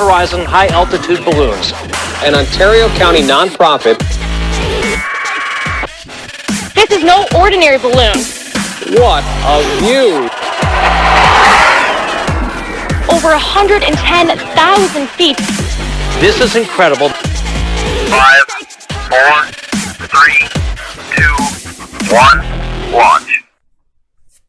Horizon High Altitude Balloons, an Ontario County nonprofit. This is no ordinary balloon. What a view! Over 110,000 feet. This is incredible. 5, 4, 3, 2, 1, launch.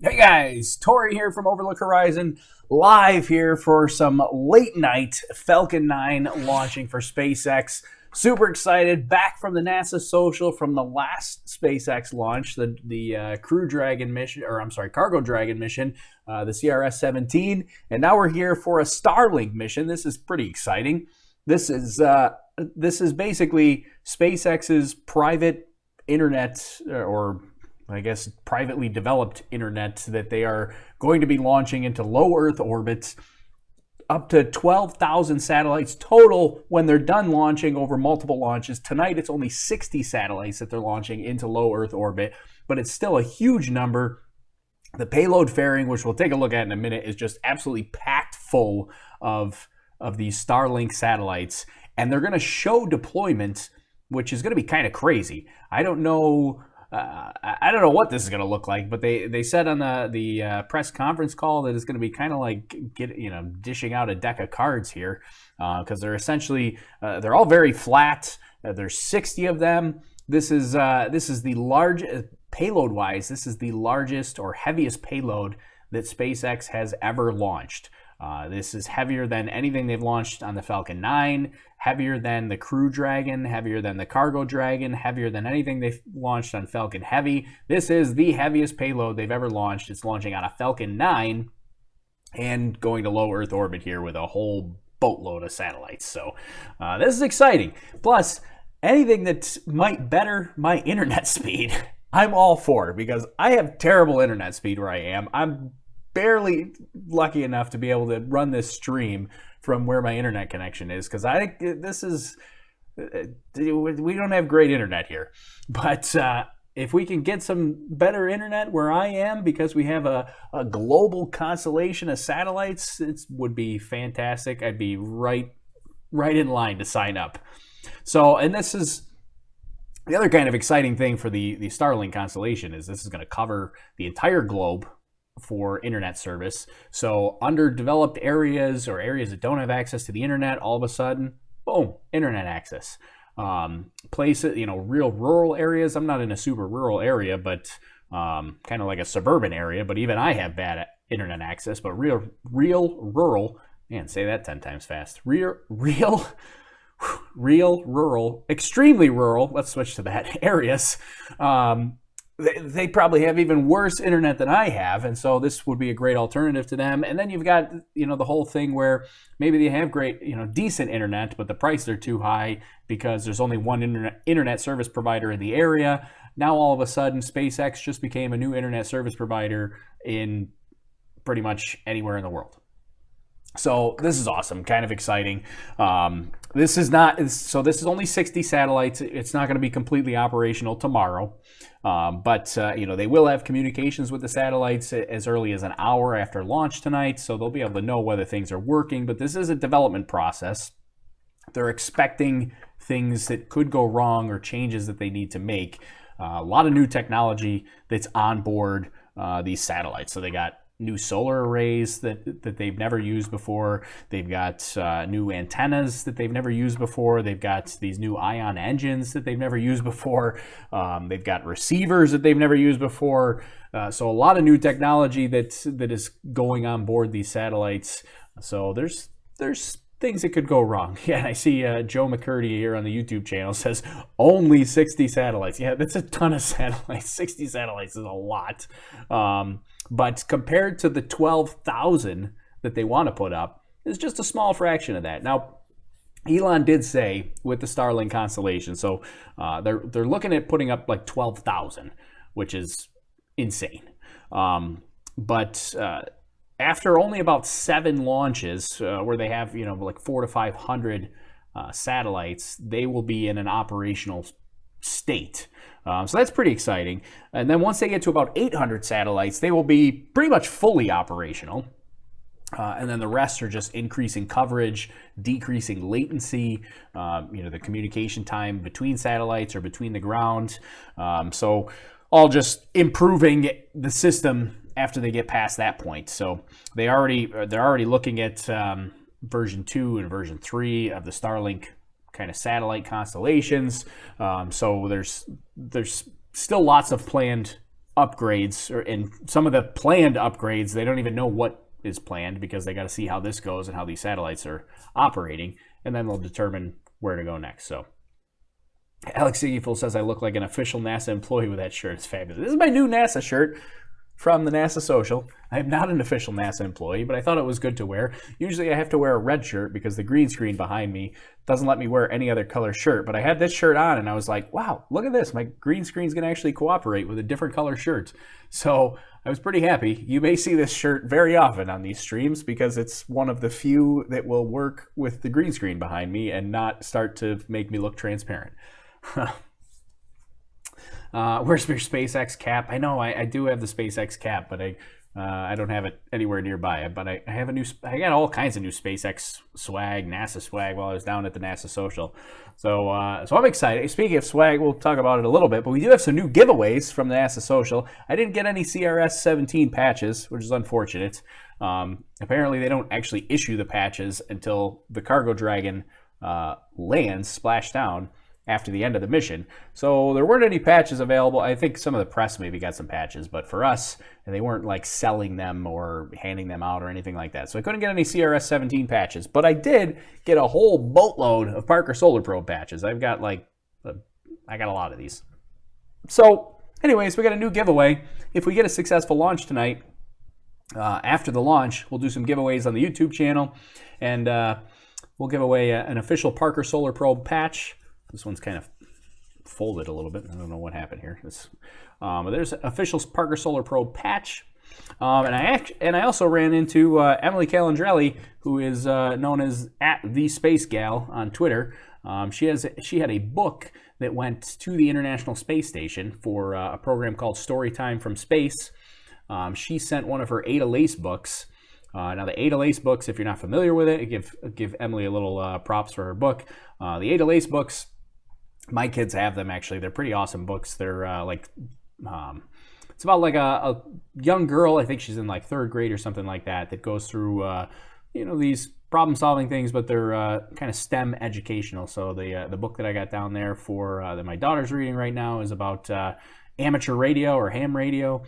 Hey guys, Tori here from Overlook Horizon, live here for some late night Falcon 9 launching for SpaceX. Super excited, back from the NASA social from the last SpaceX launch, the Crew Dragon mission, or I'm sorry, Cargo Dragon mission, the CRS-17, and now we're here for a Starlink mission. This is pretty exciting. This is basically SpaceX's private internet, or I guess privately developed internet, that they are going to be launching into low Earth orbits. Up to 12,000 satellites total when they're done launching over multiple launches. Tonight it's only 60 satellites that they're launching into low Earth orbit, but it's still a huge number. The payload fairing, which we'll take a look at in a minute, is just absolutely packed full of these Starlink satellites, and they're going to show deployment, which is going to be kind of crazy. I don't know what this is going to look like, but they said on the press conference call that it's going to be kind of like dishing out a deck of cards here, because they're essentially they're all very flat. There's 60 of them. This is the largest payload wise. This is the largest or heaviest payload that SpaceX has ever launched. This is heavier than anything they've launched on the Falcon 9, heavier than the Crew Dragon, heavier than the Cargo Dragon, heavier than anything they've launched on Falcon Heavy. This is the heaviest payload they've ever launched. It's launching on a Falcon 9 and going to low Earth orbit here with a whole boatload of satellites. So this is exciting. Plus, anything that might better my internet speed, I'm all for, because I have terrible internet speed where I am. I'm barely lucky enough to be able to run this stream from where my internet connection is, because we don't have great internet here. But if we can get some better internet where I am, because we have a global constellation of satellites, it would be fantastic. I'd be right in line to sign up. So, and this is the other kind of exciting thing for the Starlink constellation, is this is going to cover the entire globe for internet service. So underdeveloped areas, or areas that don't have access to the internet, all of a sudden, boom, internet access. Places, real rural areas. I'm not in a super rural area, but kind of like a suburban area, but even I have bad internet access. But real rural, man, say that 10 times fast. Real rural, extremely rural, let's switch to that, areas, they probably have even worse internet than I have, and so this would be a great alternative to them. And then you've got, the whole thing where maybe they have great, decent internet, but the prices are too high because there's only one internet service provider in the area. Now all of a sudden, SpaceX just became a new internet service provider in pretty much anywhere in the world. So this is awesome, kind of exciting. This is only 60 satellites. It's not going to be completely operational tomorrow, but they will have communications with the satellites as early as an hour after launch tonight, so they'll be able to know whether things are working. But this is a development process. They're expecting things that could go wrong or changes that they need to make. A lot of new technology that's on board these satellites. So they got new solar arrays that they've never used before. They've got new antennas that they've never used before. They've got these new ion engines that they've never used before. They've got receivers that they've never used before. So a lot of new technology that is going on board these satellites. So there's things that could go wrong. Yeah, and I see Joe McCurdy here on the YouTube channel says only 60 satellites. Yeah, that's a ton of satellites. 60 satellites is a lot. But compared to the 12,000 that they want to put up, it's just a small fraction of that. Now, Elon did say with the Starlink constellation, so they're looking at putting up like 12,000, which is insane. But after only about 7 launches, where they have like 400 to 500 satellites, they will be in an operational state. So that's pretty exciting. And then once they get to about 800 satellites, they will be pretty much fully operational. And then the rest are just increasing coverage, decreasing latency, the communication time between satellites or between the ground. So all just improving the system after they get past that point. So they're already looking at version 2 and version 3 of the Starlink kind of satellite constellations. So there's still lots of planned upgrades, and some of the planned upgrades, they don't even know what is planned because they got to see how this goes and how these satellites are operating, and then they'll determine where to go next. So Alex Sigiful says I look like an official NASA employee with that shirt. It's fabulous. This is my new NASA shirt from the NASA Social. I am not an official NASA employee, but I thought it was good to wear. Usually I have to wear a red shirt because the green screen behind me doesn't let me wear any other color shirt. But I had this shirt on and I was like, wow, look at this. My green screen's going to actually cooperate with a different color shirt. So I was pretty happy. You may see this shirt very often on these streams because it's one of the few that will work with the green screen behind me and not start to make me look transparent. Where's your SpaceX cap? I know I do have the SpaceX cap, but I don't have it anywhere nearby. But I have I got all kinds of new SpaceX swag, NASA swag while I was down at the NASA Social. So I'm excited. Speaking of swag, we'll talk about it a little bit, but we do have some new giveaways from the NASA Social. I didn't get any CRS-17 patches, which is unfortunate. Apparently they don't actually issue the patches until the Cargo Dragon lands, splash down, after the end of the mission. So there weren't any patches available. I think some of the press maybe got some patches, but for us, they weren't like selling them or handing them out or anything like that. So I couldn't get any CRS-17 patches, but I did get a whole boatload of Parker Solar Probe patches. I got a lot of these. So anyways, we got a new giveaway. If we get a successful launch tonight, after the launch, we'll do some giveaways on the YouTube channel, and we'll give away an official Parker Solar Probe patch. This one's kind of folded a little bit. I don't know what happened here. But there's an official Parker Solar Probe patch. And I also ran into Emily Calandrelli, who is known as @TheSpaceGal on Twitter. She had a book that went to the International Space Station for a program called Storytime from Space. She sent one of her Ada Lace books. Now the Ada Lace books, if you're not familiar with it, give Emily a little props for her book. The Ada Lace books, my kids have them actually. They're pretty awesome books. They're it's about like a young girl, I think she's in like 3rd grade or something like that, that goes through these problem solving things, but they're kind of STEM educational. So the book that I got down there for that my daughter's reading right now is about amateur radio or ham radio.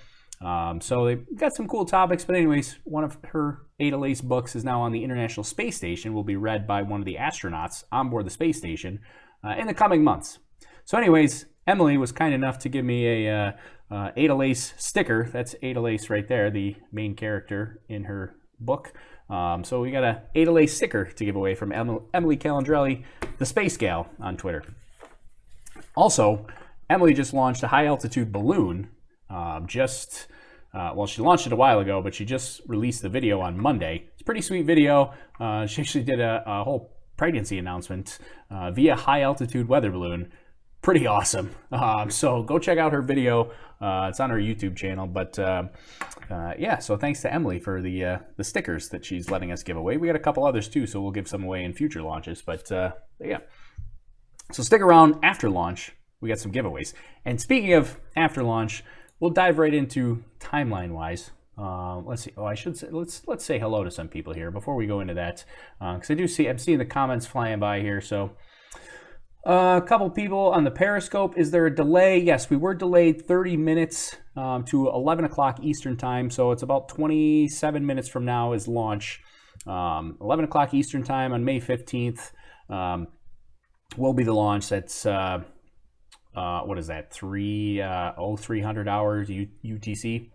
So they've got some cool topics, but anyways, one of her Ada Lace books is now on the International Space Station, will be read by one of the astronauts on board the space station in the coming months. So anyways, Emily was kind enough to give me a Ada Lace sticker. That's Ada Lace right there, the main character in her book. So we got a Ada Lace sticker to give away from Emily Calandrelli, the Space Gal on Twitter. Also, Emily just launched a high-altitude balloon. She launched it a while ago, but she just released the video on Monday. It's a pretty sweet video. She actually did a whole pregnancy announcement via high-altitude weather balloon. Pretty awesome. So go check out her video. It's on her YouTube channel. But yeah, so thanks to Emily for the stickers that she's letting us give away. We got a couple others too, so we'll give some away in future launches. But yeah, so stick around after launch. We got some giveaways. And speaking of after launch, we'll dive right into timeline-wise. Let's see. Oh, I should say, let's say hello to some people here before we go into that, because I'm seeing the comments flying by here. So a couple people on the Periscope. Is there a delay? Yes, we were delayed 30 minutes to 11 o'clock Eastern time. So it's about 27 minutes from now is launch. 11 o'clock Eastern time on May 15th will be the launch. That's what is that? 300 hours UTC.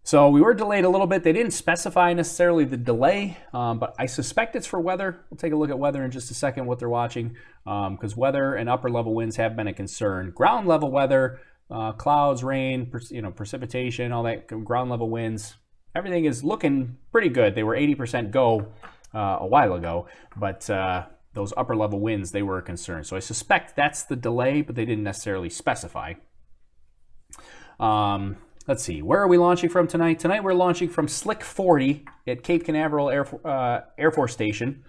So we were delayed a little bit. They didn't specify necessarily the delay, but I suspect it's for weather. We'll take a look at weather in just a second, what they're watching, because weather and upper level winds have been a concern. Ground level weather, clouds, rain, precipitation, all that, ground level winds, everything is looking pretty good. They were 80% go a while ago, but those upper level winds, they were a concern. So I suspect that's the delay, but they didn't necessarily specify. let's see, where are we launching from tonight? Tonight we're launching from Slick 40 at Cape Canaveral Air Force Station.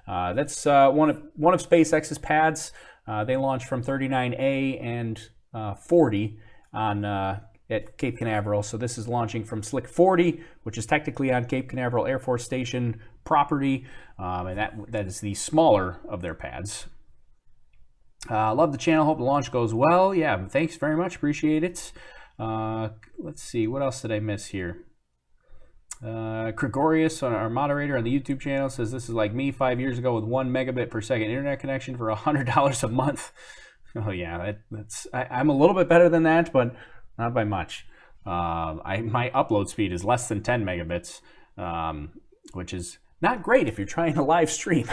That's one of SpaceX's pads. They launched from 39A and 40 on at Cape Canaveral. So this is launching from Slick 40, which is technically on Cape Canaveral Air Force Station property, and that is the smaller of their pads. Love the channel. Hope the launch goes well. Yeah, thanks very much. Appreciate it. Let's see, what else did I miss here? Gregorius, our moderator on the YouTube channel, says this is like me 5 years ago with 1 megabit per second internet connection for $100 a month. Oh yeah, I'm a little bit better than that, but not by much. My upload speed is less than 10 megabits, which is not great if you're trying to live stream.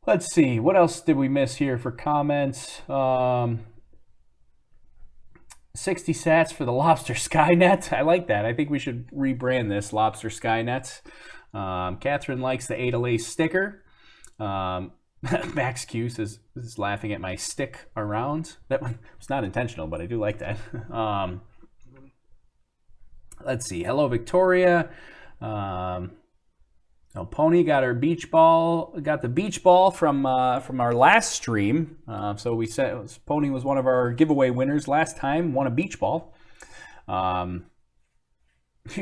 Let's see, what else did we miss here for comments? 60 sats for the Lobster Skynet. I like that. I think we should rebrand this Lobster Skynet. Catherine likes the Adelaide sticker. Max Q is laughing at my stick around. That one was not intentional, but I do like that. Let's see. Hello, Victoria. Pony got her beach ball. Got the beach ball from our last stream. So we said Pony was one of our giveaway winners last time. Won a beach ball. You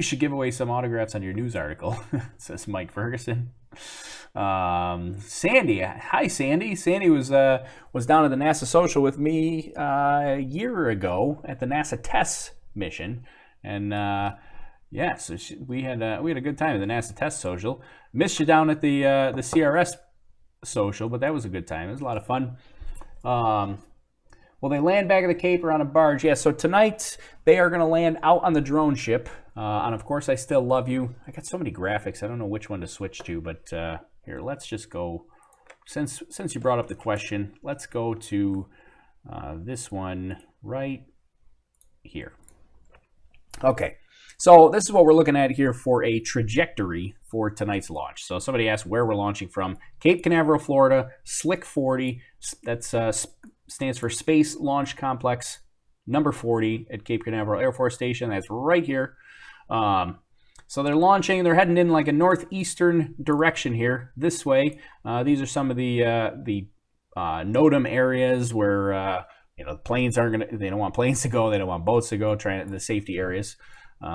should give away some autographs on your news article, says Mike Ferguson. Sandy, hi Sandy. Sandy was down at the NASA Social with me a year ago at the NASA TESS mission, and yeah, so we had a good time at the NASA TESS Social. Missed you down at the CRS Social, but that was a good time. It was a lot of fun. Well, they land back at the Cape or on a barge. Yeah, so tonight they are going to land out on the drone ship. And of course, I Still Love You. I got so many graphics. I don't know which one to switch to, but here, let's just go. Since you brought up the question, let's go to this one right here. Okay, so this is what we're looking at here for a trajectory for tonight's launch. So somebody asked where we're launching from. Cape Canaveral, Florida, Slick 40. That's stands for Space Launch Complex number 40 at Cape Canaveral Air Force Station. That's right here. So they're launching. They're heading in like a northeastern direction here, this way. These are some of the NOTAM areas where planes aren't gonna. They don't want planes to go. They don't want boats to go. Trying the safety areas.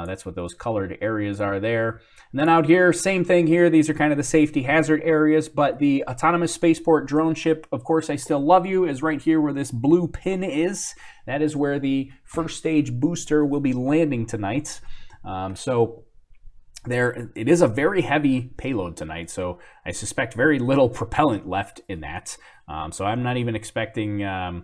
That's what those colored areas are there. And then out here, same thing here. These are kind of the safety hazard areas, but the autonomous spaceport drone ship, of course, I Still Love You, is right here where this blue pin is. That is where the first stage booster will be landing tonight. So it is a very heavy payload tonight, so I suspect very little propellant left in that. So I'm not even expecting, they're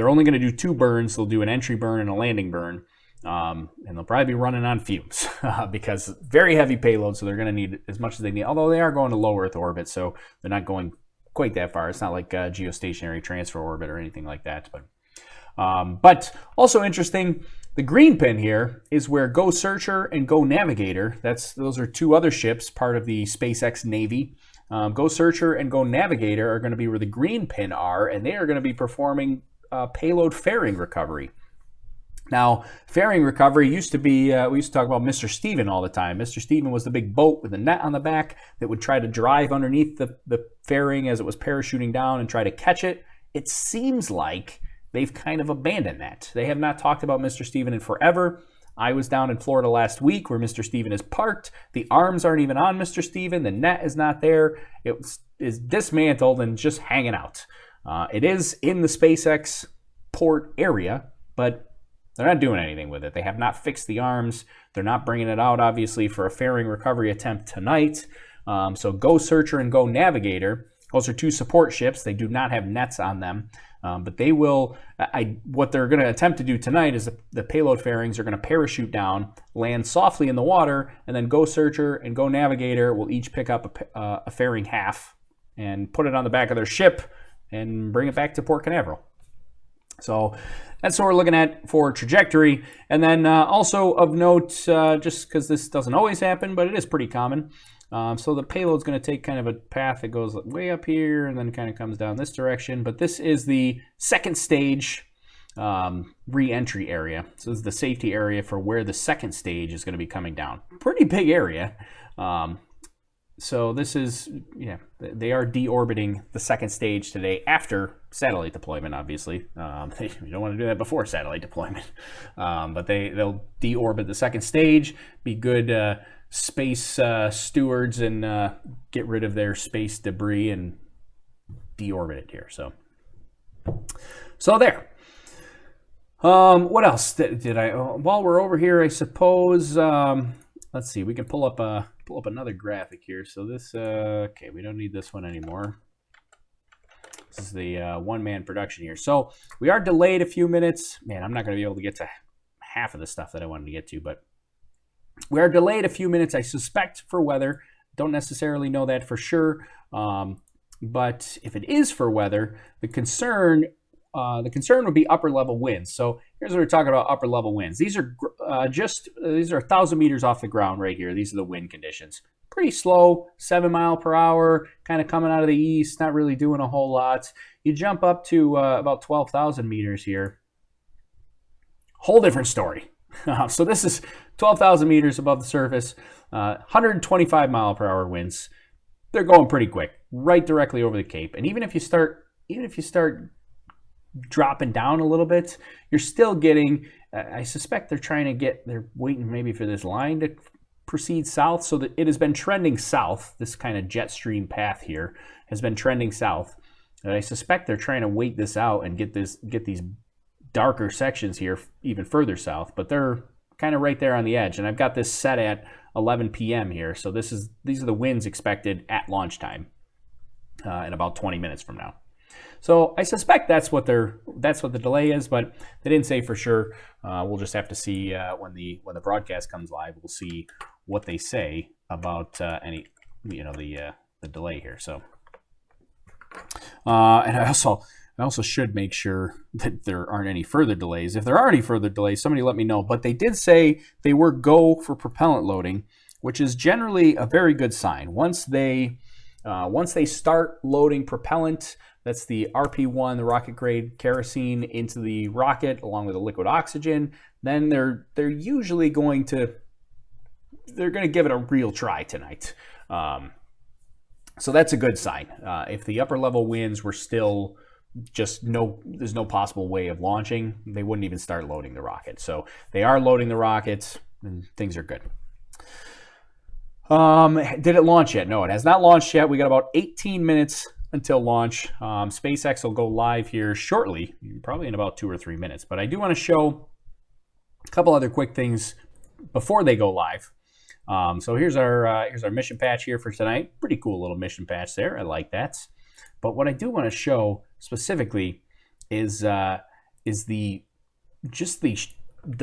only going to do 2 burns. They'll do an entry burn and a landing burn. And they'll probably be running on fumes because very heavy payload, so they're going to need as much as they need. Although they are going to low Earth orbit, so they're not going quite that far. It's not like geostationary transfer orbit or anything like that. But also interesting, the green pin here is where Go Searcher and Go Navigator. Those are 2 other ships, part of the SpaceX Navy. Go Searcher and Go Navigator are going to be where the green pin are, and they are going to be performing payload fairing recovery. Now, fairing recovery used to be, we used to talk about Mr. Steven all the time. Mr. Steven was the big boat with a net on the back that would try to drive underneath the fairing as it was parachuting down and try to catch it. It seems like they've kind of abandoned that. They have not talked about Mr. Steven in forever. I was down in Florida last week where Mr. Steven is parked. The arms aren't even on Mr. Steven. The net is not there. It is dismantled and just hanging out. It is in the SpaceX port area, but they're not doing anything with it. They have not fixed the arms. They're not bringing it out, obviously, for a fairing recovery attempt tonight. So Go Searcher and Go Navigator, those are 2 support ships. They do not have nets on them. But they will, what they're going to attempt to do tonight is the payload fairings are going to parachute down, land softly in the water, and then Go Searcher and Go Navigator will each pick up a fairing half and put it on the back of their ship and bring it back to Port Canaveral. So that's what we're looking at for trajectory. And then also of note, just because this doesn't always happen, but it is pretty common. So the payload's going to take kind of a path that goes way up here and then kind of comes down this direction. But this is the second stage re-entry area. So this is the safety area for where the second stage is going to be coming down. Pretty big area. So this is, yeah, they are deorbiting the second stage today after satellite deployment, obviously. You don't want to do that before satellite deployment. But they'll deorbit the second stage, be good space stewards, and get rid of their space debris and deorbit it here. So there. What else did I? While we're over here, I suppose. Let's see. We can pull up another graphic here. So this, okay, we don't need this one anymore. This is the one-man production here. So we are delayed a few minutes. Man, I'm not going to be able to get to half of the stuff that I wanted to get to, but we are delayed a few minutes. I suspect for weather. Don't necessarily know that for sure. But if it is for weather, the concern would be upper level winds. So here's what we're talking about: upper level winds. These are these are 1,000 meters off the ground right here. These are the wind conditions. Pretty slow, 7 mile per hour, kind of coming out of the east, not really doing a whole lot. You jump up to about 12,000 meters here. Whole different story. So this is 12,000 meters above the surface, 125 mile per hour winds. They're going pretty quick, right directly over the Cape. And even if you start dropping down a little bit, you're still getting, I suspect they're waiting maybe for this line to proceed south, so that it has been trending south. This kind of jet stream path here has been trending south. And I suspect they're trying to wait this out and get these darker sections here even further south, but they're kind of right there on the edge. And I've got this set at 11 p.m. here, so these are the winds expected at launch time in about 20 minutes from now. So I suspect that's what the delay is, but they didn't say for sure. We'll just have to see when the broadcast comes live. We'll see what they say about the delay here. So and I also should make sure that there aren't any further delays. If there are any further delays, somebody let me know. But they did say they were go for propellant loading, which is generally a very good sign. Once they start loading propellant, that's the RP1, the rocket grade kerosene, into the rocket along with the liquid oxygen, then they're usually going to give it a real try tonight. So that's a good sign. If the upper level winds were still there's no possible way of launching, they wouldn't even start loading the rocket. So they are loading the rockets and things are good. Did it launch yet? No, it has not launched yet. We got about 18 minutes until launch. SpaceX will go live here shortly, probably in about 2 or 3 minutes. But I do want to show a couple other quick things before they go live. So here's our mission patch here for tonight. Pretty cool little mission patch there. I like that. But what I do want to show specifically is the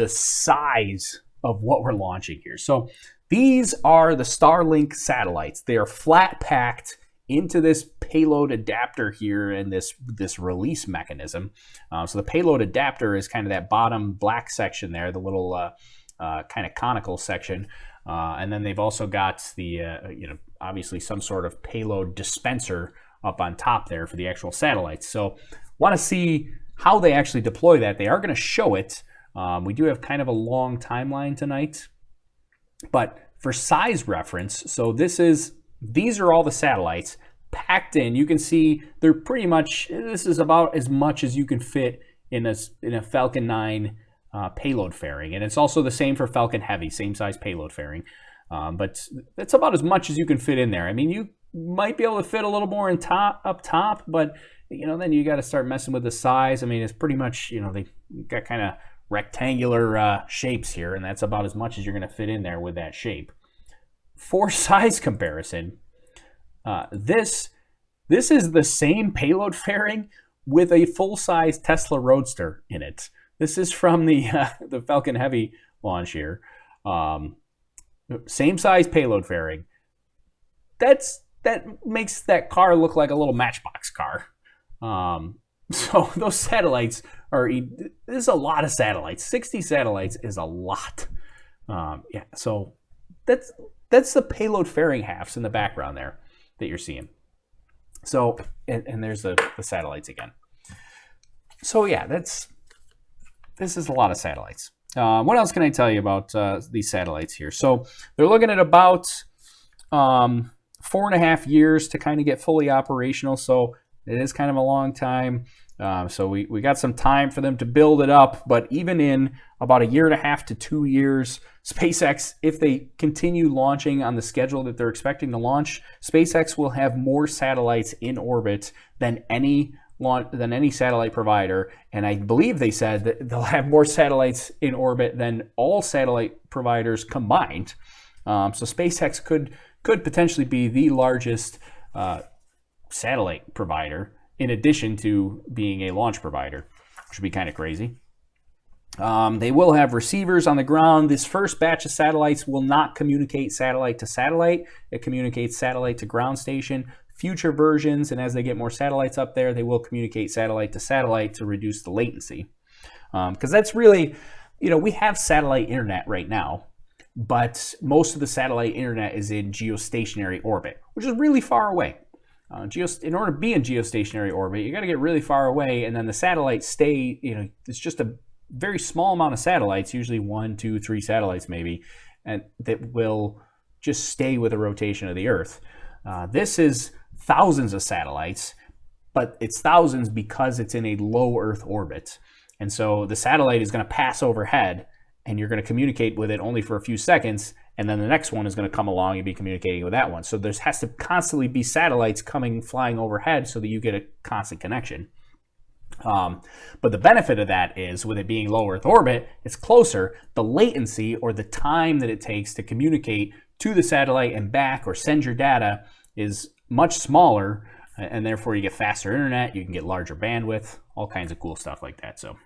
size of what we're launching here. So these are the Starlink satellites. They are flat packed into this payload adapter here and this release mechanism. So the payload adapter is kind of that bottom black section there, the little kind of conical section. And then they've also got the, obviously some sort of payload dispenser up on top there for the actual satellites. So want to see how they actually deploy that. They are going to show it. We do have kind of a long timeline tonight, but for size reference, so these are all the satellites packed in. You can see they're pretty much, this is about as much as you can fit in a Falcon 9 payload fairing. And it's also the same for Falcon Heavy, same size payload fairing. But that's about as much as you can fit in there. I mean, you might be able to fit a little more up top, but then you got to start messing with the size. I mean, it's pretty much, they got kind of rectangular shapes here, and that's about as much as you're going to fit in there with that shape. For size comparison, this is the same payload fairing with a full-size Tesla Roadster in it. This is from the Falcon Heavy launch here. Same size payload fairing. That makes that car look like a little Matchbox car. So those satellites there's a lot of satellites. 60 satellites is a lot. So that's the payload fairing halves in the background there that you're seeing. So, and there's the satellites again. So yeah, this is a lot of satellites. What else can I tell you about these satellites here? So they're looking at about 4.5 years to kind of get fully operational. So it is kind of a long time. So we got some time for them to build it up. But even in about 1.5 to 2 years, SpaceX, if they continue launching on the schedule that they're expecting to launch, SpaceX will have more satellites in orbit than any satellite provider, and I believe they said that they'll have more satellites in orbit than all satellite providers combined. So SpaceX could potentially be the largest satellite provider in addition to being a launch provider, which would be kind of crazy. They will have receivers on the ground. This first batch of satellites will not communicate satellite to satellite. It communicates satellite to ground station. Future versions, and as they get more satellites up there, they will communicate satellite to satellite to reduce the latency. Because that's really, we have satellite internet right now, but most of the satellite internet is in geostationary orbit, which is really far away. In order to be in geostationary orbit, you got to get really far away, and then the satellites stay, it's just a very small amount of satellites, usually 1, 2, 3 satellites maybe, and that will just stay with the rotation of the Earth. This is thousands of satellites, but it's thousands because it's in a low Earth orbit. And so the satellite is going to pass overhead, and you're going to communicate with it only for a few seconds, and then the next one is going to come along and be communicating with that one. So there has to constantly be satellites flying overhead so that you get a constant connection. But the benefit of that is, with it being low Earth orbit, it's closer. The latency, or the time that it takes to communicate to the satellite and back or send your data, is much smaller, and therefore you get faster internet, you can get larger bandwidth, all kinds of cool stuff like that. So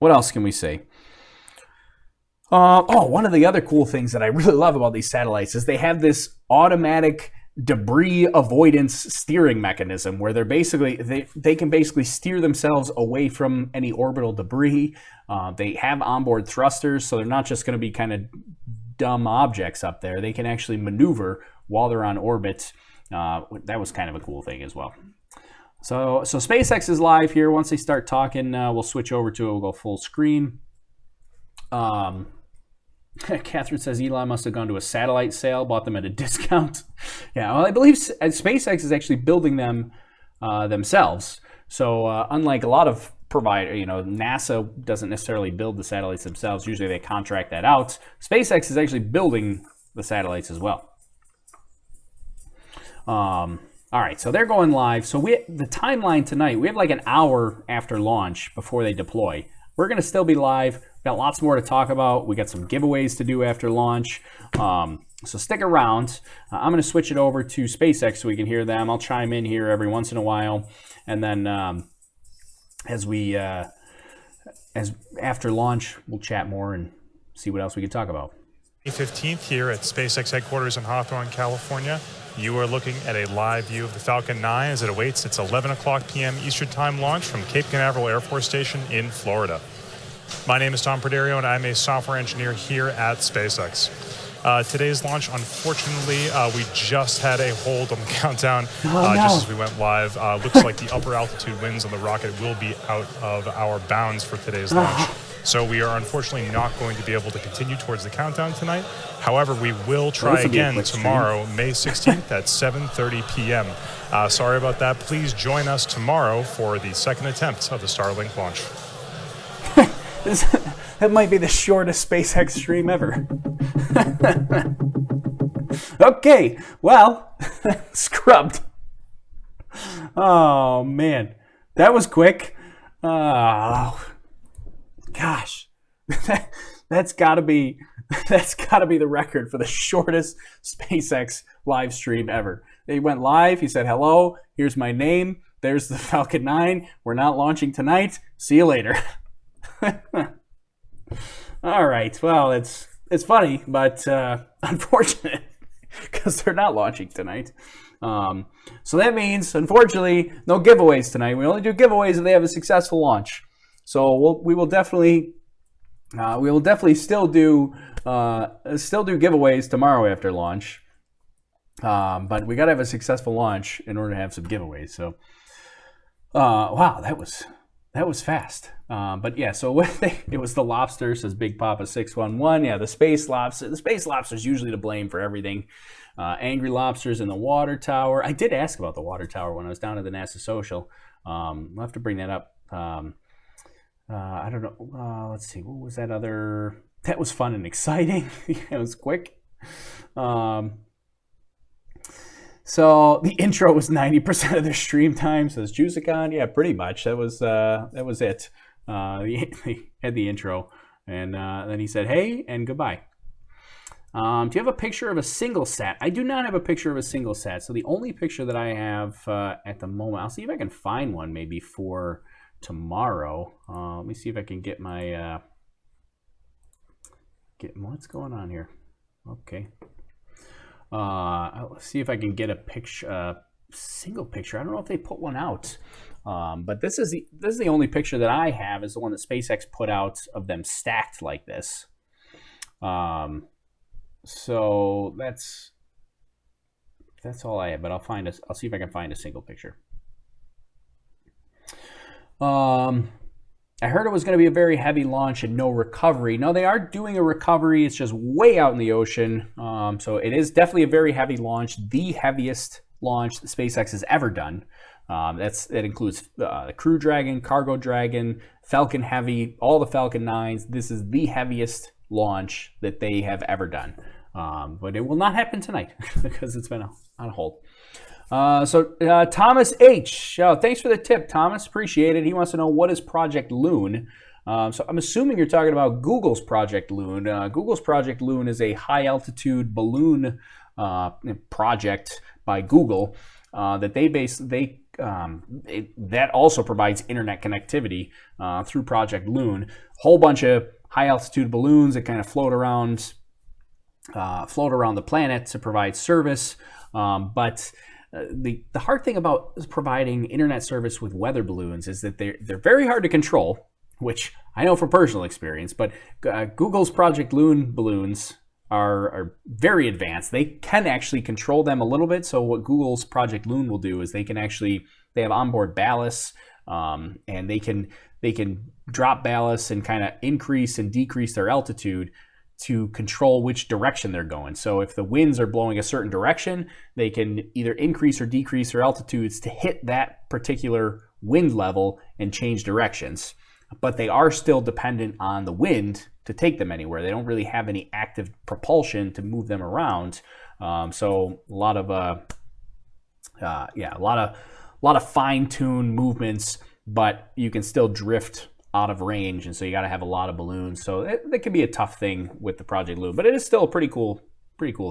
what else can we say? One of the other cool things that I really love about these satellites is they have this automatic debris avoidance steering mechanism where they can basically steer themselves away from any orbital debris. They have onboard thrusters, so they're not just going to be kind of dumb objects up there. They can actually maneuver while they're on orbit. That was kind of a cool thing as well. So SpaceX is live here. Once they start talking, we'll switch over to it. We'll go full screen. Catherine says Elon must have gone to a satellite sale, bought them at a discount. Yeah, well, I believe SpaceX is actually building them themselves. So unlike a lot of provider, NASA doesn't necessarily build the satellites themselves. Usually they contract that out. SpaceX is actually building the satellites as well. All right, so they're going live. So the timeline tonight, we have like an hour after launch before they deploy. We're going to still be live. We've got lots more to talk about. We got some giveaways to do after launch. So stick around. I'm going to switch it over to SpaceX so we can hear them. I'll chime in here every once in a while, and then as after launch, we'll chat more and see what else we can talk about. May 15th here at SpaceX headquarters in Hawthorne, California. You are looking at a live view of the Falcon 9 as it awaits its 11 o'clock p.m. Eastern Time launch from Cape Canaveral Air Force Station in Florida. My name is Tom Perderio, and I'm a software engineer here at SpaceX. Today's launch, unfortunately, we just had a hold on the countdown just as we went live. Looks like the upper altitude winds on the rocket will be out of our bounds for today's launch. So we are unfortunately not going to be able to continue towards the countdown tonight. However, we will try again tomorrow, May 16th at 7:30 p.m. Sorry about that. Please join us tomorrow for the second attempt of the Starlink launch. That might be the shortest SpaceX stream ever. Okay, well, scrubbed. Oh, man. That was quick. Oh, gosh. That's got to be the record for the shortest SpaceX live stream ever. They went live. He said, hello, here's my name. There's the Falcon 9. We're not launching tonight. See you later. All right. Well, it's funny, but unfortunate because they're not launching tonight. So that means, unfortunately, no giveaways tonight. We only do giveaways if they have a successful launch. So we will definitely still do giveaways tomorrow after launch. But we got to have a successful launch in order to have some giveaways. So Wow, that was fast. But yeah, so it was the lobster, says Big Papa 611. Yeah, the space lobster. The space lobster is usually to blame for everything. Angry lobsters in the water tower. I did ask about the water tower when I was down at the NASA social. I'll have to bring that up. I don't know. Let's see. What was that other? That was fun and exciting. It was quick. So the intro was 90% of their stream time, says Jusicon. Yeah, pretty much. That was it. He had the intro, and then he said, "Hey," and goodbye. Do you have a picture of a single sat? I do not have a picture of a single sat. So the only picture that I have at the moment, I'll see if I can find one maybe for tomorrow. Let me see if I can get my what's going on here. Okay. Let's see if I can get a picture, single picture. I don't know if they put one out, but this is the only picture that I have is the one that SpaceX put out of them stacked like this. So that's all I have. But I'll see if I can find a single picture. I heard it was going to be a very heavy launch and no recovery. No, they are doing a recovery. It's just way out in the ocean. So it is definitely a very heavy launch, the heaviest launch that SpaceX has ever done. That includes the Crew Dragon, Cargo Dragon, Falcon Heavy, all the Falcon 9s. This is the heaviest launch that they have ever done. But it will not happen tonight because it's been on hold. Thomas H. Thanks for the tip, Thomas. Appreciate it. He wants to know, what is Project Loon? So I'm assuming you're talking about Google's Project Loon. Google's Project Loon is a high-altitude balloon project by Google that that also provides internet connectivity through Project Loon. Whole bunch of high-altitude balloons that kind of float around the planet to provide service, but the hard thing about providing internet service with weather balloons is that they're very hard to control, which I know from personal experience. But Google's Project Loon balloons are very advanced. They can actually control them a little bit. So what Google's Project Loon will do is they have onboard ballast, and they can drop ballast and kind of increase and decrease their altitude to control which direction they're going. So if the winds are blowing a certain direction, they can either increase or decrease their altitudes to hit that particular wind level and change directions. But they are still dependent on the wind to take them anywhere. They don't really have any active propulsion to move them around. So a lot of fine-tuned movements, but you can still drift out of range, and so you got to have a lot of balloons. So that can be a tough thing with the Project Loon, but it is still a pretty cool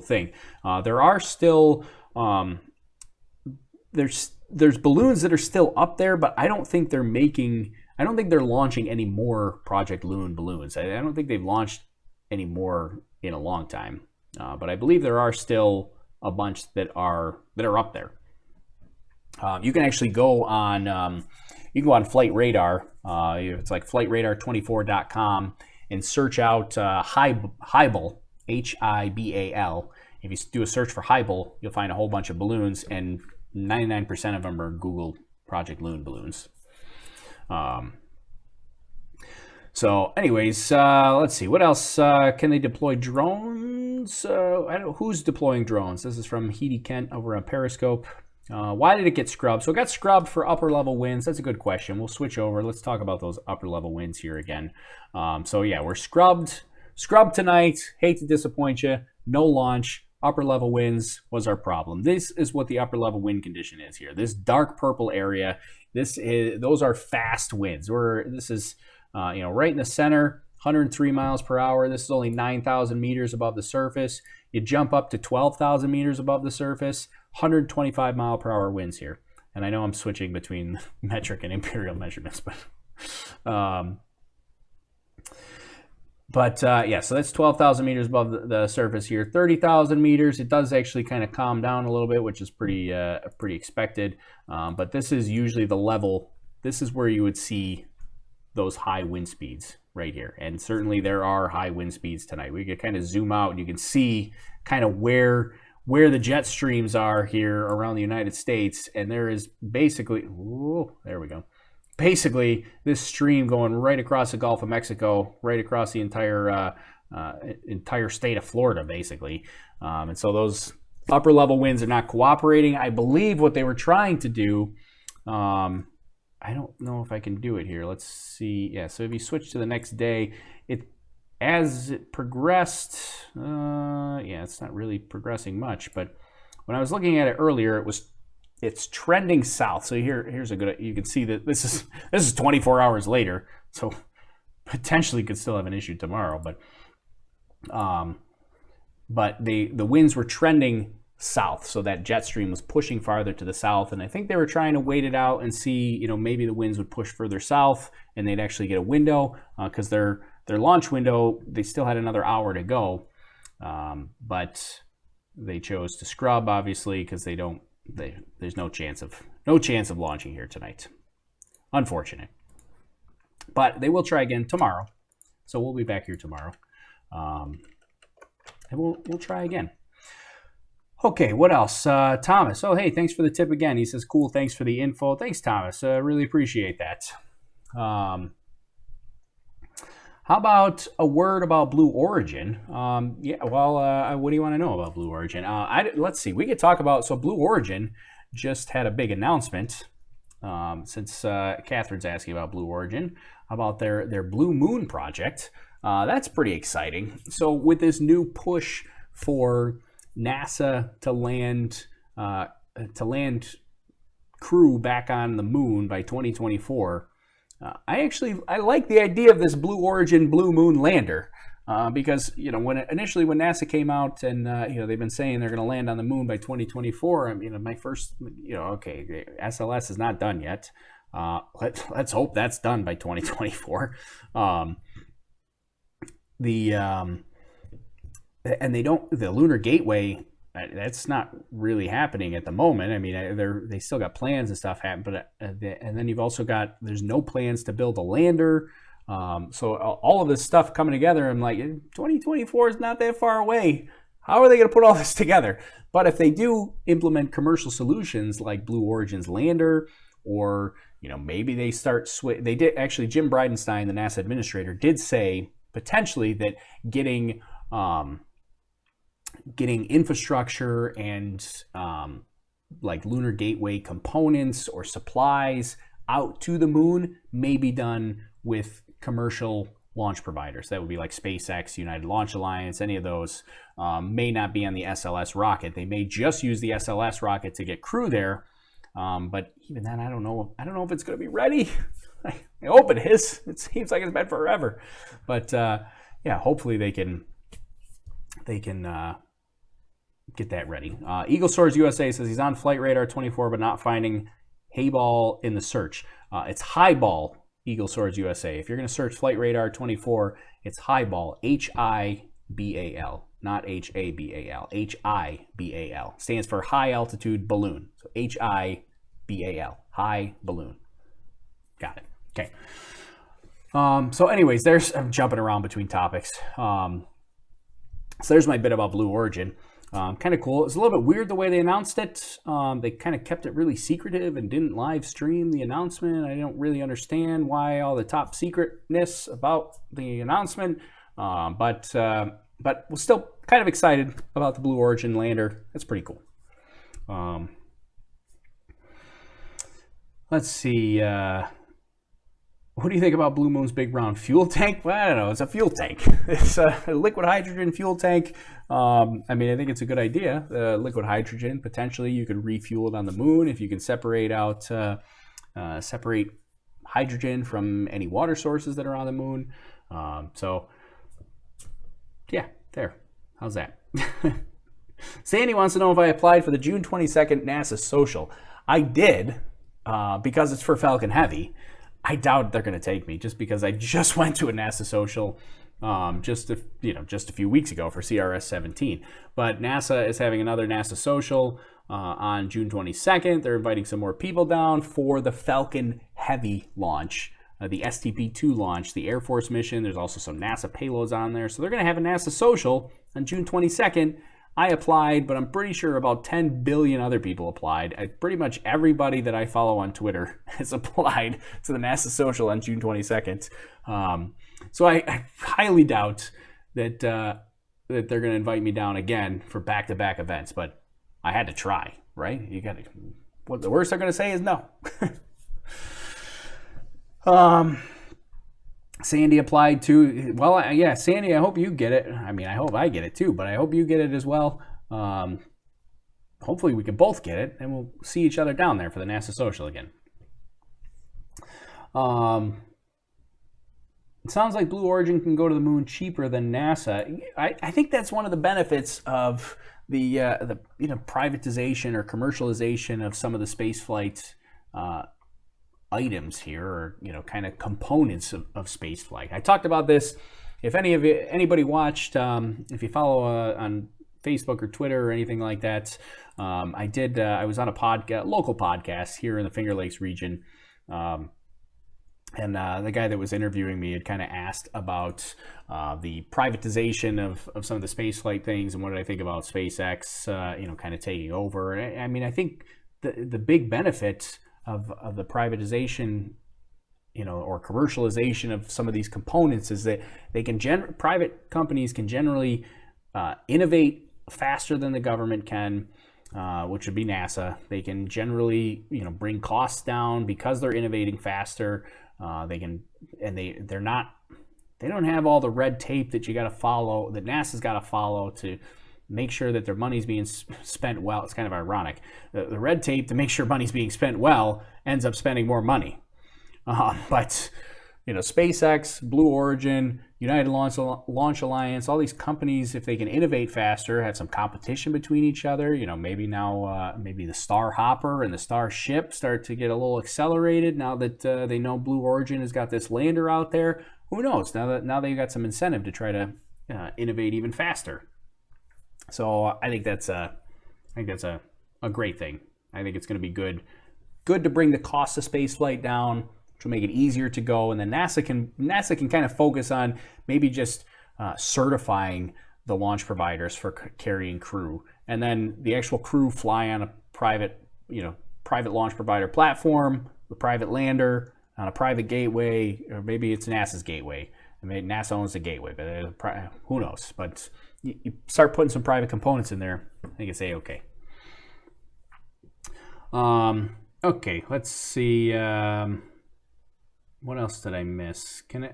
thing. There are still there's balloons that are still up there, but I don't think they're launching any more Project Loon balloons. I don't think they've launched any more in a long time. But I believe there are still a bunch that are up there. You can actually go on Flight Radar. It's like flightradar24.com and search out Hibal, Hibal. If you do a search for Hibal, you'll find a whole bunch of balloons, and 99% of them are Google Project Loon balloons. So anyways, let's see. What else? Can they deploy drones? I don't know who's deploying drones. This is from Heedy Kent over on Periscope. Why did it get scrubbed? So it got scrubbed for upper level winds. That's a good question. We'll switch over. Let's talk about those upper level winds here again. So yeah, we're scrubbed tonight. Hate to disappoint you. No launch. Upper level winds was our problem. This is what the upper level wind condition is here. This dark purple area. Those are fast winds. This is right in the center. 103 miles per hour. This is only 9,000 meters above the surface. You jump up to 12,000 meters above the surface, 125 mile per hour winds here. And I know I'm switching between metric and imperial measurements, yeah, so that's 12,000 meters above the surface here. 30,000 meters, it does actually kind of calm down a little bit, which is pretty expected. But this is usually the level. This is where you would see those high wind speeds right here. And certainly there are high wind speeds tonight. We can kind of zoom out and you can see kind of where where the jet streams are here around the United States, and there is basically, ooh, there we go. Basically, this stream going right across the Gulf of Mexico, right across the entire state of Florida, basically. And so those upper level winds are not cooperating. I believe what they were trying to do, I don't know if I can do it here. Let's see. Yeah, so if you switch to the next day, as it progressed, yeah, it's not really progressing much. But when I was looking at it earlier, it's trending south. So here's a good. You can see that this is 24 hours later. So potentially could still have an issue tomorrow. But the winds were trending south, so that jet stream was pushing farther to the south, and I think they were trying to wait it out and see, maybe the winds would push further south and they'd actually get a window, because their launch window, they still had another hour to go, but they chose to scrub, obviously, because there's no chance of launching here tonight. Unfortunate, but they will try again tomorrow, so we'll be back here tomorrow, and we'll try again. Okay, what else? Thomas. Oh, hey, thanks for the tip again. He says, cool, thanks for the info. Thanks, Thomas. Really appreciate that. How about a word about Blue Origin? Yeah, well, what do you want to know about Blue Origin? Let's see. We could talk about, so Blue Origin just had a big announcement, since Catherine's asking about Blue Origin, about their Blue Moon project. That's pretty exciting. So with this new push for NASA to land crew back on the moon by 2024. I like the idea of this Blue Origin Blue Moon lander, because when NASA came out and they've been saying they're going to land on the moon by 2024. My first okay, SLS is not done yet. Let's hope that's done by 2024. And the Lunar Gateway, that's not really happening at the moment. I mean, they still got plans and stuff happen, but and then you've also there's no plans to build a lander. So all of this stuff coming together, I'm like, 2024 is not that far away. How are they going to put all this together? But if they do implement commercial solutions like Blue Origin's lander, or maybe they start they did actually. Jim Bridenstine, the NASA administrator, did say potentially that getting infrastructure and like Lunar Gateway components or supplies out to the moon may be done with commercial launch providers. That would be like SpaceX, United Launch Alliance, any of those. May not be on the SLS rocket. They may just use the SLS rocket to get crew there. But even then, I don't know if it's going to be ready. I hope it is. It seems like it's been forever. But yeah, hopefully they can get that ready. Eagle Soars USA says he's on Flight Radar 24, but not finding Hayball in the search. It's Highball, Eagle Soars USA. If you're going to search Flight Radar 24, it's Highball, H-I-B-A-L, not H-A-B-A-L, H-I-B-A-L. Stands for High Altitude Balloon. So H-I-B-A-L, High Balloon. Got it. Okay. So anyways, I'm jumping around between topics. So there's my bit about Blue Origin. Kind of cool. It's a little bit weird the way they announced it. They kind of kept it really secretive and didn't live stream the announcement. I don't really understand why all the top secretness about the announcement. But we're still kind of excited about the Blue Origin lander. That's pretty cool. Let's see. What do you think about Blue Moon's big brown fuel tank? Well, I don't know. It's a fuel tank. It's a liquid hydrogen fuel tank. I mean, I think it's a good idea. Liquid hydrogen, potentially you could refuel it on the moon if you can separate hydrogen from any water sources that are on the moon. So, yeah, there. How's that? Sandy wants to know if I applied for the June 22nd NASA social. I did, because it's for Falcon Heavy. I doubt they're going to take me, just because I just went to a NASA social just a few weeks ago for CRS 17. But NASA is having another NASA social on June 22nd. They're inviting some more people down for the Falcon Heavy launch, the STP-2 launch, the Air Force mission. There's also some NASA payloads on there. So they're going to have a NASA social on June 22nd. I applied, but I'm pretty sure about 10 billion other people applied. Pretty much everybody that I follow on Twitter has applied to the NASA Social on June 22nd. So I highly doubt that that they're going to invite me down again for back-to-back events, but I had to try, right? You got to. What the worst they're going to say is no. Sandy applied too. Well, yeah, Sandy, I hope you get it. I mean, I hope I get it too, but I hope you get it as well. Hopefully we can both get it, and we'll see each other down there for the NASA Social again. It sounds like Blue Origin can go to the moon cheaper than NASA. I think that's one of the benefits of the privatization or commercialization of some of the spaceflight items here, or kind of components of space flight. I talked about this. If anybody watched, if you follow on Facebook or Twitter or anything like that, I was on a local podcast here in the Finger Lakes region, and the guy that was interviewing me had kind of asked about the privatization of some of the space flight things, and what did I think about SpaceX, kind of taking over. I mean, I think the big benefit of the privatization, or commercialization of some of these components is that they can private companies can generally innovate faster than the government can, which would be NASA. They can generally, bring costs down because they're innovating faster. They don't have all the red tape that you got to follow, that NASA's got to follow to make sure that their money's being spent well. It's kind of ironic. The red tape to make sure money's being spent well ends up spending more money. But SpaceX, Blue Origin, United Launch Alliance, all these companies, if they can innovate faster, have some competition between each other, maybe now maybe the Star Hopper and the Starship start to get a little accelerated now that they know Blue Origin has got this lander out there. Who knows? Now they've got some incentive to try to innovate even faster. So I think that's a great thing. I think it's going to be good to bring the cost of spaceflight down, to make it easier to go, and then NASA can kind of focus on maybe just certifying the launch providers for carrying crew, and then the actual crew fly on a private launch provider platform, the private lander on a private gateway, or maybe it's NASA's gateway. I mean, NASA owns the gateway, but who knows? But you start putting some private components in there, I think it's A-okay. Okay, let's see. What else did I miss? Can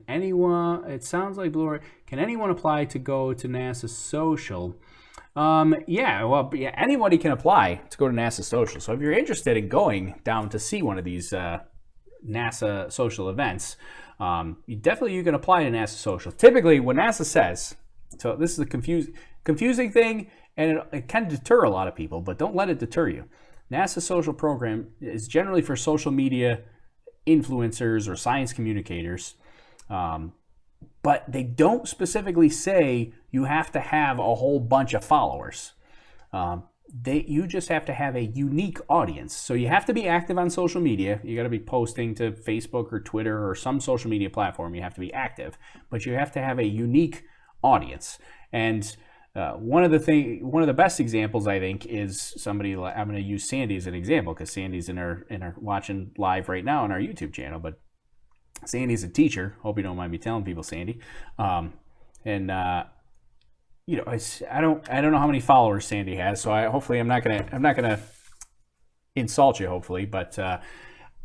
anyone? It sounds like can anyone apply to go to NASA Social? Yeah, anybody can apply to go to NASA Social. So if you're interested in going down to see one of these NASA Social events, you can apply to NASA Social. Typically, what NASA says. So this is a confusing thing, and it can deter a lot of people, but don't let it deter you. NASA Social program is generally for social media influencers or science communicators, but they don't specifically say you have to have a whole bunch of followers. You just have to have a unique audience. So you have to be active on social media. You got to be posting to Facebook or Twitter or some social media platform. You have to be active, but you have to have a unique audience. And one of the best examples, I think, is somebody. I'm going to use Sandy as an example because Sandy's in our watching live right now on our YouTube channel. But Sandy's a teacher. Hope you don't mind me telling people, Sandy. I don't know how many followers Sandy has, so hopefully I'm not gonna insult you. Hopefully, but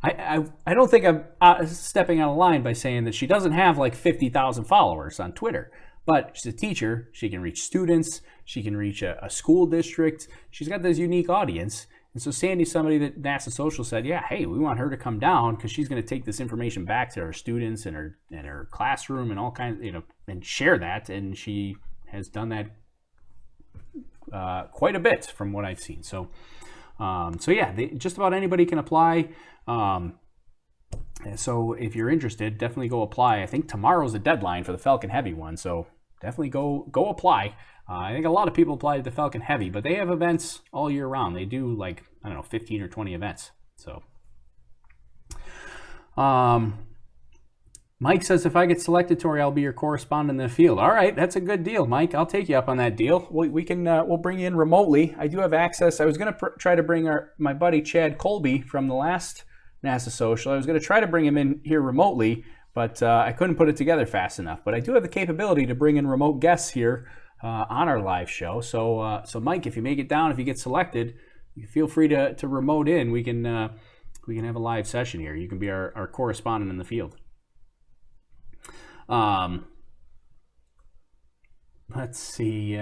I don't think I'm stepping out of line by saying that she doesn't have like 50,000 followers on Twitter. But she's a teacher. She can reach students. She can reach a school district. She's got this unique audience. And so Sandy's somebody that NASA Social said, yeah, hey, we want her to come down because she's going to take this information back to her students and her classroom and all kinds, and share that. And she has done that quite a bit from what I've seen. So yeah, just about anybody can apply. So if you're interested, definitely go apply. I think tomorrow's the deadline for the Falcon Heavy one, so definitely go apply. I think a lot of people apply to the Falcon Heavy, but they have events all year round. They do 15 or 20 events. So Mike says, if I get selected, Tori, I'll be your correspondent in the field. All right, that's a good deal, Mike. I'll take you up on that deal. We'll bring you in remotely. I do have access. I was going to try to bring my buddy Chad Colby from the last NASA Social. I was going to try to bring him in here remotely, but I couldn't put it together fast enough. But I do have the capability to bring in remote guests here on our live show. So Mike, if you make it down, if you get selected, you feel free to remote in. We can have a live session here. You can be our correspondent in the field. Let's see.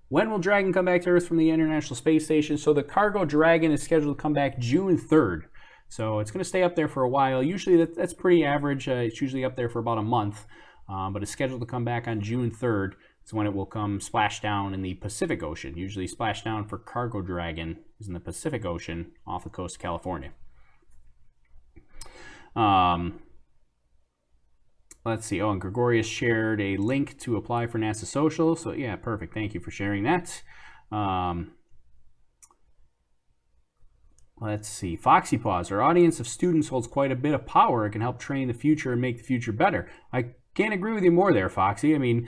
When will Dragon come back to Earth from the International Space Station? So the cargo Dragon is scheduled to come back June 3rd. So it's going to stay up there for a while. Usually that's pretty average. It's usually up there for about a month. But it's scheduled to come back on June 3rd. It's when it will come splash down in the Pacific Ocean. Usually splash down for cargo Dragon is in the Pacific Ocean off the coast of California. Let's see. Oh, and Gregorius shared a link to apply for NASA Social. So yeah, perfect. Thank you for sharing that. Let's see. Foxy Paws. Our audience of students holds quite a bit of power. It can help train the future and make the future better. I can't agree with you more there, Foxy. I mean,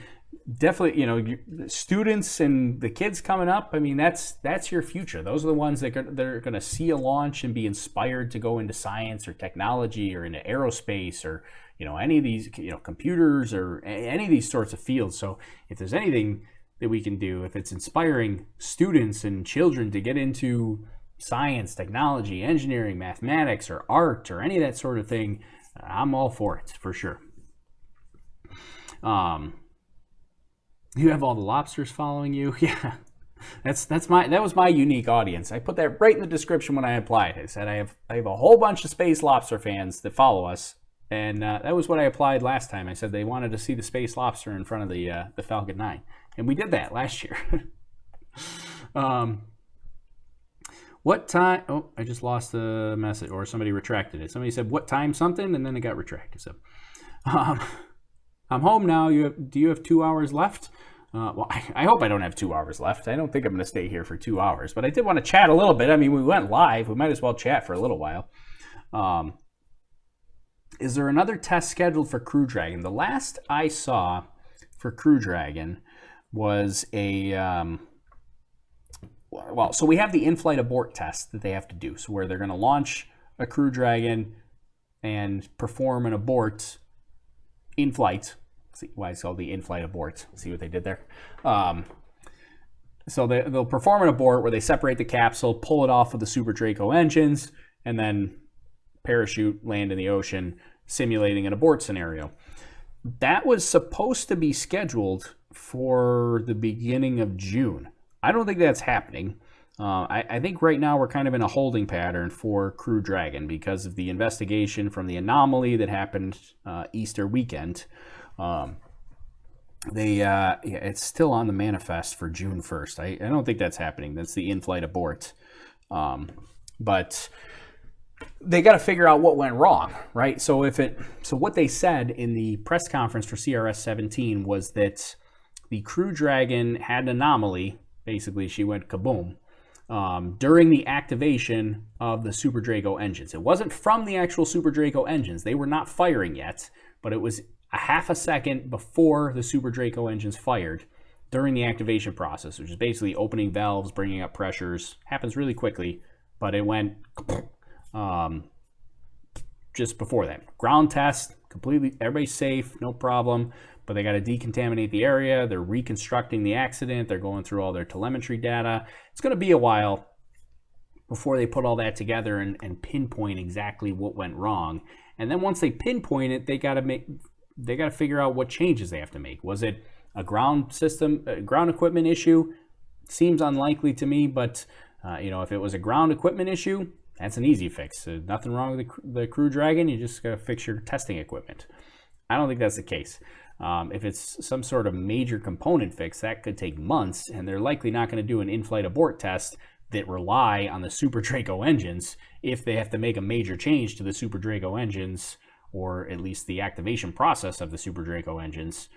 definitely, students and the kids coming up, I mean, that's your future. Those are the ones that are going to see a launch and be inspired to go into science or technology or into aerospace or, any of these, computers or any of these sorts of fields. So if there's anything that we can do, if it's inspiring students and children to get into science, technology, engineering, mathematics, or art, or any of that sort of thing, I'm all for it, for sure. You have all the lobsters following you. Yeah, that was my unique audience. I put that right in the description when I applied. I said I have a whole bunch of space lobster fans that follow us, and that was what I applied last time. I said they wanted to see the space lobster in front of the Falcon 9, and we did that last year. What time? Oh, I just lost the message, or somebody retracted it. Somebody said what time something, and then it got retracted. So, I'm home now. Do you have 2 hours left? Well, I hope I don't have 2 hours left. I don't think I'm going to stay here for 2 hours, but I did want to chat a little bit. I mean, we went live. We might as well chat for a little while. Is there another test scheduled for Crew Dragon? The last I saw for Crew Dragon was so we have the in-flight abort test that they have to do. So where they're going to launch a Crew Dragon and perform an abort in flight. See why it's called the in-flight abort. See what they did there? So they'll perform an abort where they separate the capsule, pull it off with the Super Draco engines, and then parachute, land in the ocean, simulating an abort scenario. That was supposed to be scheduled for the beginning of June. I don't think that's happening. I think right now we're kind of in a holding pattern for Crew Dragon because of the investigation from the anomaly that happened Easter weekend. It's still on the manifest for June 1st. I don't think that's happening. That's the in-flight abort. But they got to figure out what went wrong, right? So what they said in the press conference for CRS-17 was that the Crew Dragon had an anomaly. Basically, she went kaboom during the activation of the Super Draco engines. It wasn't from the actual Super Draco engines. They were not firing yet, but it was a half a second before the Super Draco engines fired during the activation process, which is basically opening valves, bringing up pressures. Happens really quickly, but it went just before that. Ground test, completely, everybody's safe, no problem. But they got to decontaminate the area. They're reconstructing the accident. They're going through all their telemetry data. It's going to be a while before they put all that together and pinpoint exactly what went wrong. And then once they pinpoint it, they got to figure out what changes they have to make. Was it a ground equipment issue? Seems unlikely to me, but if it was a ground equipment issue, that's an easy fix. Nothing wrong with the Crew Dragon. You just got to fix your testing equipment. I don't think that's the case. If it's some sort of major component fix, that could take months, and they're likely not going to do an in-flight abort test that rely on the Super Draco engines if they have to make a major change to the Super Draco engines, or at least the activation process of the Super Draco engines.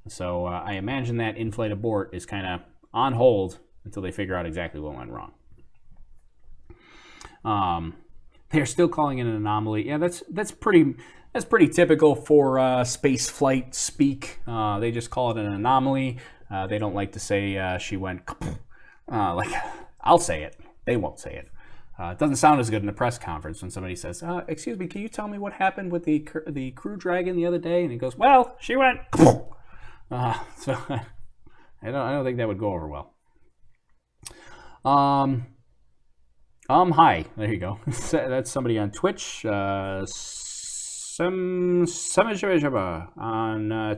So I imagine that in-flight abort is kind of on hold until they figure out exactly what went wrong. They're still calling it an anomaly. Yeah, that's pretty typical for space flight speak. They just call it an anomaly. They don't like to say she went like I'll say it. They won't say it. It doesn't sound as good in a press conference when somebody says, "Excuse me, can you tell me what happened with the Crew Dragon the other day?" And he goes, "Well, she went." So I don't think that would go over well. Hi. There you go. That's somebody on Twitch. On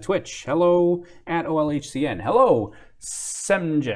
Twitch. Hello at OLHCN. Hello, Semages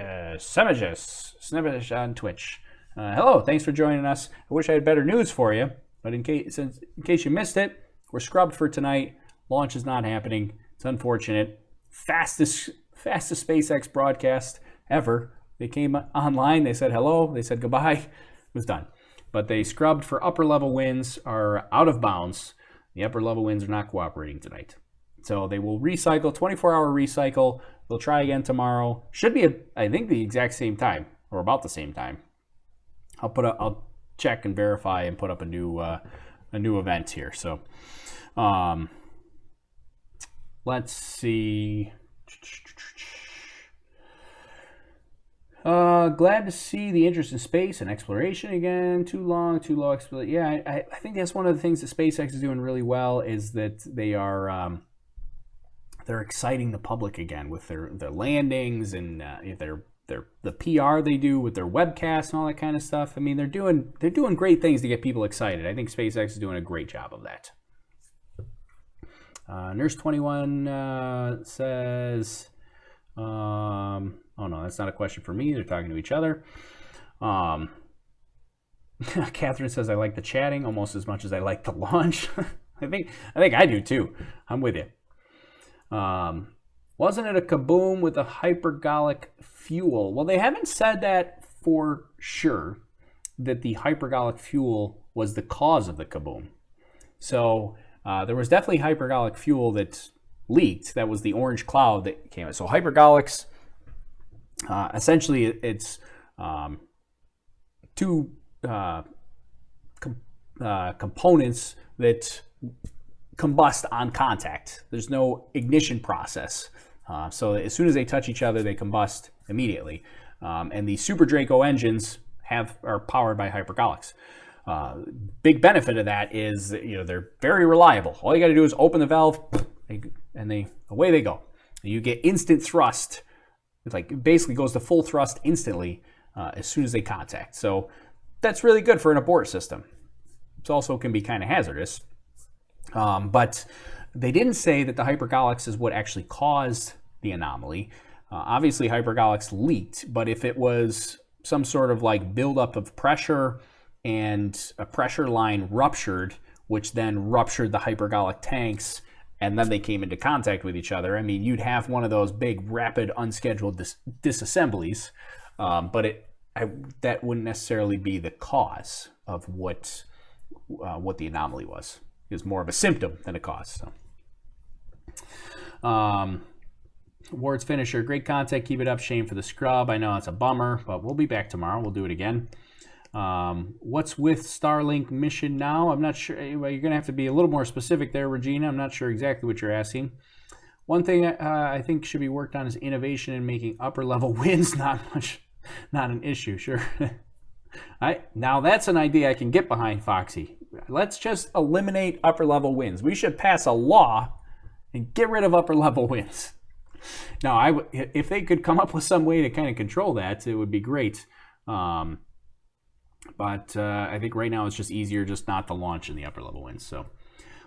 on Twitch. Hello, thanks for joining us. I wish I had better news for you, but in case you missed it, we're scrubbed for tonight. Launch is not happening. It's unfortunate. Fastest SpaceX broadcast ever. They came online. They said hello. They said goodbye. It was done. But they scrubbed for upper level winds are out of bounds. The upper level winds are not cooperating tonight. So they will recycle, 24-hour recycle. They'll try again tomorrow. Should be, I think, the exact same time or about the same time. I'll check and verify and put up a new event here. So, let's see. Glad to see the interest in space and exploration again. Too long, too low. Yeah, I think that's one of the things that SpaceX is doing really well is that they are they're exciting the public again with their landings and the PR they do with their webcasts and all that kind of stuff. I mean, they're doing great things to get people excited. I think SpaceX is doing a great job of that. Nurse 21 says, oh no, that's not a question for me. They're talking to each other. Catherine says, I like the chatting almost as much as I like the launch. I think I do too. I'm with you. Wasn't it a kaboom with a hypergolic fuel? Well, they haven't said that for sure, that the hypergolic fuel was the cause of the kaboom. So there was definitely hypergolic fuel that leaked. That was the orange cloud that came out. So hypergolics, essentially it's two components that combust on contact. There's no ignition process. So as soon as they touch each other, they combust immediately. And the Super Draco engines are powered by hypergolics. Big benefit of that is that, they're very reliable. All you got to do is open the valve, and away they go. You get instant thrust. It basically goes to full thrust instantly as soon as they contact. So that's really good for an abort system. It also can be kind of hazardous. But they didn't say that the hypergolics is what actually caused the anomaly. Obviously, hypergolics leaked, but if it was some sort of buildup of pressure and a pressure line ruptured, which then ruptured the hypergolic tanks, and then they came into contact with each other, I mean, you'd have one of those big, rapid, unscheduled disassemblies, but that wouldn't necessarily be the cause of what the anomaly was. It was more of a symptom than a cause. So, Ward's finisher, great content. Keep it up. Shame for the scrub. I know it's a bummer, but we'll be back tomorrow. We'll do it again. What's with Starlink mission now? I'm not sure. Well, you're going to have to be a little more specific there, Regina. I'm not sure exactly what you're asking. One thing I think should be worked on is innovation in making upper level winds not an issue. Sure. Now that's an idea I can get behind, Foxy. Let's just eliminate upper level winds. We should pass a law and get rid of upper level winds. Now, if they could come up with some way to kind of control that, it would be great. But I think right now it's just easier just not to launch in the upper level winds. So,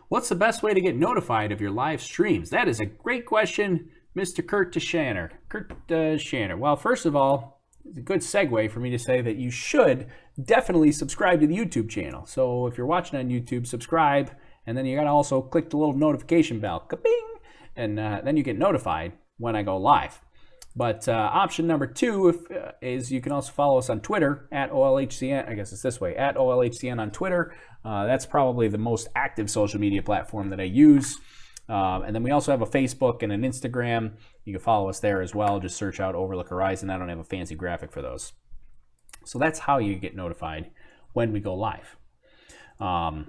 what's the best way to get notified of your live streams? That is a great question, Mr. Kurt Shanner. Well, first of all, it's a good segue for me to say that you should definitely subscribe to the YouTube channel. So if you're watching on YouTube, subscribe, and then you got to also click the little notification bell, ka-bing, and then you get notified when I go live. But option number 2 is you can also follow us on Twitter at OLHCN. I guess it's this way, at OLHCN on Twitter. That's probably the most active social media platform that I use. And then we also have a Facebook and an Instagram. You can follow us there as well. Just search out Overlook Horizon. I don't have a fancy graphic for those. So that's how you get notified when we go live. And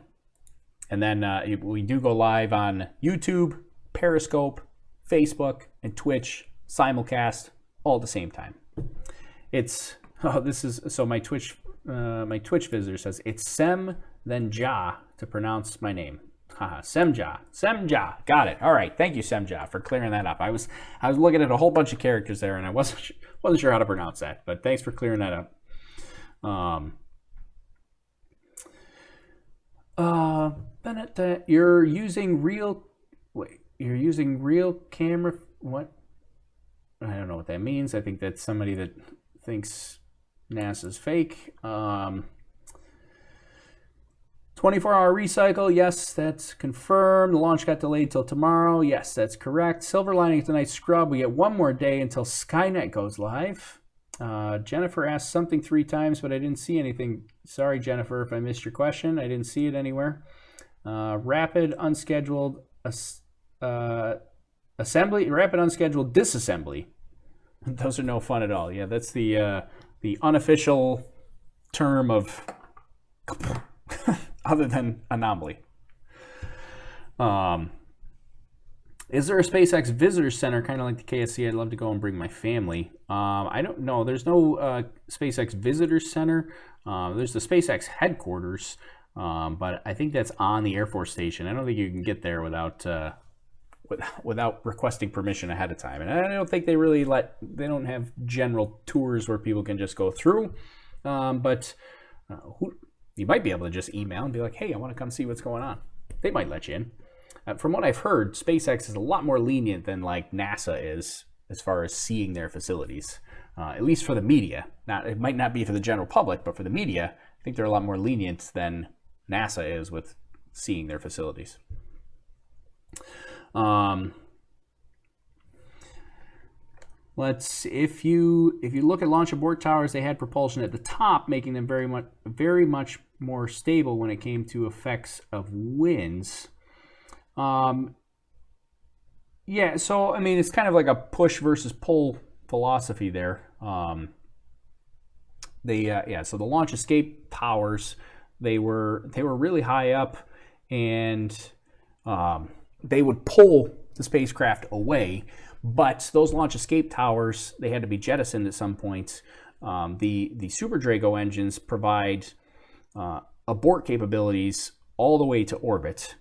then we do go live on YouTube, Periscope, Facebook, and Twitch, simulcast, all at the same time. It's my Twitch visitor says it's Sem then Ja to pronounce my name. Haha, Semja, got it. All right, thank you, Semja, for clearing that up. I was looking at a whole bunch of characters there, and I wasn't sure how to pronounce that, but thanks for clearing that up. Bennett, you're using real camera. What? I don't know what that means. I think that's somebody that thinks NASA's fake. 24-hour recycle. Yes, that's confirmed. The launch got delayed till tomorrow. Yes, that's correct. Silver lining tonight's scrub. We get one more day until Skynet goes live. Jennifer asked something 3 times, but I didn't see anything. Sorry, Jennifer, if I missed your question. I didn't see it anywhere. Rapid unscheduled assembly, rapid unscheduled disassembly. Those are no fun at all. Yeah, that's the unofficial term of other than anomaly. Is there a SpaceX visitor center, kind of like the KSC? I'd love to go and bring my family. I don't know. There's no SpaceX visitor center. There's the SpaceX headquarters, but I think that's on the Air Force Station. I don't think you can get there without requesting permission ahead of time. And I don't think they really they don't have general tours where people can just go through. But you might be able to just email and be like, hey, I want to come see what's going on. They might let you in. From what I've heard, SpaceX is a lot more lenient than like NASA is as far as seeing their facilities, at least for the media. Now, it might not be for the general public, but for the media, I think they're a lot more lenient than NASA is with seeing their facilities. If you look at launch abort towers, they had propulsion at the top, making them very much more stable when it came to effects of winds. Yeah, so I mean, it's kind of like a push versus pull philosophy there. So the launch escape towers, they were really high up, and they would pull the spacecraft away. But those launch escape towers, they had to be jettisoned at some point. The Super Draco engines provide abort capabilities all the way to orbit.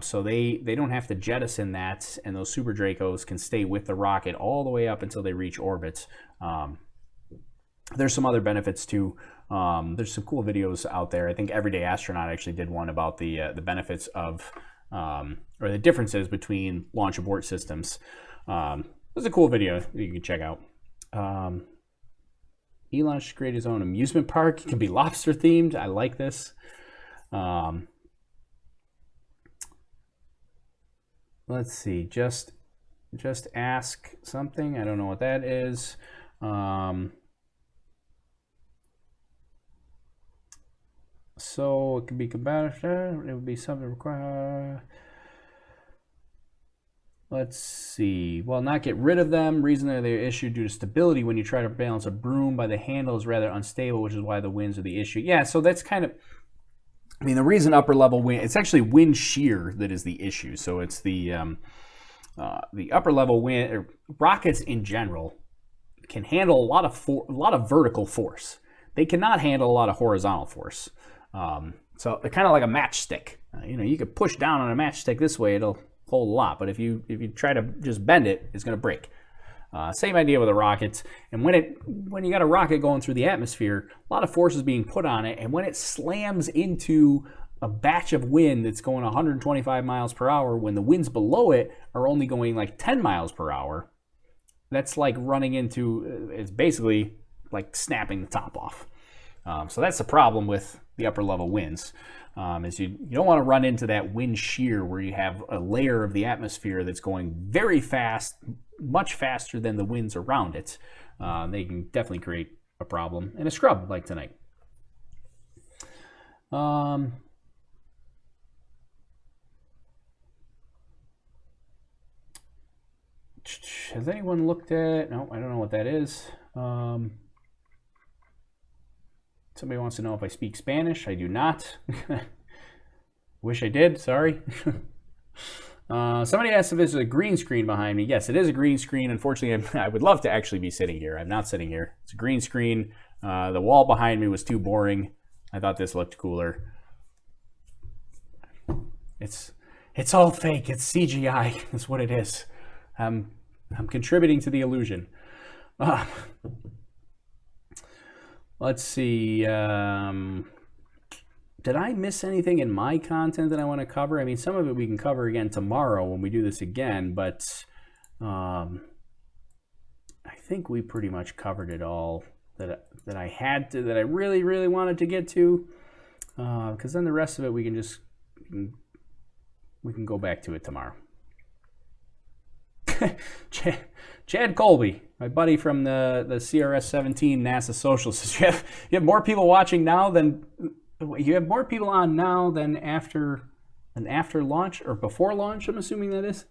So they don't have to jettison that, and those Super Dracos can stay with the rocket all the way up until they reach orbit. There's some other benefits too. There's some cool videos out there. I think Everyday Astronaut actually did one about the benefits of or the differences between launch abort systems. There's a cool video you can check out. Elon should create his own amusement park. It can be lobster themed. I like this. Let's see. Just ask something. I don't know what that is. So it could be combative. It would be something required. Let's see. Well, not get rid of them. Reason they're issued due to stability. When you try to balance a broom by the handle is rather unstable, which is why the winds are the issue. Yeah, so that's kind of, I mean, the reason upper level wind, it's actually wind shear that is the issue. So it's the upper level wind, or rockets in general can handle a lot of vertical force. They cannot handle a lot of horizontal force. So they're kind of like a matchstick. You could push down on a matchstick this way, it'll hold a lot. But if you try to just bend it, it's going to break. Same idea with a rocket. And when you got a rocket going through the atmosphere, a lot of force is being put on it. And when it slams into a batch of wind that's going 125 miles per hour, when the winds below it are only going like 10 miles per hour, that's like running into, it's basically like snapping the top off. So that's the problem with the upper level winds, is you don't want to run into that wind shear where you have a layer of the atmosphere that's going very fast, much faster than the winds around it. They can definitely create a problem in a scrub like tonight. Has anyone looked at, no, I don't know what that is. Somebody wants to know if I speak Spanish. I do not. Wish I did. Sorry. Somebody asked if there's a green screen behind me. Yes, it is a green screen. Unfortunately, I would love to actually be sitting here. I'm not sitting here. It's a green screen. The wall behind me was too boring. I thought this looked cooler. It's all fake. It's CGI. That's what it is. I'm contributing to the illusion. Let's see. Did I miss anything in my content that I want to cover? I mean, some of it we can cover again tomorrow when we do this again, but I think we pretty much covered it all that I had to, that I really, really wanted to get to. Because then the rest of it we can go back to it tomorrow. Chad Colby, my buddy from the CRS-17 NASA Social, says you have more people watching now than. You have more people on now than after launch or before launch. I'm assuming that is.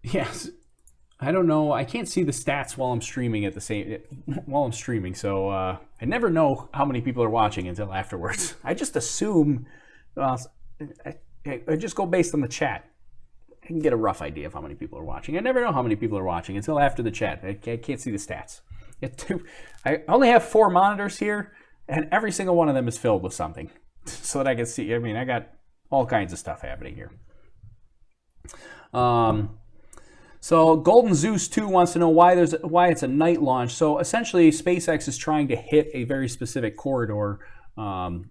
Yes, I don't know. I can't see the stats while I'm streaming so I never know how many people are watching until afterwards. I just assume. I just go based on the chat. I can get a rough idea of how many people are watching. I never know how many people are watching until after the chat. I can't see the stats. I only have 4 monitors here, and every single one of them is filled with something, so that I can see. I mean, I got all kinds of stuff happening here. So Golden Zeus 2 wants to know why it's a night launch. So essentially, SpaceX is trying to hit a very specific corridor, and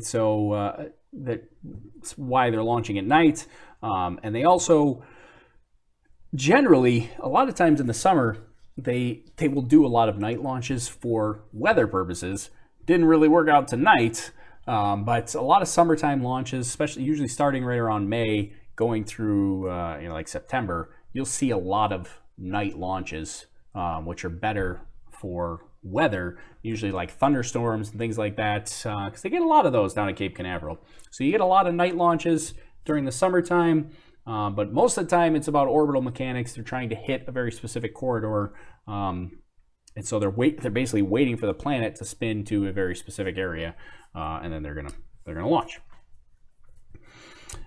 so that's why they're launching at night. And they also generally, a lot of times in the summer, they will do a lot of night launches for weather purposes. Didn't really work out tonight, but a lot of summertime launches, especially usually starting right around May, going through like September, you'll see a lot of night launches, which are better for weather, usually like thunderstorms and things like that, because they get a lot of those down at Cape Canaveral. So you get a lot of night launches during the summertime. But most of the time, it's about orbital mechanics. They're trying to hit a very specific corridor, and so they're basically waiting for the planet to spin to a very specific area, and then they're gonna launch.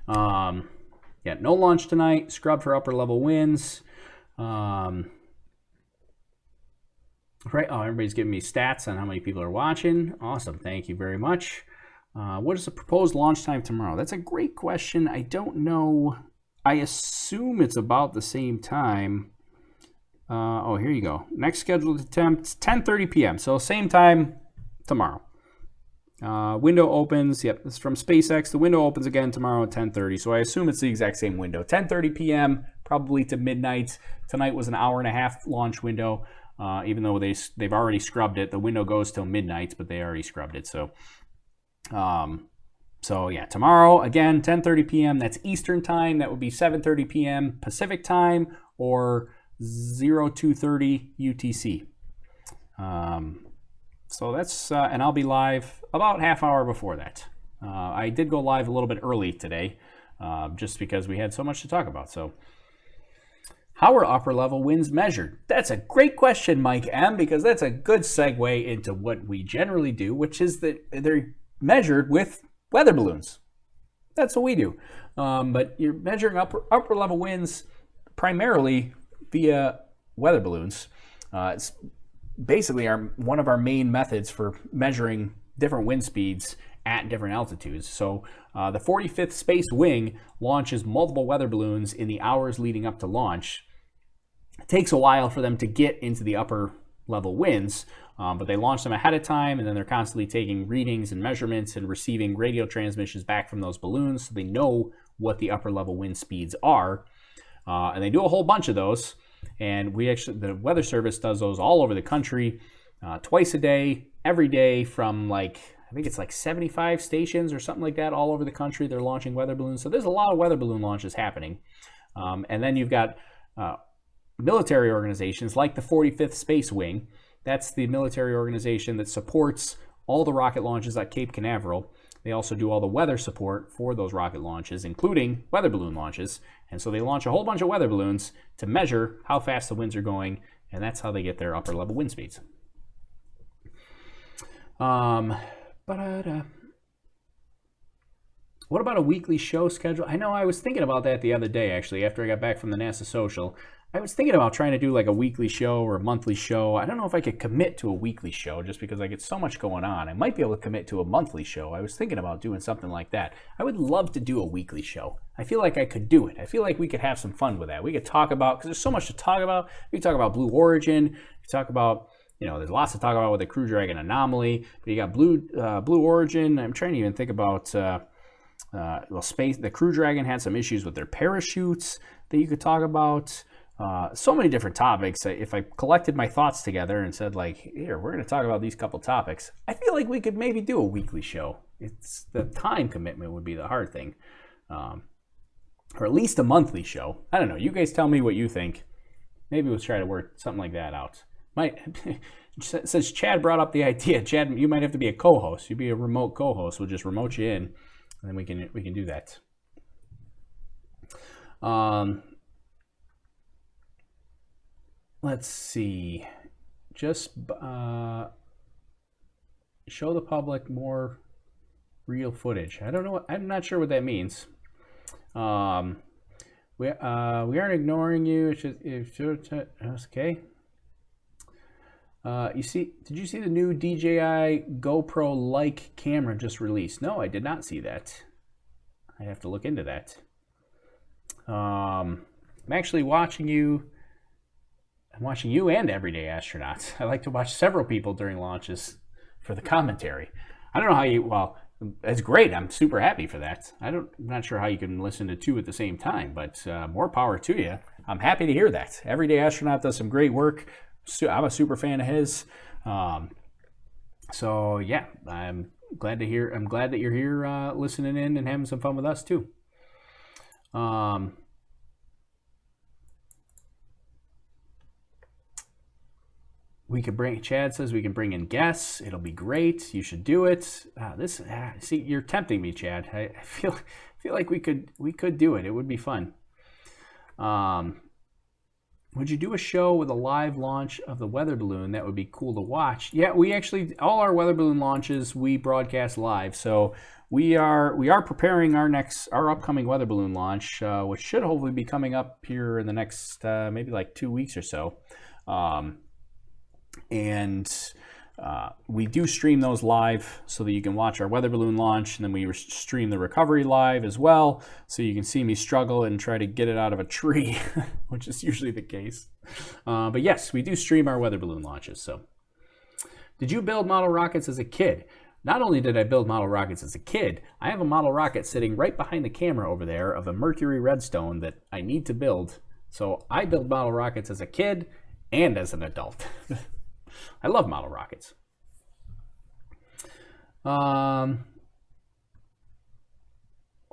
Yeah, no launch tonight. Scrub for upper level winds. Right. Oh, everybody's giving me stats on how many people are watching. Awesome. Thank you very much. What is the proposed launch time tomorrow? That's a great question. I don't know. I assume it's about the same time. Oh, here you go. Next scheduled attempt, 10:30 p.m. So same time tomorrow. Window opens. Yep, this is from SpaceX. The window opens again tomorrow at 10:30. So I assume it's the exact same window. 10:30 p.m. probably to midnight. Tonight was an hour and a half launch window. Even though they've already scrubbed it, the window goes till midnight, but they already scrubbed it. So. So yeah, tomorrow again, 10:30 p.m. That's Eastern time. That would be 7:30 p.m. Pacific time or 02:30 UTC. So that's and I'll be live about half hour before that. I did go live a little bit early today, just because we had so much to talk about. So, how are upper level winds measured? That's a great question, Mike M, because that's a good segue into what we generally do, which is that they're measured with weather balloons. That's what we do. But you're measuring upper level winds primarily via weather balloons. It's basically one of our main methods for measuring different wind speeds at different altitudes. So the 45th Space Wing launches multiple weather balloons in the hours leading up to launch. It takes a while for them to get into the upper level winds, but they launch them ahead of time, and then they're constantly taking readings and measurements and receiving radio transmissions back from those balloons, so they know what the upper level wind speeds are. And they do a whole bunch of those, and the Weather Service does those all over the country, twice a day, every day, from I think it's 75 stations or something like that all over the country. They're launching weather balloons, so there's a lot of weather balloon launches happening. And then you've got military organizations like the 45th Space Wing. That's the military organization that supports all the rocket launches at Cape Canaveral. They also do all the weather support for those rocket launches, including weather balloon launches. And so they launch a whole bunch of weather balloons to measure how fast the winds are going, and that's how they get their upper level wind speeds. What about a weekly show schedule? I know I was thinking about that the other day, actually, after I got back from the NASA social. I was thinking about trying to do like a weekly show or a monthly show. I don't know if I could commit to a weekly show just because I get so much going on. I might be able to commit to a monthly show. I was thinking about doing something like that. I would love to do a weekly show. I feel like I could do it. I feel like we could have some fun with that. We could talk about, because there's so much to talk about. We could talk about Blue Origin. We could talk about, there's lots to talk about with the Crew Dragon anomaly. But you got Blue Origin. I'm trying to even think about, space. The Crew Dragon had some issues with their parachutes that you could talk about. So many different topics. If I collected my thoughts together and said, like, here, we're going to talk about these couple topics, I feel like we could maybe do a weekly show. It's the time commitment would be the hard thing. Or at least a monthly show. I don't know. You guys tell me what you think. Maybe we'll try to work something like that out. Since Chad brought up the idea, Chad, you might have to be a co-host. You'd be a remote co-host. We'll just remote you in, and then we can do that. Let's see. Just show the public more real footage. I don't know. I'm not sure what that means. We aren't ignoring you. It's just, okay. Did you see the new DJI GoPro like camera just released? No, I did not see that. I have to look into that. I'm actually watching you. I'm watching you and Everyday Astronauts. I like to watch several people during launches for the commentary. I don't know how you, well, it's great. I'm super happy for that. I'm not sure how you can listen to two at the same time, but more power to you. I'm happy to hear that. Everyday Astronaut does some great work. I'm a super fan of his. So yeah, I'm glad that you're here listening in and having some fun with us too. Chad says we can bring in guests. It'll be great. You should do it. See, you're tempting me, Chad. I feel like we could do it. It would be fun. Would you do a show with a live launch of the weather balloon? That would be cool to watch. Yeah, we actually, all our weather balloon launches, we broadcast live. So we are preparing our upcoming weather balloon launch, which should hopefully be coming up here in the next maybe like 2 weeks or so. We do stream those live so that you can watch our weather balloon launch, and then we stream the recovery live as well, so you can see me struggle and try to get it out of a tree, which is usually the case. But yes, we do stream our weather balloon launches. So, did you build model rockets as a kid? Not only did I build model rockets as a kid, I have a model rocket sitting right behind the camera over there of a Mercury Redstone that I need to build. So I build model rockets as a kid and as an adult. I love model rockets.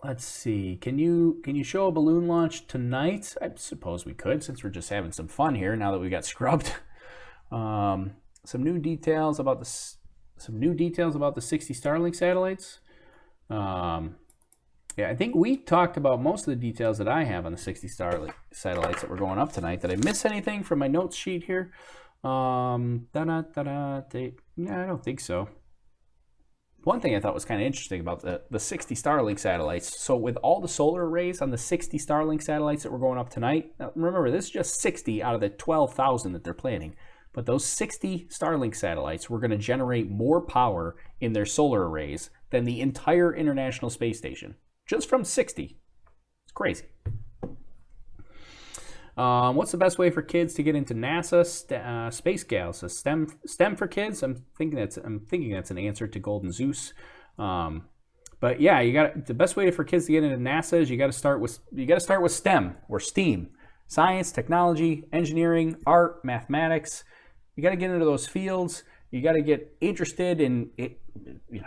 Let's see. Can you show a balloon launch tonight? I suppose we could, since we're just having some fun here now that we got scrubbed. Some new details about the 60 Starlink satellites. Yeah, I think we talked about most of the details that I have on the 60 Starlink satellites that were going up tonight. Did I miss anything from my notes sheet here? Yeah, I don't think so. One thing I thought was kind of interesting about the 60 Starlink satellites. So with all the solar arrays on the 60 Starlink satellites that were going up tonight, now remember, this is just 60 out of the 12,000 that they're planning. But those 60 Starlink satellites were going to generate more power in their solar arrays than the entire International Space Station. Just from 60. It's crazy. What's the best way for kids to get into NASA? Space Gals. STEM for kids. I'm thinking that's an answer to Golden Zeus. But yeah, the best way for kids to get into NASA is you got to start with STEM or STEAM: science, technology, engineering, art, mathematics. You got to get into those fields. You got to get interested in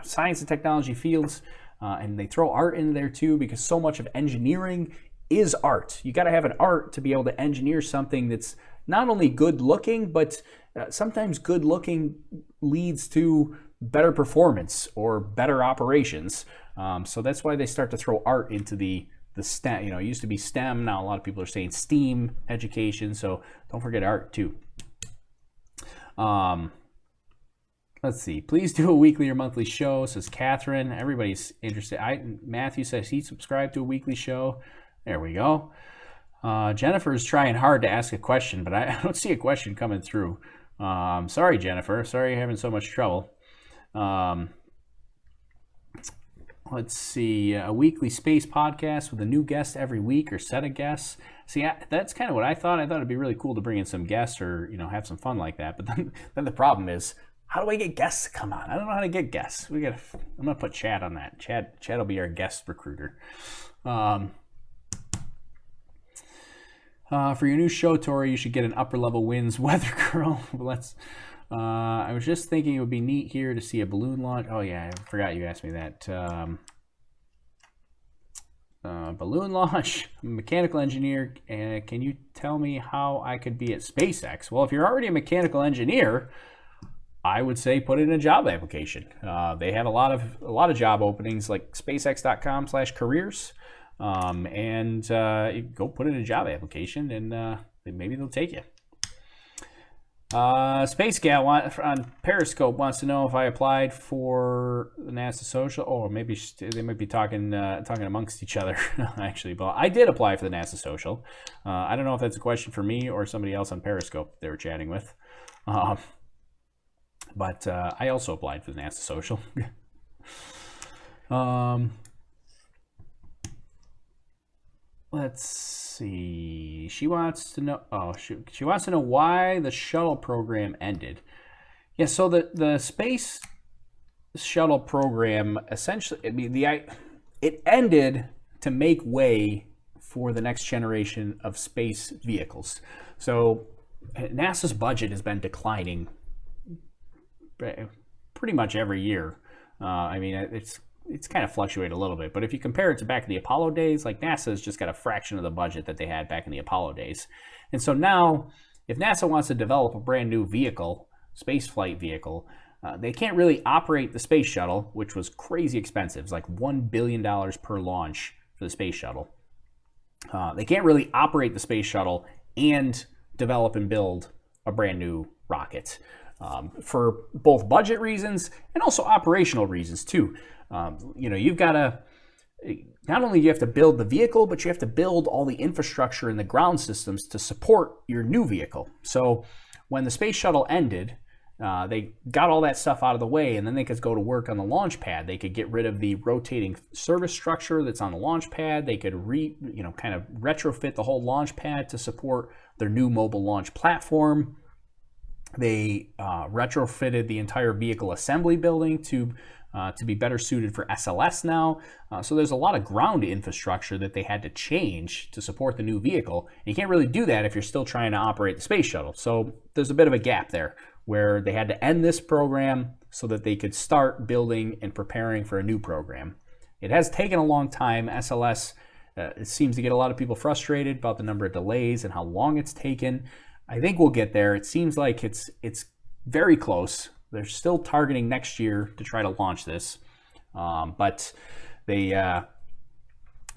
science and technology fields, and they throw art in there too, because so much of engineering is art. You got to have an art to be able to engineer something that's not only good looking, but sometimes good looking leads to better performance or better operations. So that's why they start to throw art into the STEM. It used to be STEM. Now a lot of people are saying STEAM education. So don't forget art too. Let's see. Please do a weekly or monthly show, says Catherine. Everybody's interested. Matthew says he subscribed to a weekly show. There we go. Jennifer's trying hard to ask a question, but I don't see a question coming through. Sorry, Jennifer. Sorry you're having so much trouble. Let's see. A weekly space podcast with a new guest every week or set of guests. See, that's kind of what I thought. I thought it'd be really cool to bring in some guests or, have some fun like that. But then the problem is, how do I get guests to come on? I don't know how to get guests. I'm going to put Chad on that. Chad will be our guest recruiter. For your new show, Tori, you should get an upper level wins weather girl. I was just thinking it would be neat here to see a balloon launch. Oh yeah, I forgot you asked me that. Balloon launch. I'm a mechanical engineer. Can you tell me how I could be at SpaceX? Well, if you're already a mechanical engineer, I would say put in a job application. They have a lot of job openings, like SpaceX.com/careers. You go put in a job application and maybe they'll take you. Space Gal on Periscope wants to know if I applied for the NASA Social. Oh, maybe they might be talking amongst each other, actually. But I did apply for the NASA Social. I don't know if that's a question for me or somebody else on Periscope they were chatting with. But I also applied for the NASA Social. Let's see. She wants to know. Oh, she wants to know why the shuttle program ended. Yeah. So the space shuttle program essentially, it ended to make way for the next generation of space vehicles. So NASA's budget has been declining pretty much every year. It's kind of fluctuated a little bit, but if you compare it to back in the Apollo days, like NASA's just got a fraction of the budget that they had back in the Apollo days. And so now, if NASA wants to develop a brand new vehicle, space flight vehicle, they can't really operate the space shuttle, which was crazy expensive. It's like $1 billion per launch for the space shuttle. They can't really operate the space shuttle and develop and build a brand new rocket for both budget reasons and also operational reasons too. You've got to, not only do you have to build the vehicle, but you have to build all the infrastructure and the ground systems to support your new vehicle. So when the space shuttle ended, they got all that stuff out of the way, and then they could go to work on the launch pad. They could get rid of the rotating service structure that's on the launch pad. They could kind of retrofit the whole launch pad to support their new mobile launch platform. They retrofitted the entire vehicle assembly building to be better suited for SLS now. So there's a lot of ground infrastructure that they had to change to support the new vehicle. And you can't really do that if you're still trying to operate the space shuttle. So there's a bit of a gap there where they had to end this program so that they could start building and preparing for a new program. It has taken a long time. SLS it seems to get a lot of people frustrated about the number of delays and how long it's taken. I think we'll get there. It seems like it's very close. They're still targeting next year to try to launch this, but they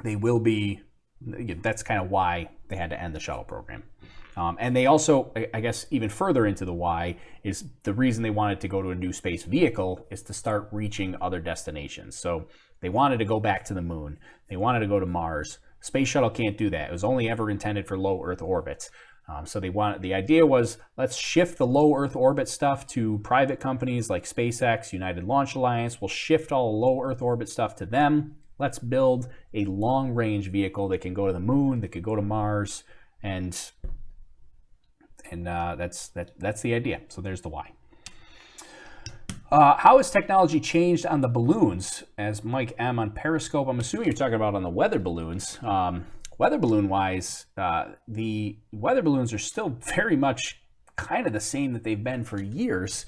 will be. That's kind of why they had to end the shuttle program. And they also, I guess, even further into the why is the reason they wanted to go to a new space vehicle is to start reaching other destinations. So they wanted to go back to the moon. They wanted to go to Mars. Space shuttle can't do that. It was only ever intended for low Earth orbit. So the idea was, let's shift the low Earth orbit stuff to private companies like SpaceX, United Launch Alliance. We'll shift all the low Earth orbit stuff to them. Let's build a long range vehicle that can go to the moon, that could go to Mars, and that's the idea. So there's the why. How has technology changed on the balloons? As Mike M on Periscope, I'm assuming you're talking about on the weather balloons. Weather balloon wise, the weather balloons are still very much kind of the same that they've been for years,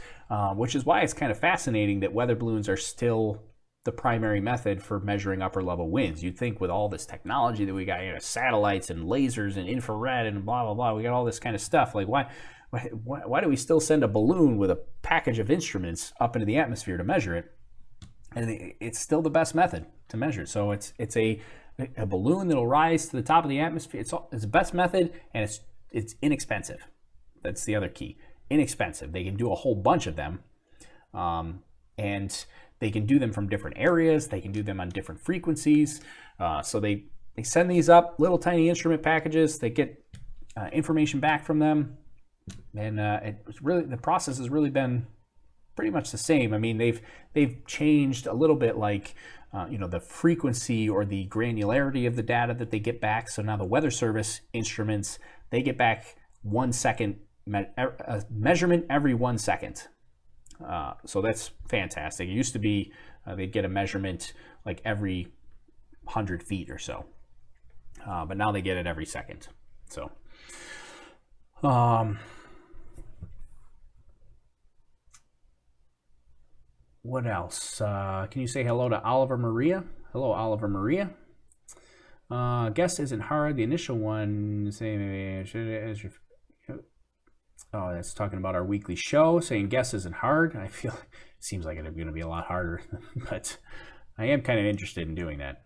which is why it's kind of fascinating that weather balloons are still the primary method for measuring upper level winds. You'd think with all this technology that we got, satellites and lasers and infrared and blah, blah, blah, we got all this kind of stuff. Like why do we still send a balloon with a package of instruments up into the atmosphere to measure it? And it's still the best method to measure it. So it's a balloon that'll rise to the top of the atmosphere. It's the best method, and it's inexpensive. That's the other key. Inexpensive. They can do a whole bunch of them. and they can do them from different areas. They can do them on different frequencies. So they send these up, little tiny instrument packages. They get information back from them, and the process has really been pretty much the same. I mean, they've changed a little bit, like the frequency or the granularity of the data that they get back. So now the Weather Service instruments, they get back 1 second measurement every 1 second. So that's fantastic. It used to be they'd get a measurement like every 100 feet or so, but now they get it every second. So what else? Can you say hello to Oliver Maria? Hello, Oliver Maria. Guess isn't hard. The initial one, oh, that's talking about our weekly show, saying guess isn't hard. I feel it seems like it's going to be a lot harder, but I am kind of interested in doing that.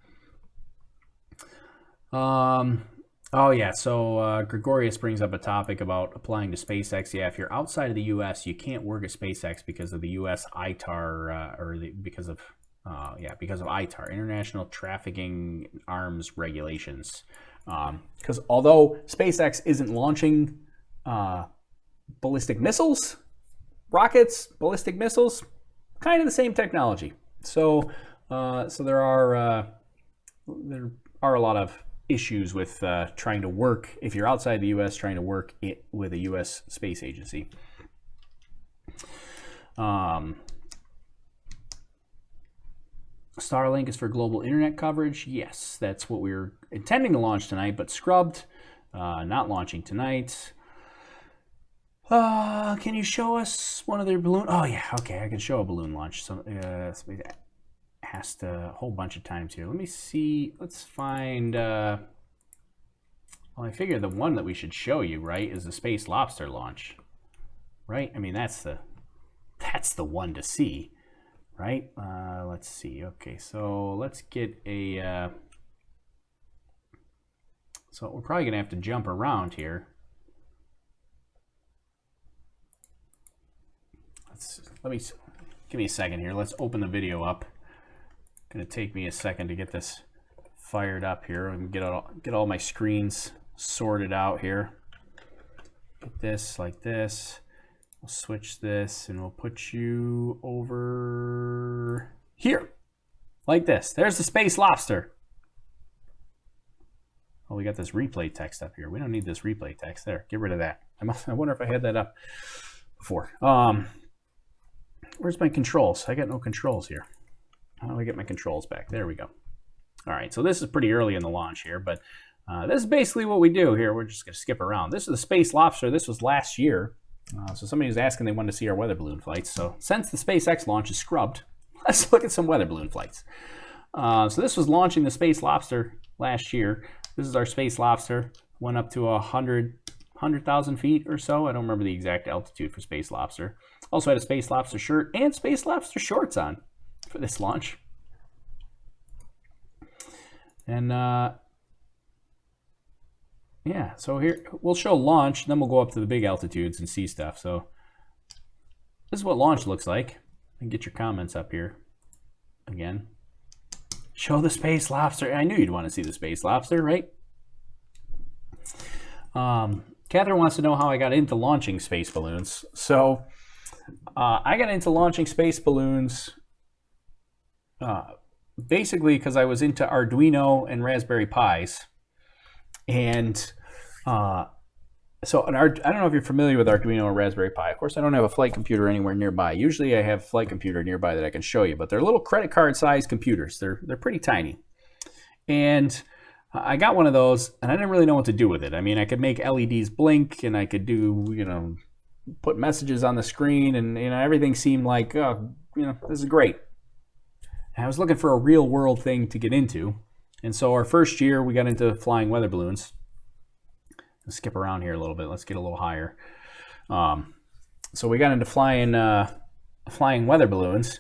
Oh yeah, so Gregorius brings up a topic about applying to SpaceX. Yeah, if you're outside of the U.S., you can't work at SpaceX because of the U.S. ITAR, because of ITAR, International Trafficking Arms Regulations. Because although SpaceX isn't launching ballistic missiles, rockets, ballistic missiles, kind of the same technology. So there are a lot of issues with trying to work, if you're outside the U.S., trying to work with a U.S. space agency. Starlink is for global internet coverage. Yes, that's what we were intending to launch tonight, but scrubbed. Not launching tonight. Can you show us one of their balloon? Oh yeah, okay, I can show a balloon launch. So asked a whole bunch of times here. Let me see. Let's find. Well, I figure the one that we should show you, right, is the Space Lobster launch, right? I mean, that's the one to see, right? Let's see. Okay, so let's get a. So we're probably gonna have to jump around here. Give me a second here. Let's open the video up. Gonna take me a second to get this fired up here and get all my screens sorted out here. Get this like this. We'll switch this and we'll put you over here like this. There's the Space Lobster. Oh, we got this replay text up here. We don't need this replay text there. Get rid of that. I wonder if I had that up before. Where's my controls? I got no controls here. How do I get my controls back? There we go. All right, so this is pretty early in the launch here, but this is basically what we do here. We're just going to skip around. This is the Space Lobster. This was last year. So somebody was asking, they wanted to see our weather balloon flights. So since the SpaceX launch is scrubbed, let's look at some weather balloon flights. So this was launching the Space Lobster last year. This is our Space Lobster. Went up to 100,000 feet or so. I don't remember the exact altitude for Space Lobster. Also had a Space Lobster shirt and Space Lobster shorts on for this launch. And yeah, so here we'll show launch, then we'll go up to the big altitudes and see stuff. So this is what launch looks like. And get your comments up here again. Show the Space Lobster. I knew you'd want to see the Space Lobster, right? Catherine wants to know how I got into launching space balloons. So I got into launching space balloons basically because I was into Arduino and Raspberry Pis. And so I don't know if you're familiar with Arduino or Raspberry Pi. Of course, I don't have a flight computer anywhere nearby. Usually I have a flight computer nearby that I can show you, but they're little credit card sized computers. They're pretty tiny. And I got one of those and I didn't really know what to do with it. I mean, I could make LEDs blink and I could do, put messages on the screen, and everything seemed like, this is great. And I was looking for a real world thing to get into. And so our first year we got into flying weather balloons. Let's skip around here a little bit. Let's get a little higher. So we got into flying weather balloons.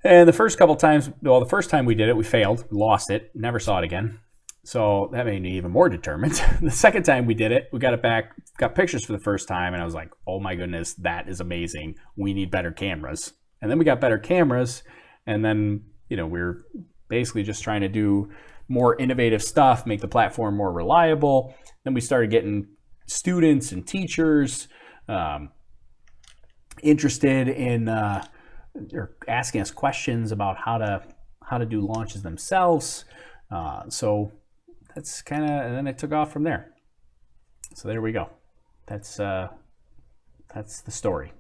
And the first couple times, well, the first time we did it, we failed, lost it, never saw it again. So that made me even more determined. The second time we did it, we got it back, got pictures for the first time, and I was like, oh my goodness, that is amazing. We need better cameras. And then we got better cameras, and then, you know, we're basically just trying to do more innovative stuff, make the platform more reliable. Then we started getting students and teachers interested in or asking us questions about how to do launches themselves. So that's kind of, and then it took off from there. So there we go. That's the story.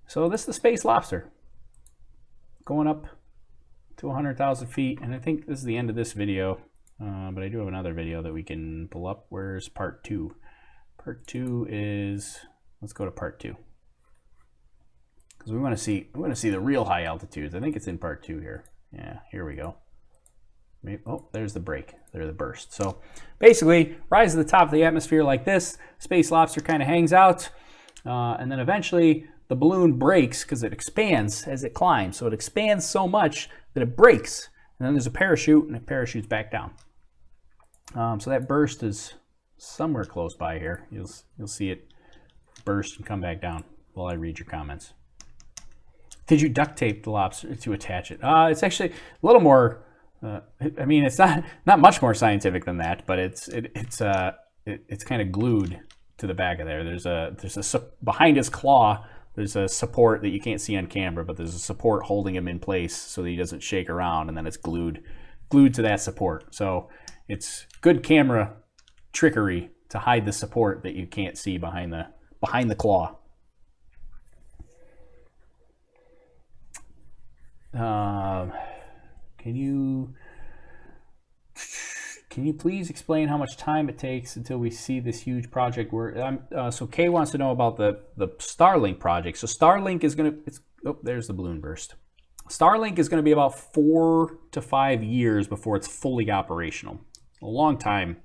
So this is the Space Lobster going up to 100,000 feet, and I think this is the end of this video, but I do have another video that we can pull up. Where's part 2? Part 2 is, let's go to part 2, because we want to see the real high altitudes. I think it's in part 2 here. Yeah, here we go. Maybe, oh, there's the break. There's the burst. So basically, rise to the top of the atmosphere like this. Space Lobster kind of hangs out, and then eventually the balloon breaks because it expands as it climbs. So it expands so much that it breaks, and then there's a parachute, and it parachutes back down. So that burst is somewhere close by here. You'll see it burst and come back down while I read your comments. Did you duct tape the lobster to attach it? It's actually a little more. I mean, it's not much more scientific than that, but it's kind of glued to the back of there. There's a behind his claw. There's a support that you can't see on camera, but there's a support holding him in place so that he doesn't shake around, and then it's glued to that support. So it's good camera trickery to hide the support that you can't see behind the claw. Can you please explain how much time it takes until we see this huge project work? So Kay wants to know about the Starlink project. So Starlink is going to, oh, there's the balloon burst. Starlink is going to be about 4 to 5 years before it's fully operational. A long time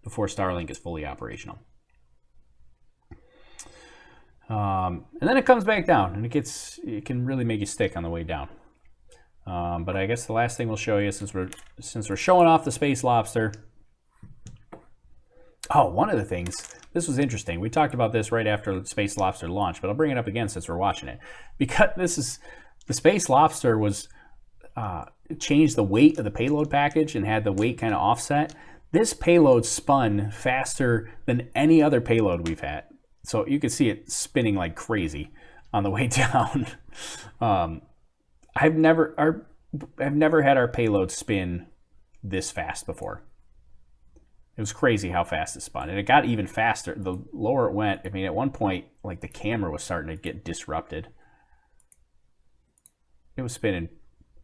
before Starlink is fully operational. And then it comes back down, and it can really make you stick on the way down. But I guess the last thing we'll show you, since we're showing off the Space Lobster. Oh, one of the things, this was interesting. We talked about this right after the Space Lobster launch, but I'll bring it up again since we're watching it. Because the Space Lobster was changed the weight of the payload package and had the weight kind of offset. This payload spun faster than any other payload we've had. So you can see it spinning like crazy on the way down. I've never had our payload spin this fast before. It was crazy how fast it spun, and it got even faster the lower it went. I mean, at one point, like, the camera was starting to get disrupted. It was spinning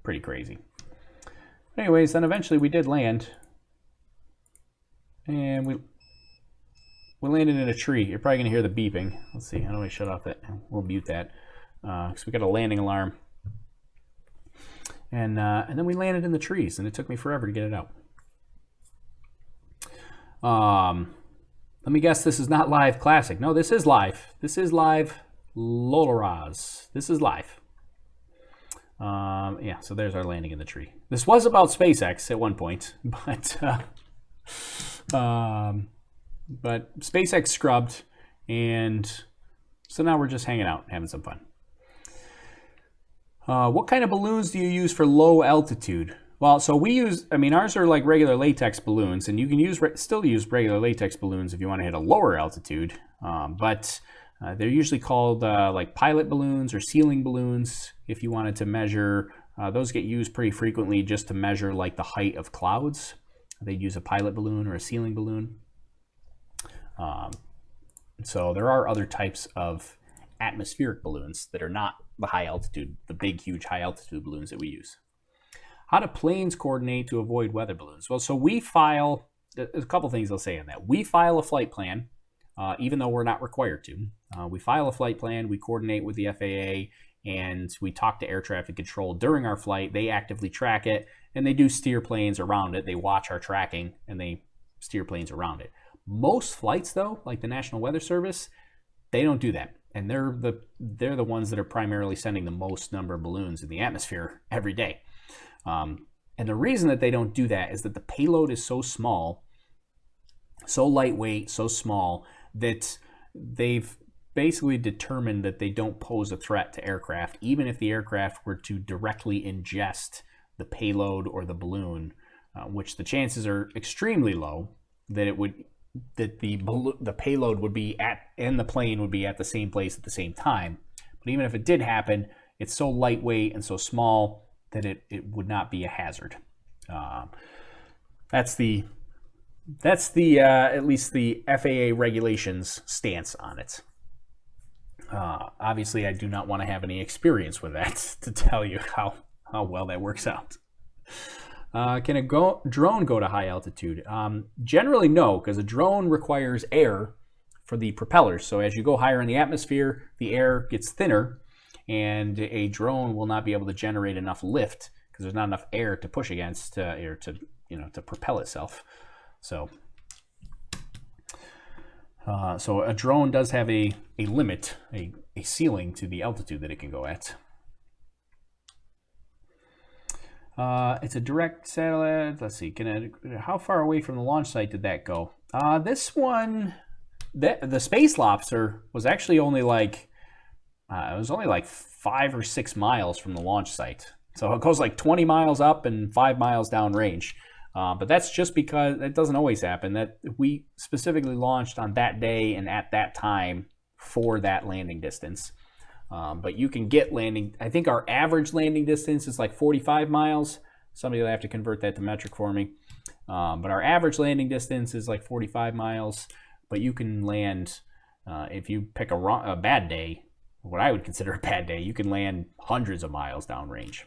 pretty crazy. Anyways, then eventually we did land, and we landed in a tree. You're probably gonna hear the beeping. Let's see. How do I shut off that? We'll mute that because we got a landing alarm. And then we landed in the trees, and it took me forever to get it out. Let me guess, this is not live classic. No, this is live. This is live Lolaraz. This is live. Yeah, so there's our landing in the tree. This was about SpaceX at one point, but SpaceX scrubbed, and so now we're just hanging out, having some fun. What kind of balloons do you use for low altitude? Well, so we use, I mean, ours are like regular latex balloons, and you can still use regular latex balloons if you want to hit a lower altitude, but they're usually called like pilot balloons or ceiling balloons if you wanted to measure. Those get used pretty frequently just to measure like the height of clouds. They'd use a pilot balloon or a ceiling balloon. So there are other types of atmospheric balloons that are not the high altitude, the big, huge high altitude balloons that we use. How do planes coordinate to avoid weather balloons? Well, so we file, there's a couple things I'll say on that. We file a flight plan, even though we're not required to. We file a flight plan, we coordinate with the FAA, and we talk to air traffic control during our flight. They actively track it, and they do steer planes around it. They watch our tracking, and they steer planes around it. Most flights, though, like the National Weather Service, they don't do that. And they're the ones that are primarily sending the most number of balloons in the atmosphere every day. And the reason that they don't do that is that the payload is so small, so lightweight, so small, that they've basically determined that they don't pose a threat to aircraft, even if the aircraft were to directly ingest the payload or the balloon, which the chances are extremely low that the payload would be at and the plane would be at the same place at the same time. But even if it did happen, it's so lightweight and so small that it would not be a hazard. That's the at least the FAA regulations stance on it. Obviously, I do not want to have any experience with that to tell you how well that works out. Can a drone go to high altitude? Generally, no, because a drone requires air for the propellers. So as you go higher in the atmosphere, the air gets thinner, and a drone will not be able to generate enough lift because there's not enough air to push against to propel itself. So a drone does have a limit, a ceiling to the altitude that it can go at. It's a direct satellite. Let's see. How far away from the launch site did that go? This one, the Space Lobster was actually only like 5 or 6 miles from the launch site. So it goes like 20 miles up and 5 miles down range. But that's just because it doesn't always happen. That we specifically launched on that day and at that time for that landing distance. But you can get landing. I think our average landing distance is like 45 miles. Somebody will have to convert that to metric for me. But our average landing distance is like 45 miles. But you can land, if you pick a bad day, what I would consider a bad day, you can land hundreds of miles downrange.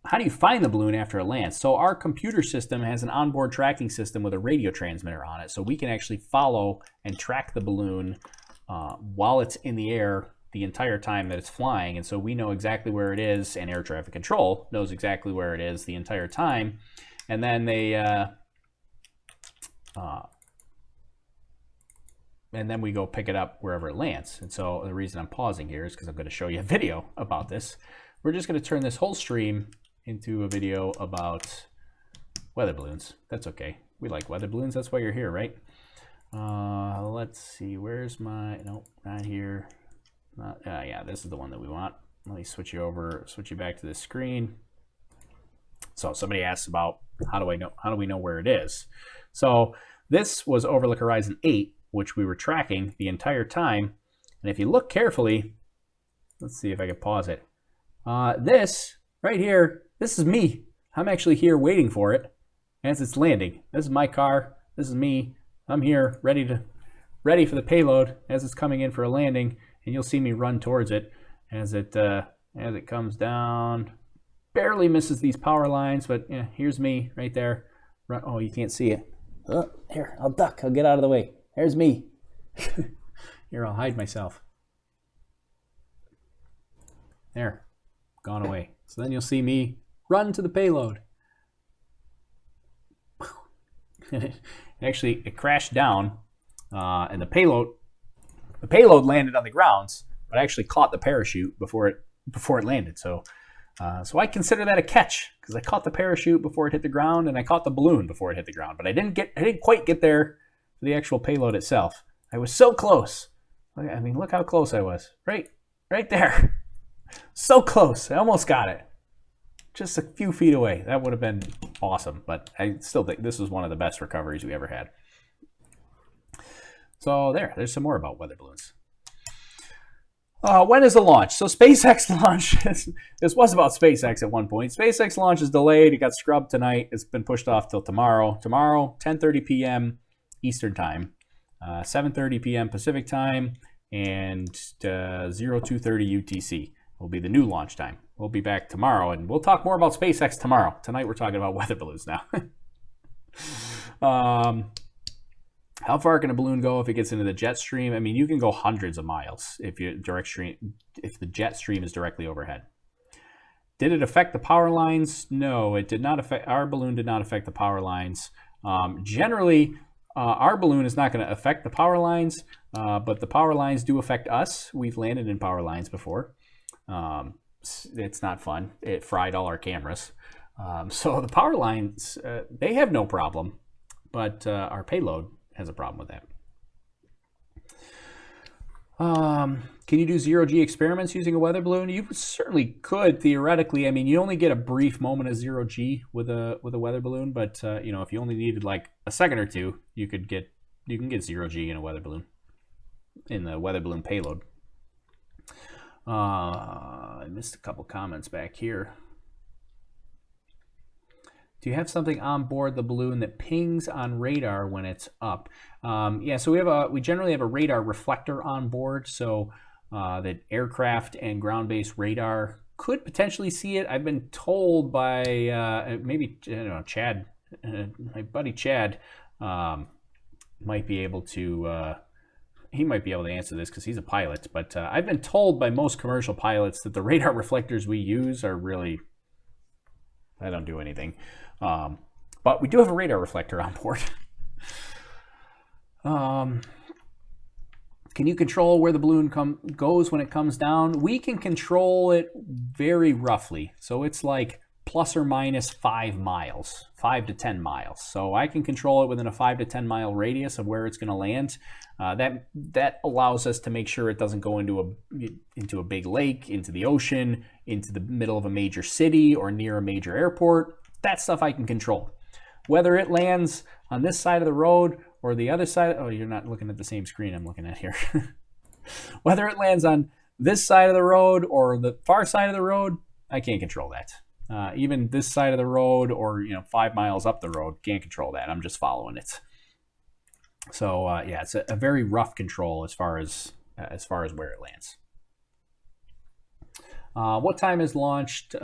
How do you find the balloon after it lands? So our computer system has an onboard tracking system with a radio transmitter on it. So we can actually follow and track the balloon while it's in the air the entire time that it's flying. And so we know exactly where it is, and air traffic control knows exactly where it is the entire time. And then we go pick it up wherever it lands. And so the reason I'm pausing here is because I'm going to show you a video about this. We're just going to turn this whole stream into a video about weather balloons. That's okay. We like weather balloons. That's why you're here, right? Let's see. Where's my... Nope, not here. Yeah, this is the one that we want. Let me switch you back to this screen. So somebody asked about how do we know where it is? So this was Overlook Horizon 8, which we were tracking the entire time. And if you look carefully, let's see if I can pause it. This right here, this is me. I'm actually here waiting for it as it's landing. This is my car. This is me. I'm here ready for the payload as it's coming in for a landing, and you'll see me run towards it as it comes down. Barely misses these power lines, but yeah, here's me right there. Oh, you can't see it. Oh, here, I'll duck. I'll get out of the way. There's me. Here, I'll hide myself. There. Gone away. So then you'll see me run to the payload. Actually, it crashed down, and the payload landed on the grounds, but I actually caught the parachute before it landed. So I consider that a catch because I caught the parachute before it hit the ground, and I caught the balloon before it hit the ground. But I didn't quite get there for the actual payload itself. I was so close. I mean, look how close I was. Right there. So close. I almost got it. Just a few feet away. That would have been awesome, but I still think this was one of the best recoveries we ever had. So there's some more about weather balloons. When is the launch? So SpaceX launch, this was about SpaceX at one point. SpaceX launch is delayed. It got scrubbed tonight. It's been pushed off till tomorrow. Tomorrow, 10:30 p.m. Eastern Time, 7:30 p.m. Pacific Time, and 02:30 UTC will be the new launch time. We'll be back tomorrow, and we'll talk more about SpaceX tomorrow. Tonight we're talking about weather balloons now. How far can a balloon go if it gets into the jet stream? I mean, you can go hundreds of miles if the jet stream is directly overhead. Did it affect the power lines? No, it did not affect. Our balloon did not affect the power lines. Generally, our balloon is not going to affect the power lines, but the power lines do affect us. We've landed in power lines before. it's not fun. It fried all our cameras. So the power lines, they have no problem, but our payload has a problem with that. Can you do zero-G experiments using a weather balloon? You certainly could, theoretically. I mean, you only get a brief moment of zero-G with a weather balloon, but you know, if you only needed like a second or two, you can get zero-G in a weather balloon, in the weather balloon payload. I missed a couple comments back here. Do you have something on board the balloon that pings on radar when it's up? Yeah, so we generally have a radar reflector on board, so that aircraft and ground-based radar could potentially see it. I've been told by maybe Chad, my buddy Chad, might be able to. He might be able to answer this because he's a pilot. But I've been told by most commercial pilots that the radar reflectors we use are really, they don't do anything. But we do have a radar reflector on board. Can you control where the balloon goes when it comes down? We can control it very roughly. So it's like plus or minus 5 miles, 5 to 10 miles. So I can control it within a 5 to 10 mile radius of where it's going to land. That allows us to make sure it doesn't go into a big lake, into the ocean, into the middle of a major city or near a major airport. That stuff I can control. Whether it lands on this side of the road or the other side, oh, you're not looking at the same screen I'm looking at here. Whether it lands on this side of the road or the far side of the road, I can't control that. Even this side of the road or 5 miles up the road, can't control that. I'm just following it. So yeah, it's a very rough control as far as where it lands. What time is launched?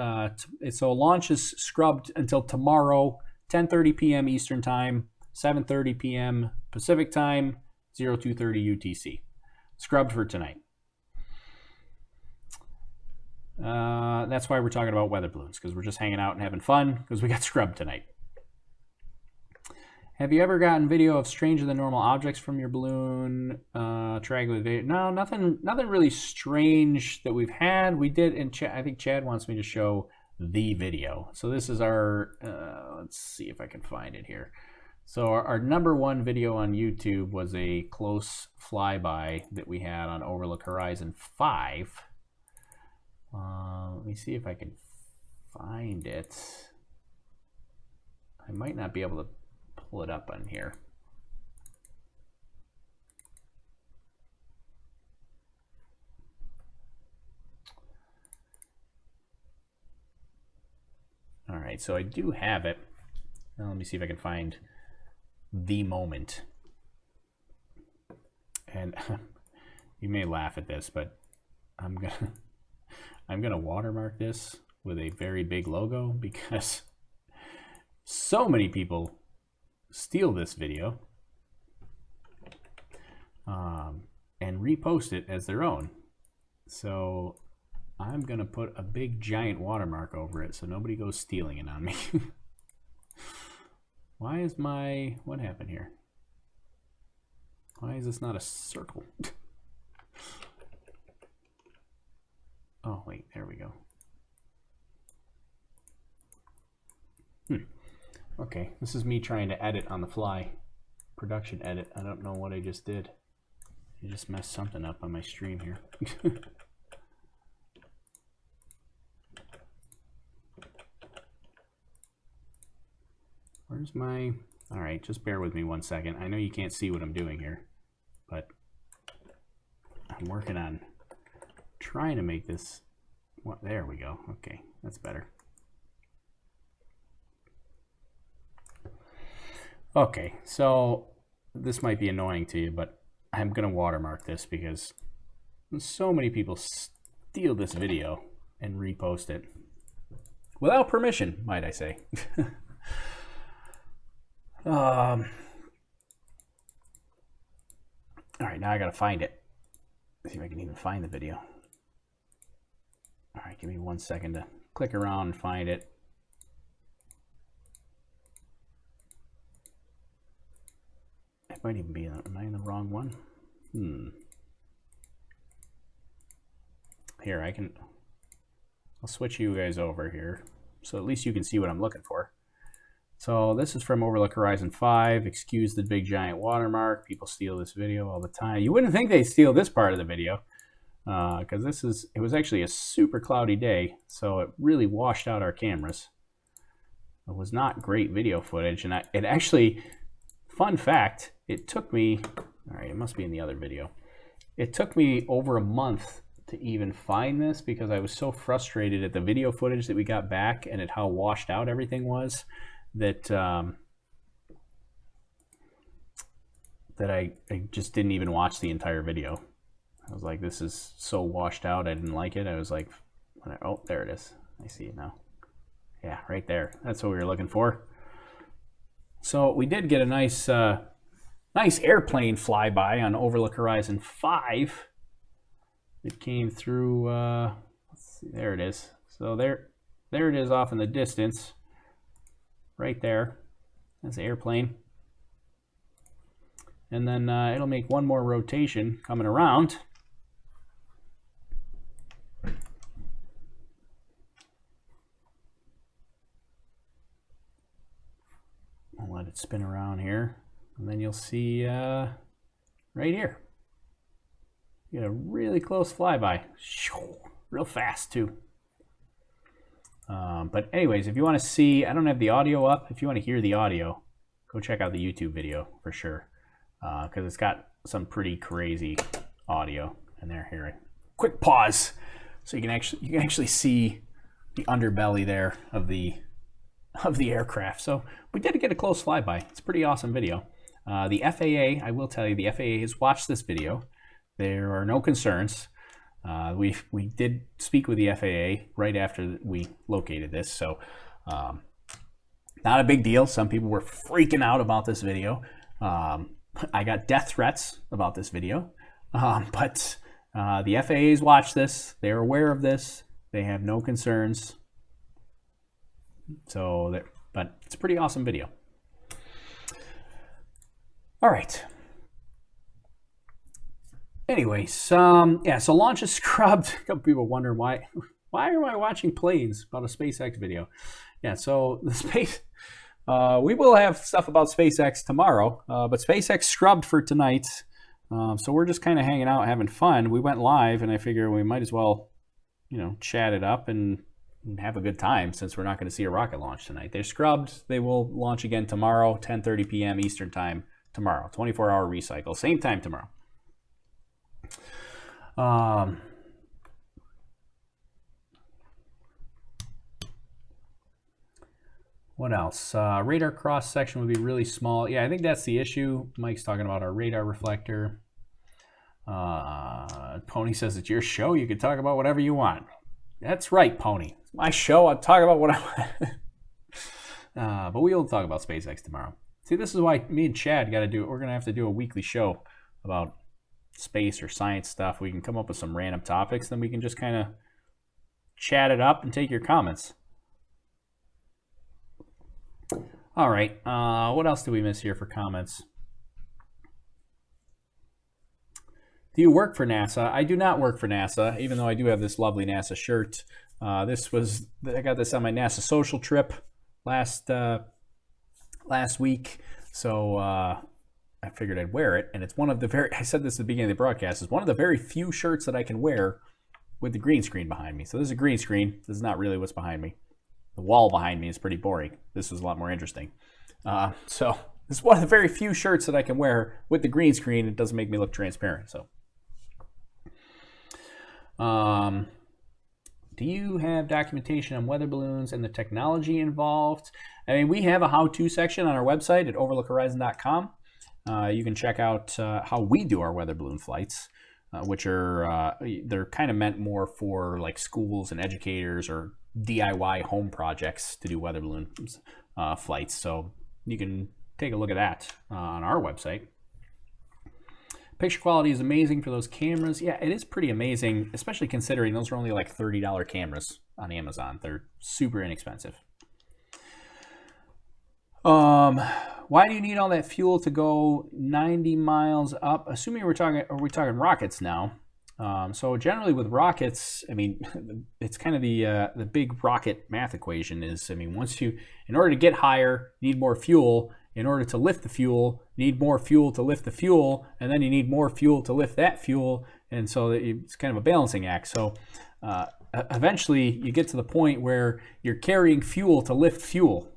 So launch is scrubbed until tomorrow, 10:30 p.m. Eastern Time, 7:30 p.m. Pacific Time, 02:30 UTC. Scrubbed for tonight. That's why we're talking about weather balloons, because we're just hanging out and having fun, because we got scrubbed tonight. Have you ever gotten video of stranger than normal objects from your balloon? Tracking with video? No, nothing really strange that we've had. We did, and I think Chad wants me to show the video. So this is our, let's see if I can find it here. So our #1 video on YouTube was a close flyby that we had on Overlook Horizon 5. Let me see if I can find it. I might not be able to pull it up on here. All right, so I do have it. Now let me see if I can find the moment. And you may laugh at this, but I'm gonna watermark this with a very big logo because so many people steal this video and repost it as their own. So I'm gonna put a big giant watermark over it so nobody goes stealing it on me. Why is what happened here? Why is this not a circle? Oh wait, there we go. Okay, this is me trying to edit on the fly. Production edit. I don't know what I just did. I just messed something up on my stream here. Where's my... All right, just bear with me 1 second. I know you can't see what I'm doing here, but I'm working on trying to make this... What? There we go. Okay, that's better. Okay, so this might be annoying to you, but I'm going to watermark this because so many people steal this video and repost it without permission, might I say. All right, now I got to find it. Let's see if I can even find the video. All right, give me 1 second to click around and find it. It might even be, am I in the wrong one? Here, I can, I'll switch you guys over here, so at least you can see what I'm looking for. So this is from Overlook Horizon 5. Excuse the big giant watermark. People steal this video all the time. You wouldn't think they'd steal this part of the video, because it was actually a super cloudy day, so it really washed out our cameras. It was not great video footage, and it actually, fun fact, it took me, all right, it must be in the other video. It took me over a month to even find this because I was so frustrated at the video footage that we got back and at how washed out everything was that that I just didn't even watch the entire video. I was like, this is so washed out, I didn't like it. I was like, oh, there it is. I see it now. Yeah, right there. That's what we were looking for. So we did get a nice airplane flyby on Overlook Horizon 5. It came through, let's see, there it is. So there it is off in the distance. Right there. That's the airplane. And then it'll make one more rotation coming around. I'll let it spin around here. And then you'll see right here. You get a really close flyby. Real fast too. But anyways, if you want to see, I don't have the audio up. If you want to hear the audio, go check out the YouTube video for sure. Because it's got some pretty crazy audio in there. Here, quick pause, so you can actually see the underbelly there of the aircraft. So we did get a close flyby. It's a pretty awesome video. The FAA, I will tell you, the FAA has watched this video. There are no concerns. We did speak with the FAA right after we located this, so not a big deal. Some people were freaking out about this video. I got death threats about this video, but the FAA's watched this. They're aware of this. They have no concerns. So, but it's a pretty awesome video. All right. Anyways, yeah, so launch is scrubbed. A couple people wonder why am I watching planes about a SpaceX video? Yeah, so the space, we will have stuff about SpaceX tomorrow, but SpaceX scrubbed for tonight. So we're just kind of hanging out, having fun. We went live, and I figure we might as well, chat it up and have a good time since we're not going to see a rocket launch tonight. They're scrubbed. They will launch again tomorrow, 10:30 p.m. Eastern time tomorrow. 24-hour recycle, same time tomorrow. What else? Radar cross section would be really small. Yeah, I think that's the issue. Mike's talking about our radar reflector. Pony says it's your show. You can talk about whatever you want. That's right, Pony. It's my show. I'll talk about what I want. But we'll talk about SpaceX tomorrow. See, this is why me and Chad got to do it. We're going to have to do a weekly show about space or science stuff. We can come up with some random topics, then we can just kind of chat it up and take your comments. All right, what else did we miss here for comments? Do you work for NASA? I do not work for NASA, even though I do have this lovely NASA shirt. I got this on my NASA social trip last week, so I figured I'd wear it, and it's one of the I said this at the beginning of the broadcast, it's one of the very few shirts that I can wear with the green screen behind me. So this is a green screen. This is not really what's behind me. The wall behind me is pretty boring. This was a lot more interesting. So this is one of the very few shirts that I can wear with the green screen. It doesn't make me look transparent. So, do you have documentation on weather balloons and the technology involved? I mean, we have a how-to section on our website at overlookhorizon.com. You can check out how we do our weather balloon flights, which are they're kind of meant more for like schools and educators or DIY home projects to do weather balloon flights. So you can take a look at that on our website. Picture quality is amazing for those cameras. Yeah, it is pretty amazing, especially considering those are only like $30 cameras on Amazon. They're super inexpensive. Why do you need all that fuel to go 90 miles up? Assuming are we talking rockets now? So generally with rockets, I mean, it's kind of the big rocket math equation is, I mean, in order to get higher, you need more fuel. In order to lift the fuel, you need more fuel to lift the fuel, and then you need more fuel to lift that fuel, and so it's kind of a balancing act. So eventually you get to the point where you're carrying fuel to lift fuel,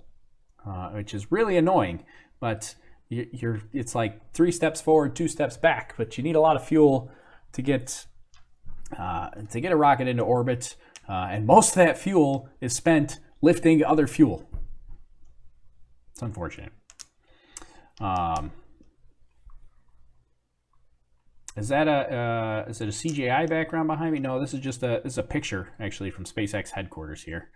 which is really annoying, but it's like 3 steps forward, 2 steps back, but you need a lot of fuel to get a rocket into orbit, and most of that fuel is spent lifting other fuel. It's unfortunate. Is it a CGI background behind me? No, this is just a picture actually from SpaceX headquarters here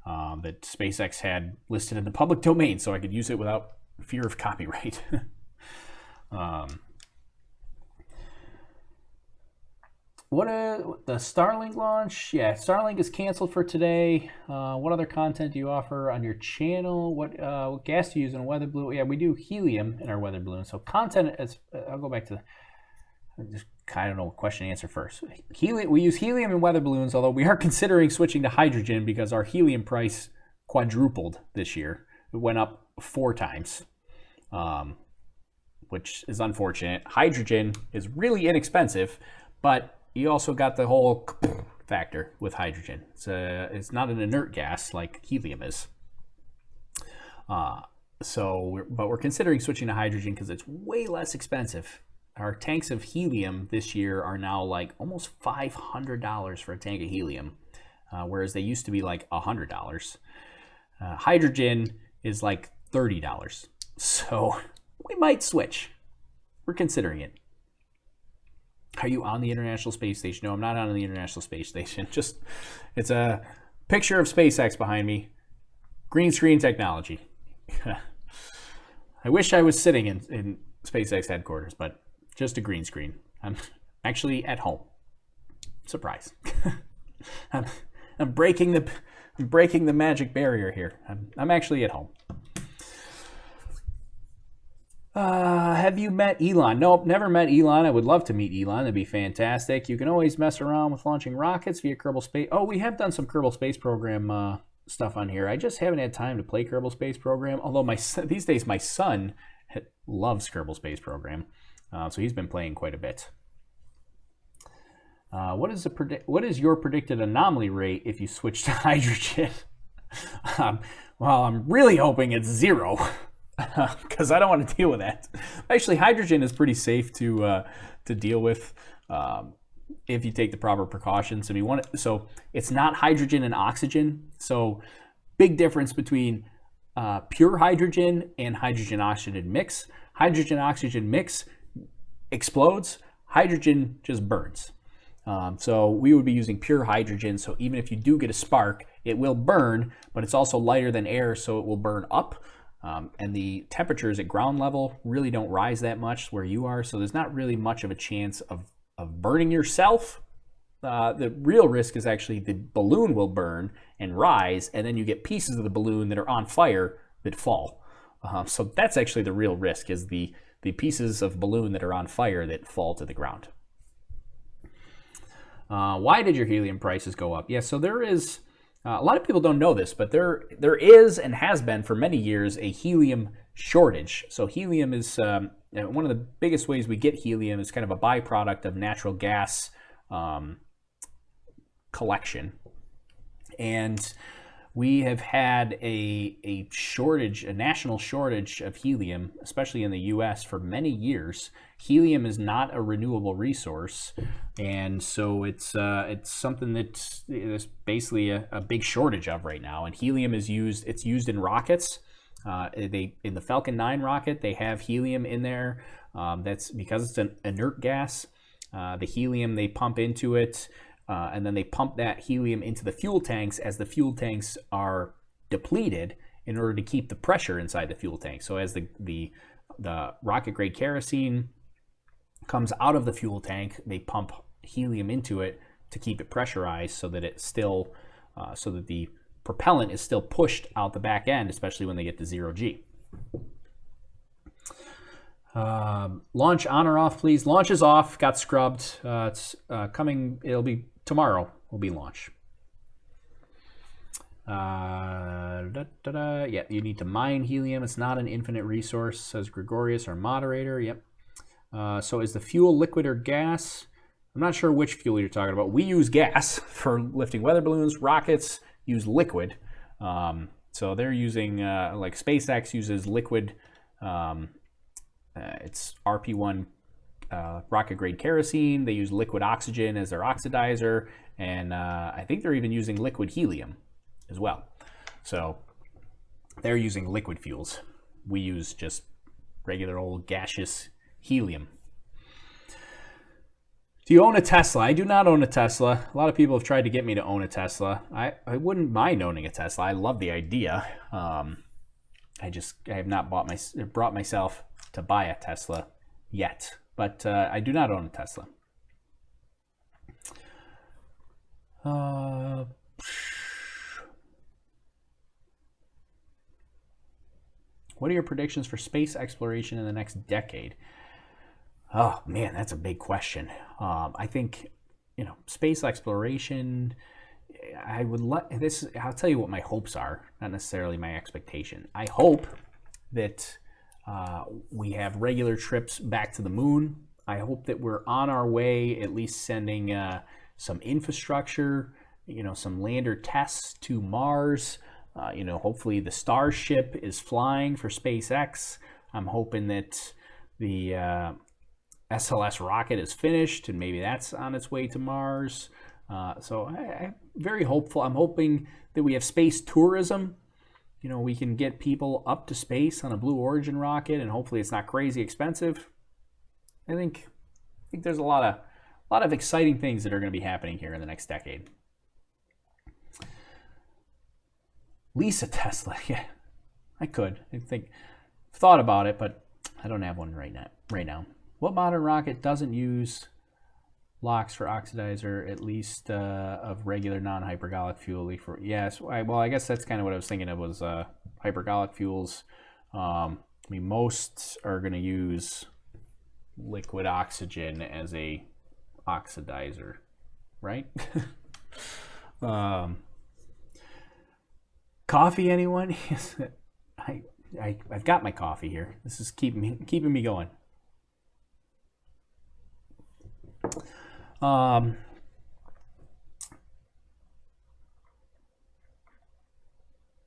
that SpaceX had listed in the public domain, so I could use it without fear of copyright. The Starlink launch? Yeah, Starlink is canceled for today. What other content do you offer on your channel? What gas do you use in a weather balloon? Yeah, we do helium in our weather balloon. So content is, I'll go back to, just kind of know question and answer first. Helium, we use helium in weather balloons, although we are considering switching to hydrogen because our helium price quadrupled this year. It went up 4 times, which is unfortunate. Hydrogen is really inexpensive, but you also got the whole factor with hydrogen. It's not an inert gas like helium is. But we're considering switching to hydrogen because it's way less expensive. Our tanks of helium this year are now like almost $500 for a tank of helium, whereas they used to be like $100. Hydrogen is like $30. So we might switch. We're considering it. Are you on the International Space Station? No, I'm not on the International Space Station. It's a picture of SpaceX behind me. Green screen technology. I wish I was sitting in SpaceX headquarters, but just a green screen. I'm actually at home. Surprise. I'm breaking the magic barrier here. I'm actually at home. Have you met Elon? Nope, never met Elon. I would love to meet Elon. That'd be fantastic. You can always mess around with launching rockets via Kerbal Space. Oh, we have done some Kerbal Space Program stuff on here. I just haven't had time to play Kerbal Space Program. Although these days my son loves Kerbal Space Program, so he's been playing quite a bit. What is your predicted anomaly rate if you switch to hydrogen? Well, I'm really hoping it's 0. Because I don't want to deal with that. Actually, hydrogen is pretty safe to deal with if you take the proper precautions. I mean, so it's not hydrogen and oxygen. So big difference between pure hydrogen and hydrogen-oxygen mix. Hydrogen-oxygen mix explodes. Hydrogen just burns. So we would be using pure hydrogen. So even if you do get a spark, it will burn, but it's also lighter than air, so it will burn up. And the temperatures at ground level really don't rise that much where you are, so there's not really much of a chance of burning yourself. The real risk is actually the balloon will burn and rise, and then you get pieces of the balloon that are on fire that fall. So that's actually the real risk, is the pieces of balloon that are on fire that fall to the ground. Why did your helium prices go up? Yeah, so there is... a lot of people don't know this, but there is and has been for many years a helium shortage. So helium is one of the biggest ways we get helium is kind of a byproduct of natural gas collection. And we have had a shortage, a national shortage of helium, especially in the U.S. for many years. Helium is not a renewable resource, and so it's something that there's basically a big shortage of right now. And helium is used; it's used in rockets. In the Falcon 9 rocket, they have helium in there. That's because it's an inert gas. The helium they pump into it. And then they pump that helium into the fuel tanks as the fuel tanks are depleted in order to keep the pressure inside the fuel tank. So as the rocket grade kerosene comes out of the fuel tank, they pump helium into it to keep it pressurized so that it's still, so that the propellant is still pushed out the back end, especially when they get to 0 G. Launch on or off, please. Launch is off. Got scrubbed. It's coming. It'll be tomorrow. Will be launch. Yeah, you need to mine helium. It's not an infinite resource, says Gregorius, our moderator. Yep. So is the fuel liquid or gas? I'm not sure which fuel you're talking about. We use gas for lifting weather balloons. Rockets use liquid. So they're using, like SpaceX uses liquid. It's RP1 rocket grade kerosene. They use liquid oxygen as their oxidizer. And I think they're even using liquid helium as well. So they're using liquid fuels. We use just regular old gaseous helium. Do you own a Tesla? I do not own a Tesla. A lot of people have tried to get me to own a Tesla. I wouldn't mind owning a Tesla. I love the idea. I have not brought myself to buy a Tesla yet, but I do not own a Tesla. What are your predictions for space exploration in the next decade? Oh man, that's a big question. I think, space exploration. I'll tell you what my hopes are, not necessarily my expectation. I hope that we have regular trips back to the moon. I hope that we're on our way, at least sending some infrastructure, some lander tests to Mars. Hopefully the Starship is flying for SpaceX. I'm hoping that the SLS rocket is finished and maybe that's on its way to Mars. So I'm very hopeful. I'm hoping that we have space tourism. We can get people up to space on a Blue Origin rocket, and hopefully it's not crazy expensive. I think there's a lot of exciting things that are going to be happening here in the next decade. Lease a Tesla, yeah, I could. I've thought about it, but I don't have one right now. What modern rocket doesn't use LOX for oxidizer, at least of regular non-hypergolic fuel? Yes, I guess that's kind of what I was thinking of, was hypergolic fuels. Most are going to use liquid oxygen as a oxidizer, right? Coffee, anyone? Yes, I've got my coffee here. This is keeping me going.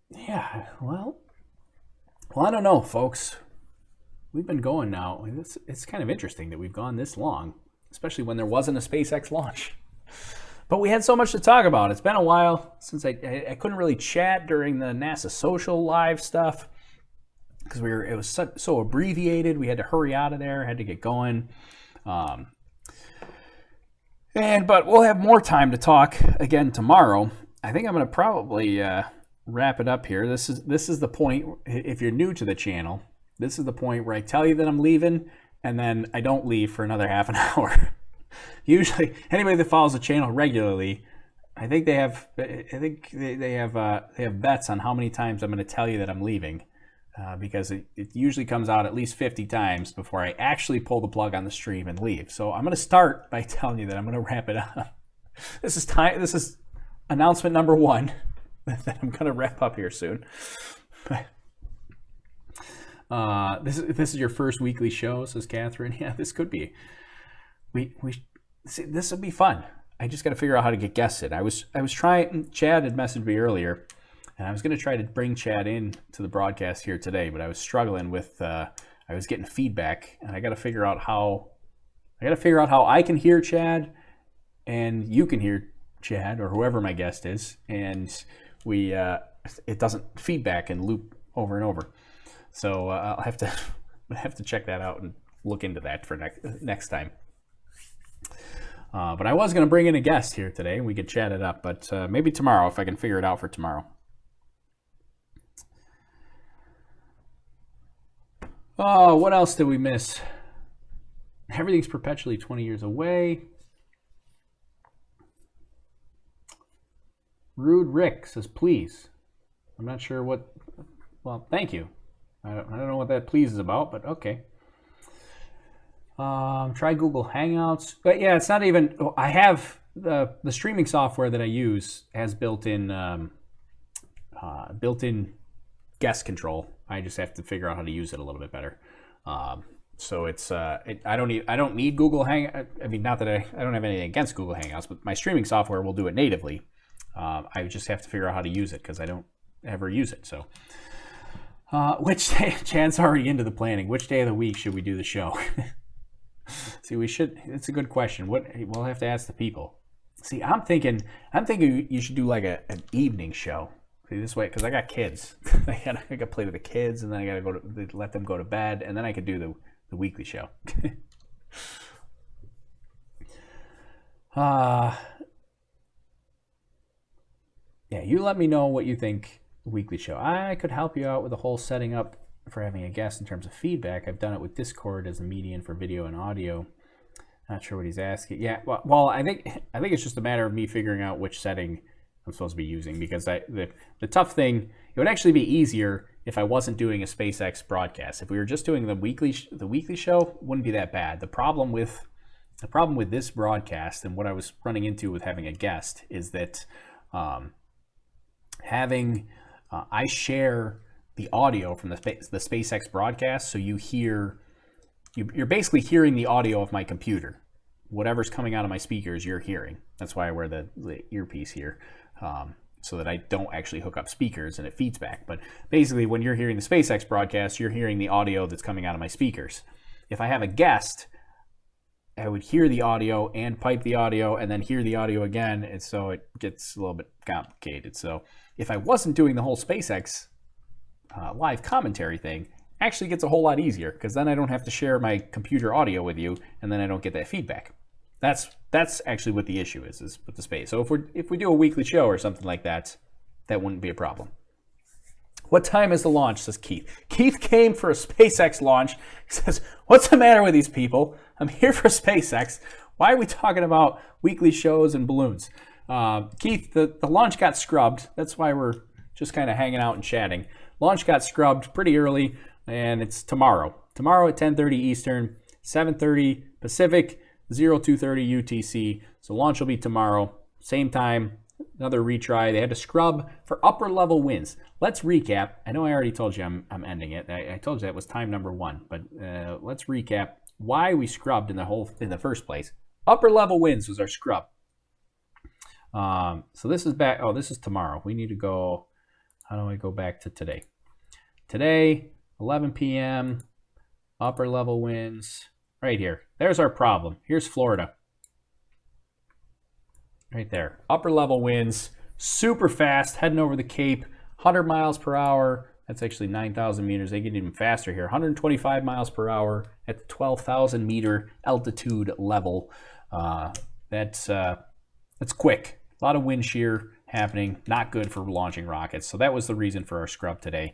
Yeah, well, I don't know, folks. We've been going now. It's kind of interesting that we've gone this long, especially when there wasn't a SpaceX launch. But we had so much to talk about. It's been a while since I couldn't really chat during the NASA Social Live stuff because it was so abbreviated. We had to hurry out of there, had to get going. But we'll have more time to talk again tomorrow. I think I'm going to probably wrap it up here. This is the point. If you're new to the channel, this is the point where I tell you that I'm leaving, and then I don't leave for another half an hour. Usually, anybody that follows the channel regularly, I think they have bets on how many times I'm going to tell you that I'm leaving, because it usually comes out at least 50 times before I actually pull the plug on the stream and leave. So I'm going to start by telling you that I'm going to wrap it up. This is announcement number 1 that I'm going to wrap up here soon. This is your first weekly show, says Catherine. Yeah, this could be. We see, this will be fun. I just got to figure out how to get guests in. I was trying. Chad had messaged me earlier, and I was going to try to bring Chad in to the broadcast here today, but I was struggling with. I was getting feedback, and I got to figure out how. I can hear Chad, and you can hear Chad, or whoever my guest is, and it doesn't feedback and loop over and over. So I'll have to check that out and look into that for next time. But I was going to bring in a guest here today, and we could chat it up, but maybe tomorrow if I can figure it out for tomorrow. Oh, what else did we miss? Everything's perpetually 20 years away. Rude Rick says, please. I'm not sure what... Well, thank you. I don't know what that please is about, but okay. Try Google Hangouts. But yeah, it's not even. I have the streaming software that I use has built-in guest control. I just have to figure out how to use it a little bit better. So it's I don't need Google Hang. I mean, not that I don't have anything against Google Hangouts, but my streaming software will do it natively. I just have to figure out how to use it because I don't ever use it. So, which day? Chan's already into the planning. Which day of the week should we do the show? See, we should. It's a good question. We'll have to ask the people. See, I'm thinking you should do like an evening show. See, this way, because I got kids. I got to play with the kids, and then I got to let them go to bed, and then I could do the weekly show. Yeah, you let me know what you think weekly show. I could help you out with the whole setting up for having a guest in terms of feedback. I've done it with Discord as a median for video and audio. Not sure what he's asking. Yeah, well, I think it's just a matter of me figuring out which setting I'm supposed to be using, because the tough thing, it would actually be easier if I wasn't doing a SpaceX broadcast. If we were just doing the weekly show, it wouldn't be that bad. The problem with this broadcast and what I was running into with having a guest is that I share the audio from the SpaceX broadcast, so you're basically hearing the audio of my computer. Whatever's coming out of my speakers, you're hearing. That's why I wear the earpiece here, so that I don't actually hook up speakers and it feeds back. But basically, when you're hearing the SpaceX broadcast, you're hearing the audio that's coming out of my speakers. If I have a guest, I would hear the audio and pipe the audio and then hear the audio again, and so it gets a little bit complicated. So if I wasn't doing the whole SpaceX live commentary thing, actually gets a whole lot easier, because then I don't have to share my computer audio with you, and then I don't get that feedback. That's actually what the issue is with the space. So if we do a weekly show or something like that, that wouldn't be a problem. What time is the launch, says Keith. Keith came for a SpaceX launch. He says, what's the matter with these people? I'm here for SpaceX. Why are we talking about weekly shows and balloons? Keith, the launch got scrubbed. That's why we're just kind of hanging out and chatting. Launch got scrubbed pretty early, and it's tomorrow. Tomorrow at 10:30 Eastern, 7:30 Pacific, 02:30 UTC. So launch will be tomorrow, same time. Another retry. They had to scrub for upper level winds. Let's recap. I know I already told you I'm ending it. I told you that was time number 1, but let's recap why we scrubbed in the first place. Upper level winds was our scrub. So this is back. Oh, this is tomorrow. We need to go. How do I go back to today? Today, 11 p.m. Upper level winds. Right here. There's our problem. Here's Florida. Right there. Upper level winds, super fast, heading over the Cape, 100 miles per hour. That's actually 9,000 meters. They get even faster here. 125 miles per hour at the 12,000 meter altitude level. That's quick. A lot of wind shear happening. Not good for launching rockets. So that was the reason for our scrub today.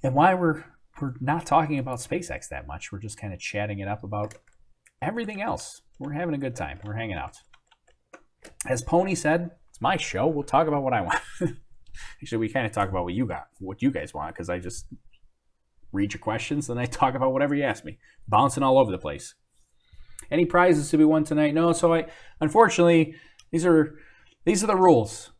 And why we're not talking about SpaceX that much. We're just kind of chatting it up about everything else. We're having a good time. We're hanging out. As Pony said, it's my show. We'll talk about what I want. Actually, we kind of talk about what you guys want, because I just read your questions and I talk about whatever you ask me, bouncing all over the place. Any prizes to be won tonight? No. So unfortunately, these are the rules.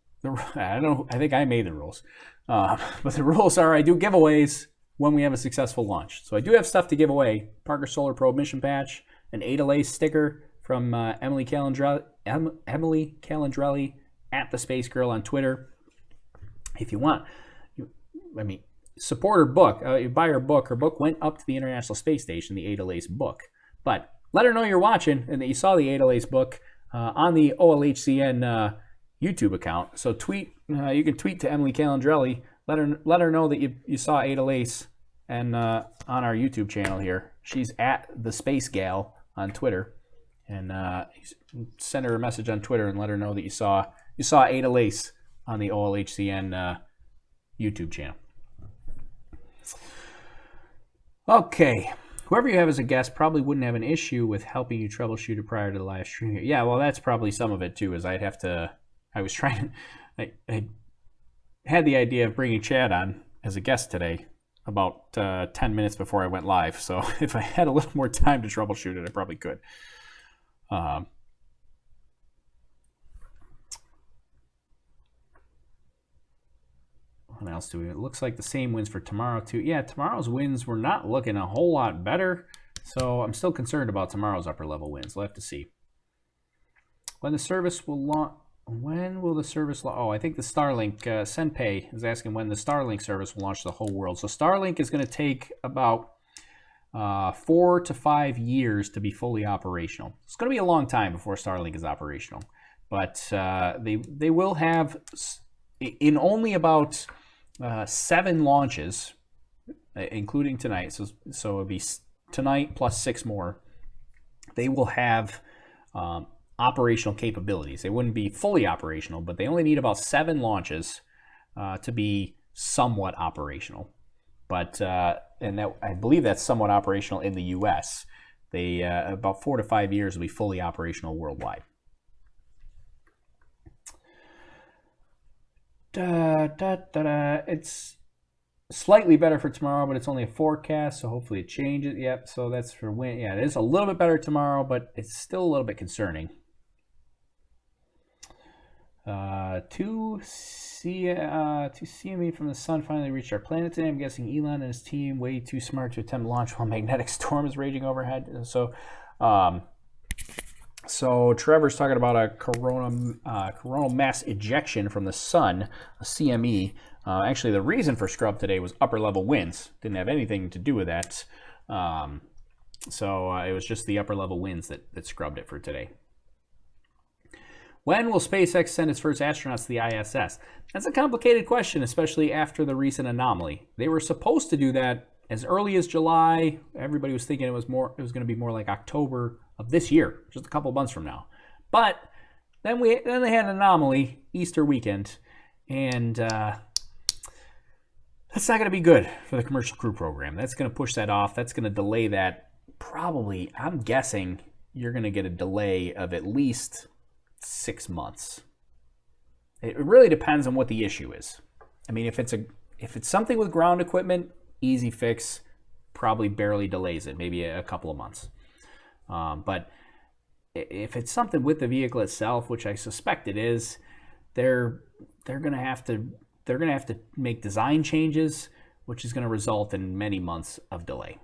I think I made the rules, but the rules are I do giveaways when we have a successful launch. So I do have stuff to give away: Parker Solar Probe mission patch, an ADA sticker from Emily Calandrelli at the Space Girl on Twitter. If you want, support her book. You buy her book. Her book went up to the International Space Station, the ADA's book. But let her know you're watching and that you saw the ADA's book on the OLHCN YouTube account. So tweet. You can tweet to Emily Calandrelli. Let her know that you saw ADA's and on our YouTube channel here. She's at the Space Gal on Twitter. And send her a message on Twitter and let her know that you saw Ada Lace on the OLHCN YouTube channel. Okay, whoever you have as a guest probably wouldn't have an issue with helping you troubleshoot it prior to the live stream. Yeah, well, that's probably some of it too. Is I had the idea of bringing Chad on as a guest today, about 10 minutes before I went live. So if I had a little more time to troubleshoot it, I probably could. What else do we? It looks like the same wins for tomorrow too. Yeah, tomorrow's wins were not looking a whole lot better. So I'm still concerned about tomorrow's upper level wins. We'll have to see. When the service will launch. When will the service launch? Oh, I think the Starlink, Senpei is asking when the Starlink service will launch the whole world. So Starlink is going to take about 4 to 5 years to be fully operational. It's going to be a long time before Starlink is operational. But they will have, in only about 7 launches, including tonight, so it'll be tonight plus 6 more, they will have operational capabilities. They wouldn't be fully operational, but they only need about 7 launches to be somewhat operational. But and that, I believe that's somewhat operational in the U.S. They about 4 to 5 years will be fully operational worldwide. It's slightly better for tomorrow, but it's only a forecast, so hopefully it changes. Yep, so that's for when. Yeah, it is a little bit better tomorrow, but it's still a little bit concerning. Two CME from the sun finally reached our planet today. I'm guessing Elon and his team way too smart to attempt launch while magnetic storm is raging overhead. So Trevor's talking about a coronal mass ejection from the sun, a CME. Actually, the reason for scrub today was upper level winds. Didn't have anything to do with that. So it was just the upper level winds that scrubbed it for today. When will SpaceX send its first astronauts to the ISS? That's a complicated question, especially after the recent anomaly. They were supposed to do that as early as July. Everybody was thinking it was going to be more like October of this year, just a couple months from now. But then they had an anomaly Easter weekend, and that's not going to be good for the commercial crew program. That's going to push that off. That's going to delay that. Probably, I'm guessing you're going to get a delay of at least 6 months. It really depends on what the issue is. I mean, if it's something with ground equipment, easy fix, probably barely delays it, maybe a couple of months. But if it's something with the vehicle itself, which I suspect it is, they're going to have to make design changes, which is going to result in many months of delay.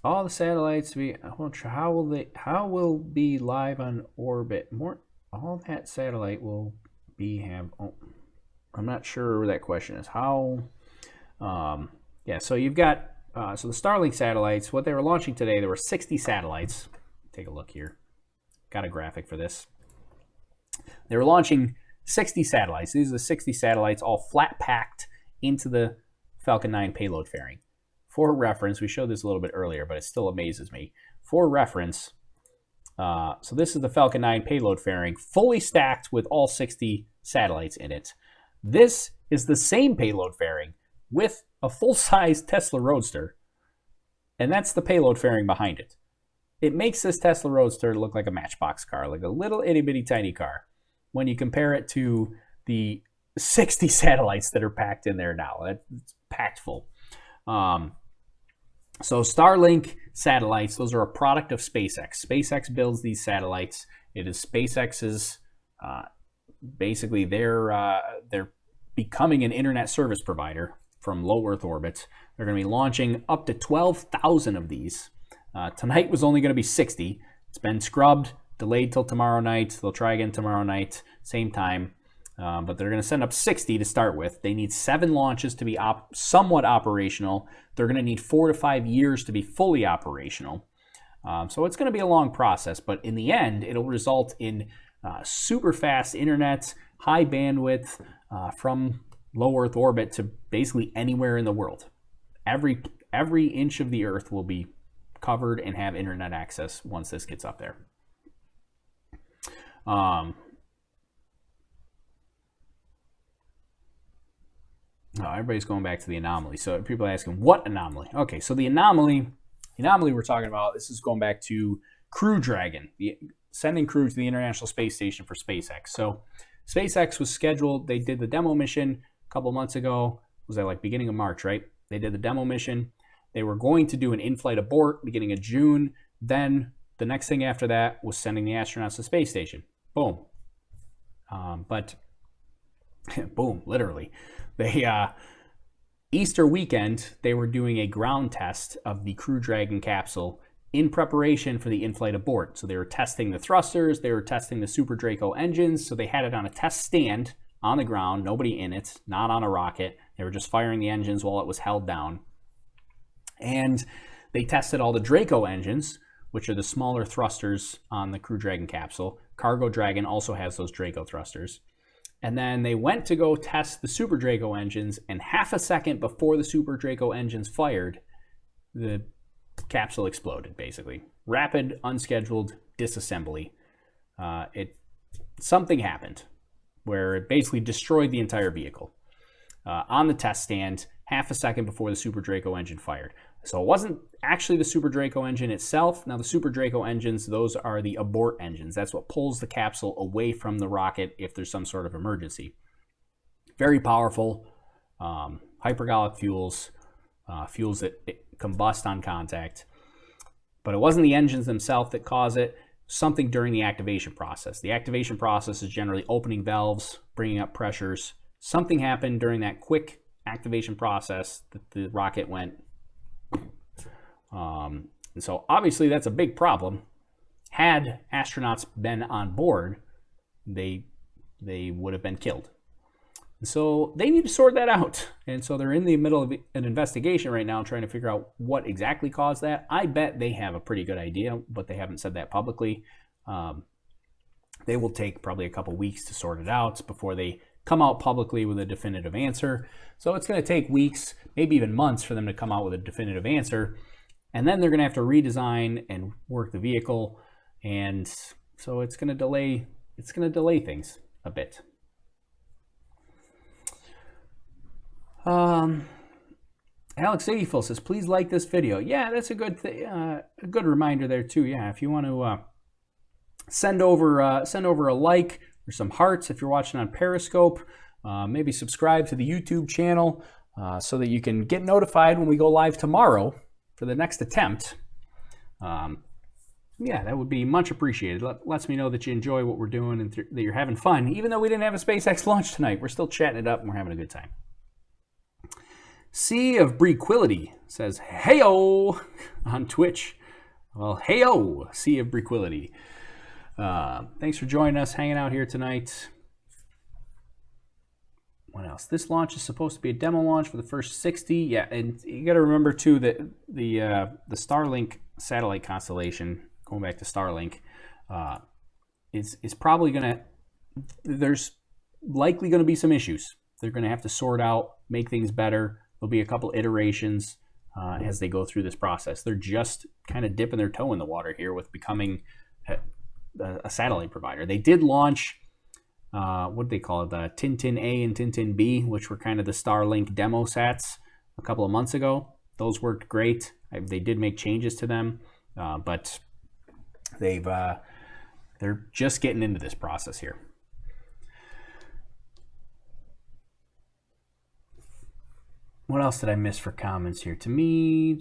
All the satellites how will be live on orbit? All that satellite will I'm not sure where that question is. How? Yeah. So you've got so the Starlink satellites. What they were launching today, there were 60 satellites. Take a look here. Got a graphic for this. They were launching 60 satellites. These are the 60 satellites, all flat packed into the Falcon 9 payload fairing. For reference, we showed this a little bit earlier, but it still amazes me. For reference, so this is the Falcon 9 payload fairing, fully stacked with all 60 satellites in it. This is the same payload fairing with a full-size Tesla Roadster, and that's the payload fairing behind it. It makes this Tesla Roadster look like a Matchbox car, like a little itty-bitty tiny car, when you compare it to the 60 satellites that are packed in there now. It's packed full. So Starlink satellites, those are a product of SpaceX. SpaceX builds these satellites. It is SpaceX's, basically they're becoming an internet service provider from low Earth orbit. They're going to be launching up to 12,000 of these. Tonight was only going to be 60. It's been scrubbed, delayed till tomorrow night. They'll try again tomorrow night, same time. But they're going to send up 60 to start with. They need 7 launches to be somewhat operational. They're going to need 4 to 5 years to be fully operational. So it's going to be a long process, but in the end, it'll result in super fast internet, high bandwidth from low Earth orbit to basically anywhere in the world. Every inch of the Earth will be covered and have internet access once this gets up there. Oh, everybody's going back to the anomaly. So people are asking, what anomaly? Okay, so the anomaly we're talking about, this is going back to Crew Dragon, sending crew to the International Space Station for SpaceX. So SpaceX was scheduled, they did the demo mission a couple months ago. Was that like beginning of March, right? They did the demo mission. They were going to do an in-flight abort beginning of June. Then the next thing after that was sending the astronauts to the space station. Boom. But boom, literally. They Easter weekend, they were doing a ground test of the Crew Dragon capsule in preparation for the in-flight abort. So they were testing the thrusters, they were testing the Super Draco engines. So they had it on a test stand on the ground, nobody in it, not on a rocket. They were just firing the engines while it was held down. And they tested all the Draco engines, which are the smaller thrusters on the Crew Dragon capsule. Cargo Dragon also has those Draco thrusters. And then they went to go test the Super Draco engines, and half a second before the Super Draco engines fired, the capsule exploded, basically. Rapid, unscheduled disassembly. Something happened where it basically destroyed the entire vehicle on the test stand half a second before the Super Draco engine fired. So it wasn't actually the Super Draco engine itself. Now the Super Draco engines, those are the abort engines. That's what pulls the capsule away from the rocket if there's some sort of emergency. Very powerful, hypergolic fuels, fuels that combust on contact. But it wasn't the engines themselves that cause it, something during the activation process. The activation process is generally opening valves, bringing up pressures. Something happened during that quick activation process that the rocket went. And so obviously that's a big problem. Had astronauts been on board, they would have been killed. And so they need to sort that out. And so they're in the middle of an investigation right now trying to figure out what exactly caused that. I bet they have a pretty good idea, but they haven't said that publicly. They will take probably a couple weeks to sort it out before they come out publicly with a definitive answer. So it's going to take weeks, maybe even months for them to come out with a definitive answer. And then they're going to have to redesign and work the vehicle. And so it's going to delay things a bit. Alex 84 says, please like this video. Yeah, that's a good reminder there too. Yeah, if you want to send over a like or some hearts if you're watching on Periscope. Maybe subscribe to the YouTube channel so that you can get notified when we go live tomorrow for the next attempt. Yeah, that would be much appreciated. Lets me know that you enjoy what we're doing and that you're having fun. Even though we didn't have a SpaceX launch tonight, we're still chatting it up and we're having a good time. Sea of Brequility says, heyo on Twitch. Well, heyo, Sea of Brequility. Thanks for joining us, hanging out here tonight. What else? This launch is supposed to be a demo launch for the first 60. Yeah, and you got to remember too that the Starlink satellite constellation, going back to Starlink, is probably gonna. There's likely going to be some issues. They're going to have to sort out, make things better. There'll be a couple iterations as they go through this process. They're just kind of dipping their toe in the water here with becoming a satellite provider. They did launch, what did they call it? The Tintin A and Tintin B, which were kind of the Starlink demo sats a couple of months ago. Those worked great. They did make changes to them, but they're just getting into this process here. What else did I miss for comments here? To me,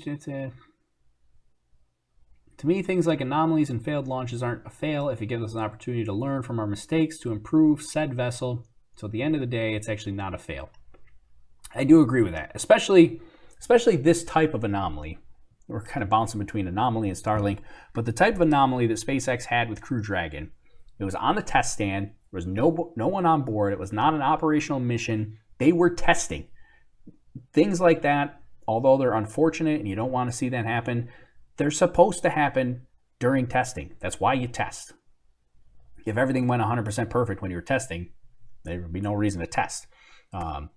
things like anomalies and failed launches aren't a fail if it gives us an opportunity to learn from our mistakes to improve said vessel. So at the end of the day, it's actually not a fail. I do agree with that, especially this type of anomaly. We're kind of bouncing between anomaly and Starlink, but the type of anomaly that SpaceX had with Crew Dragon, it was on the test stand. There was no one on board. It was not an operational mission. They were testing. Things like that, although they're unfortunate and you don't want to see that happen, they're supposed to happen during testing. That's why you test. If everything went 100% perfect when you were testing, there would be no reason to test.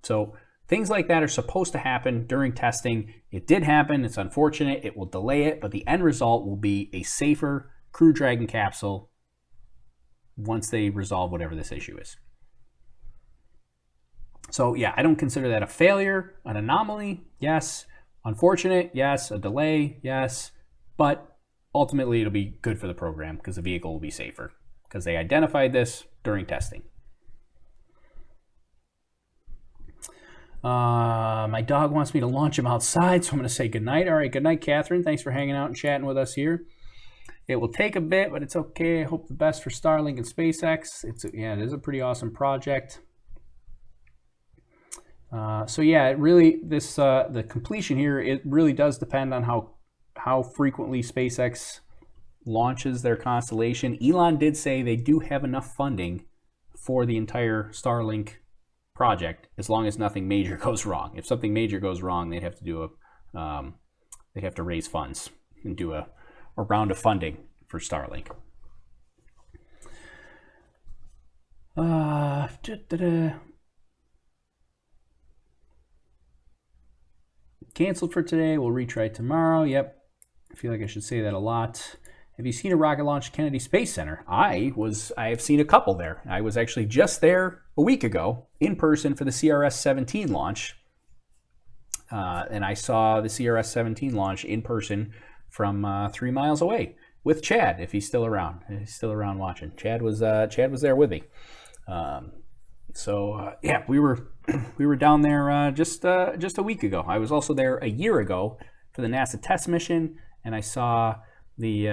So things like that are supposed to happen during testing. It did happen. It's unfortunate. It will delay it, but the end result will be a safer Crew Dragon capsule once they resolve whatever this issue is. So yeah, I don't consider that a failure, an anomaly, yes. Unfortunate, yes. A delay, yes. But ultimately it'll be good for the program because the vehicle will be safer because they identified this during testing. My dog wants me to launch him outside, so I'm going to say goodnight. All right, good night, Catherine. Thanks for hanging out and chatting with us here. It will take a bit, but it's okay. I hope the best for Starlink and SpaceX. It is a pretty awesome project. So yeah, it really the completion here, it really does depend on how frequently SpaceX launches their constellation. Elon did say they do have enough funding for the entire Starlink project as long as nothing major goes wrong. If something major goes wrong, they'd have to do they'd have to raise funds and do a round of funding for Starlink. Canceled for today. We'll retry tomorrow. Yep. I feel like I should say that a lot. Have you seen a rocket launch at Kennedy Space Center? I have seen a couple there. I was actually just there a week ago in person for the CRS-17 launch. And I saw the CRS-17 launch in person from 3 miles away with Chad, if he's still around. He's still around watching. Chad was there with me. Yeah, we were down there just a week ago. I was also there a year ago for the NASA test mission, and I saw the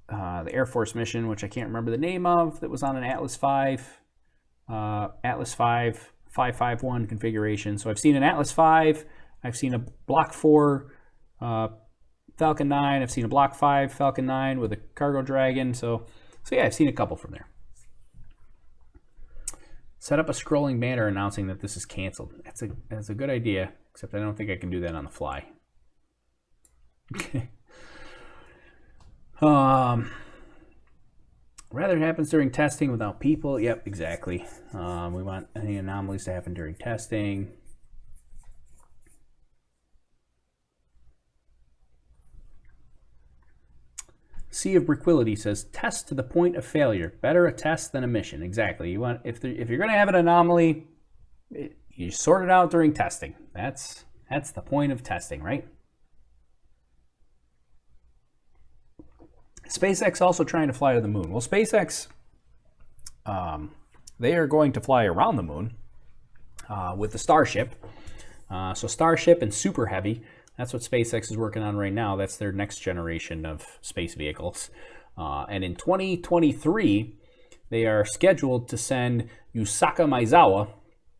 Air Force mission, which I can't remember the name of, that was on an Atlas V 551 configuration. So I've seen an Atlas V, I've seen a Block 4 Falcon 9, I've seen a Block 5 Falcon 9 with a Cargo Dragon. So yeah, I've seen a couple from there. Set up a scrolling banner announcing that this is canceled. That's a good idea, except I don't think I can do that on the fly. Okay. Rather it happens during testing without people. Yep, exactly. We want any anomalies to happen during testing. Sea of Briquility says, test to the point of failure. Better a test than a mission. Exactly. You want if you're going to have an anomaly, you sort it out during testing. That's the point of testing, right? SpaceX also trying to fly to the moon. Well, SpaceX, they are going to fly around the moon with the Starship. So Starship and Super Heavy. That's what SpaceX is working on right now. That's their next generation of space vehicles. And in 2023, they are scheduled to send Yusaku Maezawa,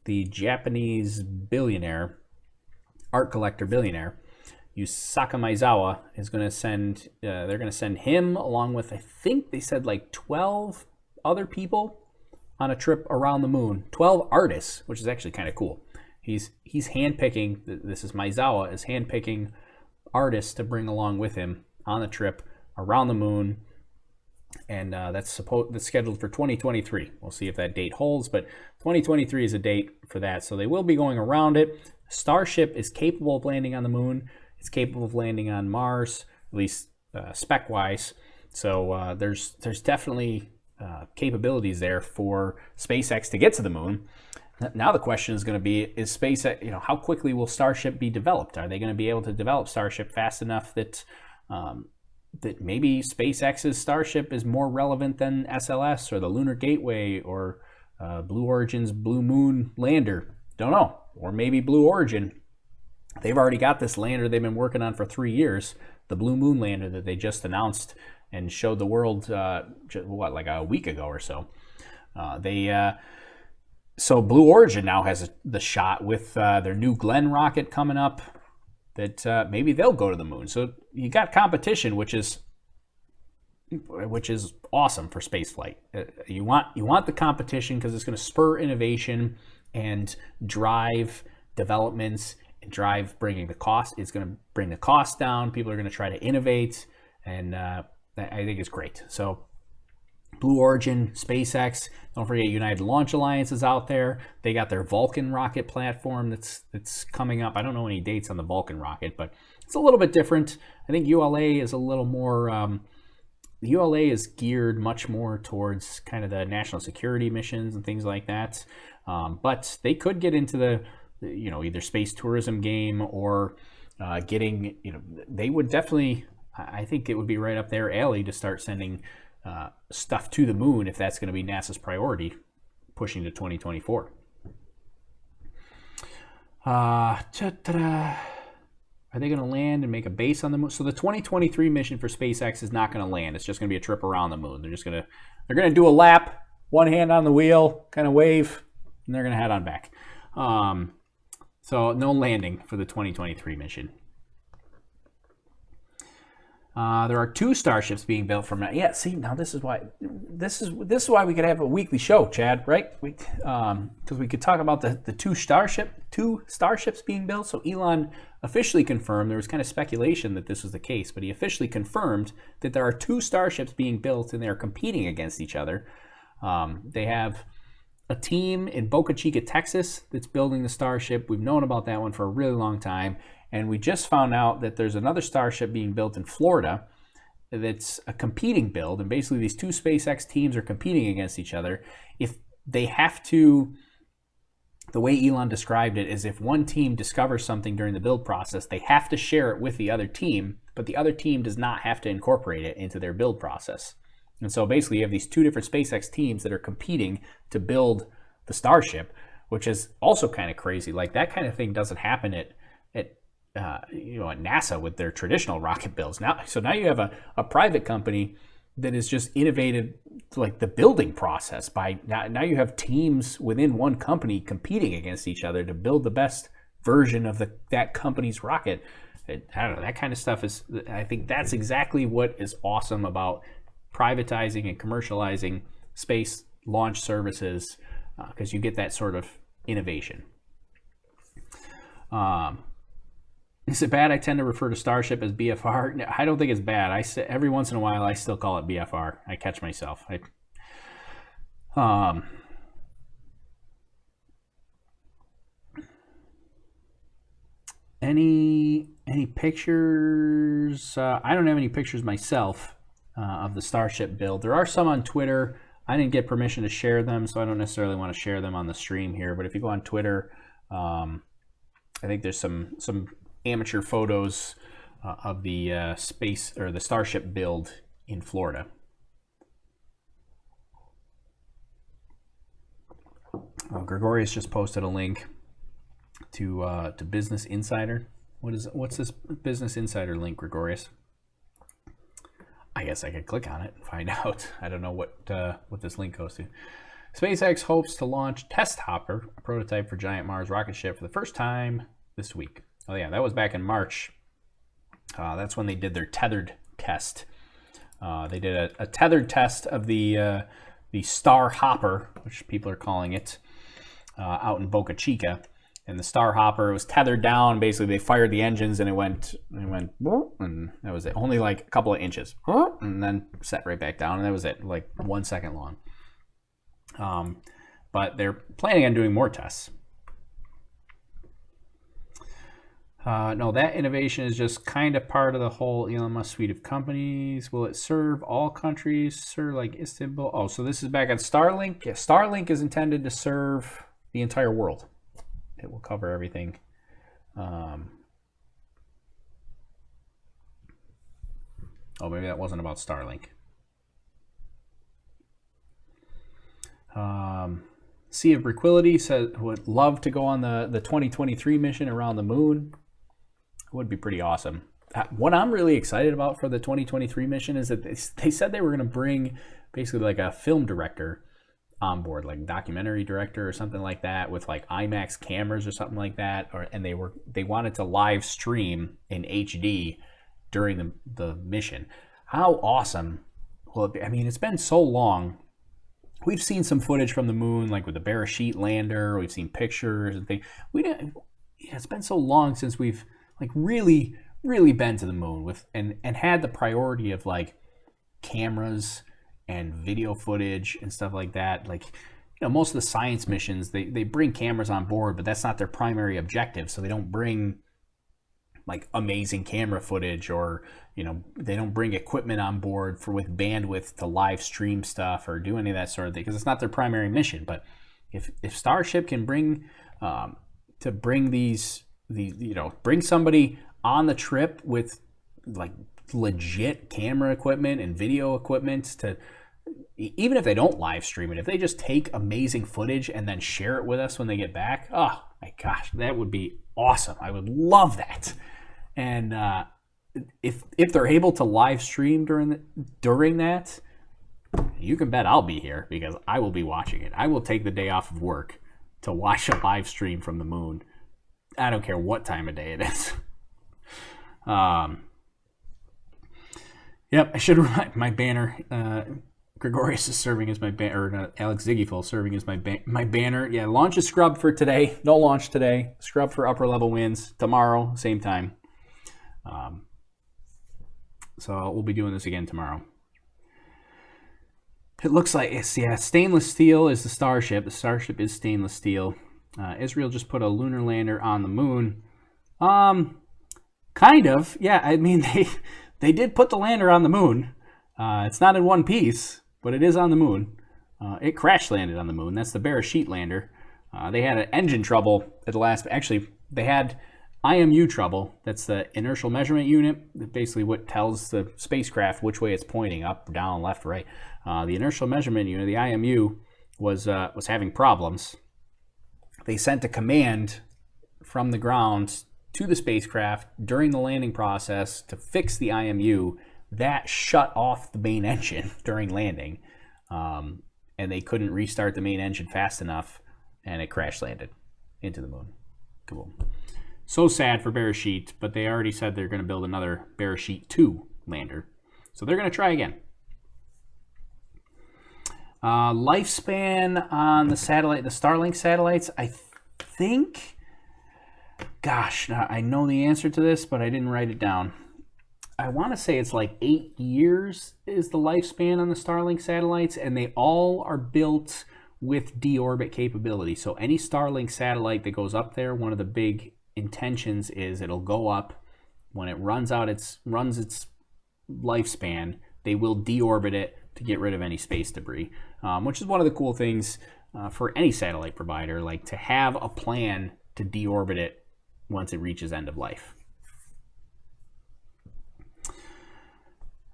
the Japanese billionaire, art collector billionaire. Yusaku Maezawa is going to send, they're going to send him along with, I think they said like 12 other people on a trip around the moon. 12 artists, which is actually kind of cool. He's handpicking, this is Maezawa, is handpicking artists to bring along with him on the trip around the moon. And that's scheduled for 2023. We'll see if that date holds, but 2023 is a date for that. So they will be going around it. Starship is capable of landing on the moon. It's capable of landing on Mars, at least spec-wise. So there's definitely capabilities there for SpaceX to get to the moon. Now the question is going to be, is SpaceX, how quickly will Starship be developed? Are they going to be able to develop Starship fast enough that that maybe SpaceX's Starship is more relevant than SLS or the Lunar Gateway or Blue Origin's Blue Moon lander? Don't know. Or maybe Blue Origin. They've already got this lander they've been working on for 3 years, the Blue Moon lander that they just announced and showed the world, like a week ago or so. So Blue Origin now has the shot with their New Glenn rocket coming up that maybe they'll go to the moon. So you got competition, which is awesome for spaceflight. You want the competition because it's going to spur innovation and drive developments and drive bringing the cost. It's going to bring the cost down. People are going to try to innovate, and I think it's great. So Blue Origin, SpaceX, don't forget United Launch Alliance is out there. They got their Vulcan rocket platform that's coming up. I don't know any dates on the Vulcan rocket, but it's a little bit different. I think ULA is a little more, ULA is geared much more towards kind of the national security missions and things like that. But they could get into the, either space tourism game or getting, they would definitely, I think it would be right up their alley to start sending stuff to the moon if that's going to be NASA's priority pushing to 2024. Are they going to land and make a base on the moon? So the 2023 mission for SpaceX is not going to land. It's just going to be a trip around the moon. They're going to do a lap, one hand on the wheel, kind of wave, and they're going to head on back. So no landing for the 2023 mission. There are 2 starships being built from that. Yeah, see, now this is why we could have a weekly show, Chad, right? Because we could talk about the two starships being built. So Elon officially confirmed, there was kind of speculation that this was the case, but he officially confirmed that there are 2 starships being built and they're competing against each other. They have a team in Boca Chica, Texas that's building the Starship. We've known about that one for a really long time. And we just found out that there's another Starship being built in Florida that's a competing build. And basically these 2 SpaceX teams are competing against each other. If they have to, the way Elon described it is if one team discovers something during the build process, they have to share it with the other team, but the other team does not have to incorporate it into their build process. And so basically you have these 2 different SpaceX teams that are competing to build the Starship, which is also kind of crazy. Like that kind of thing doesn't happen at NASA with their traditional rocket builds. Now you have a private company that is just innovated like the building process by now you have teams within one company competing against each other to build the best version of that company's rocket. I don't know, that kind of stuff I think that's exactly what is awesome about privatizing and commercializing space launch services, because you get that sort of innovation. Is it bad I tend to refer to Starship as BFR? I don't think it's bad. Every once in a while I still call it BFR. I catch myself. Any pictures? I don't have any pictures myself of the Starship build. There are some on Twitter. I didn't get permission to share them, so I don't necessarily want to share them on the stream here. But if you go on Twitter, I think there's some amateur photos of the space or the Starship build in Florida. Gregorius just posted a link to Business Insider. What's this Business Insider link, Gregorius? I guess I could click on it and find out. I don't know what this link goes to. SpaceX hopes to launch Test Hopper, a prototype for Giant Mars rocket ship, for the first time this week. Oh yeah, that was back in March. That's when they did their tethered test. They did a tethered test of the Star Hopper, which people are calling it, out in Boca Chica. And the Star Hopper was tethered down. Basically, they fired the engines and it went, and that was it. Only like a couple of inches, and then set right back down, and that was it. Like 1 second long. But they're planning on doing more tests. No, that innovation is just kind of part of the whole Elon Musk suite of companies. Will it serve all countries, sir, like Istanbul? Oh, so this is back on Starlink. Yeah, Starlink is intended to serve the entire world. It will cover everything. Oh, maybe that wasn't about Starlink. Sea of Tranquility says would love to go on the 2023 mission around the moon. It would be pretty awesome. What I'm really excited about for the 2023 mission is that they said they were going to bring basically like a film director on board, like documentary director or something like that, with like IMAX cameras or something like that, and they wanted to live stream in HD during the mission. How awesome will it be? I mean, it's been so long. We've seen some footage from the moon, like with the Beresheet lander. We've seen pictures and things. It's been so long since we've like really been to the moon with and had the priority of like cameras and video footage and stuff like that. Like, you know, most of the science missions, they bring cameras on board, but that's not their primary objective. So they don't bring like amazing camera footage, or, you know, they don't bring equipment on board with bandwidth to live stream stuff or do any of that sort of thing, because it's not their primary mission. But if Starship can bring bring somebody on the trip with like legit camera equipment and video equipment, to even if they don't live stream it, if they just take amazing footage and then share it with us when they get back, My gosh, that would be awesome. I would love that. And if they're able to live stream during that, you can bet I'll be here because I will be watching it. I will take the day off of work to watch a live stream from the moon. I don't care what time of day it is. Yep, I should remind my banner. Gregorius is serving as my banner, or Alex Ziggyful serving as my banner. Yeah, launch is scrubbed for today. No launch today. Scrub for upper level winds tomorrow, same time. So we'll be doing this again tomorrow. It looks like it's, yeah, stainless steel is the Starship. The Starship is stainless steel. Israel just put a lunar lander on the moon. Kind of. Yeah, I mean, they did put the lander on the moon. It's not in one piece, but it is on the moon. It crash landed on the moon. That's the Bereshit lander. They had an engine trouble at the last. Actually, they had IMU trouble. That's the inertial measurement unit. Basically, what tells the spacecraft which way it's pointing, up, down, left, right. The inertial measurement unit, the IMU, was having problems. They sent a command from the ground to the spacecraft during the landing process to fix the IMU. That shut off the main engine during landing, and they couldn't restart the main engine fast enough, and it crash landed into the moon. Cool. So sad for Bereshit, but they already said they're going to build another Bereshit 2 lander. So they're going to try again. Lifespan on the satellite, the Starlink satellites, I think, gosh, I know the answer to this, but I didn't write it down. I want to say it's like 8 years is the lifespan on the Starlink satellites, and they all are built with deorbit capability. So any Starlink satellite that goes up there, one of the big intentions is it'll go up. When it runs its lifespan, they will deorbit it to get rid of any space debris, which is one of the cool things for any satellite provider, like to have a plan to deorbit it once it reaches end of life.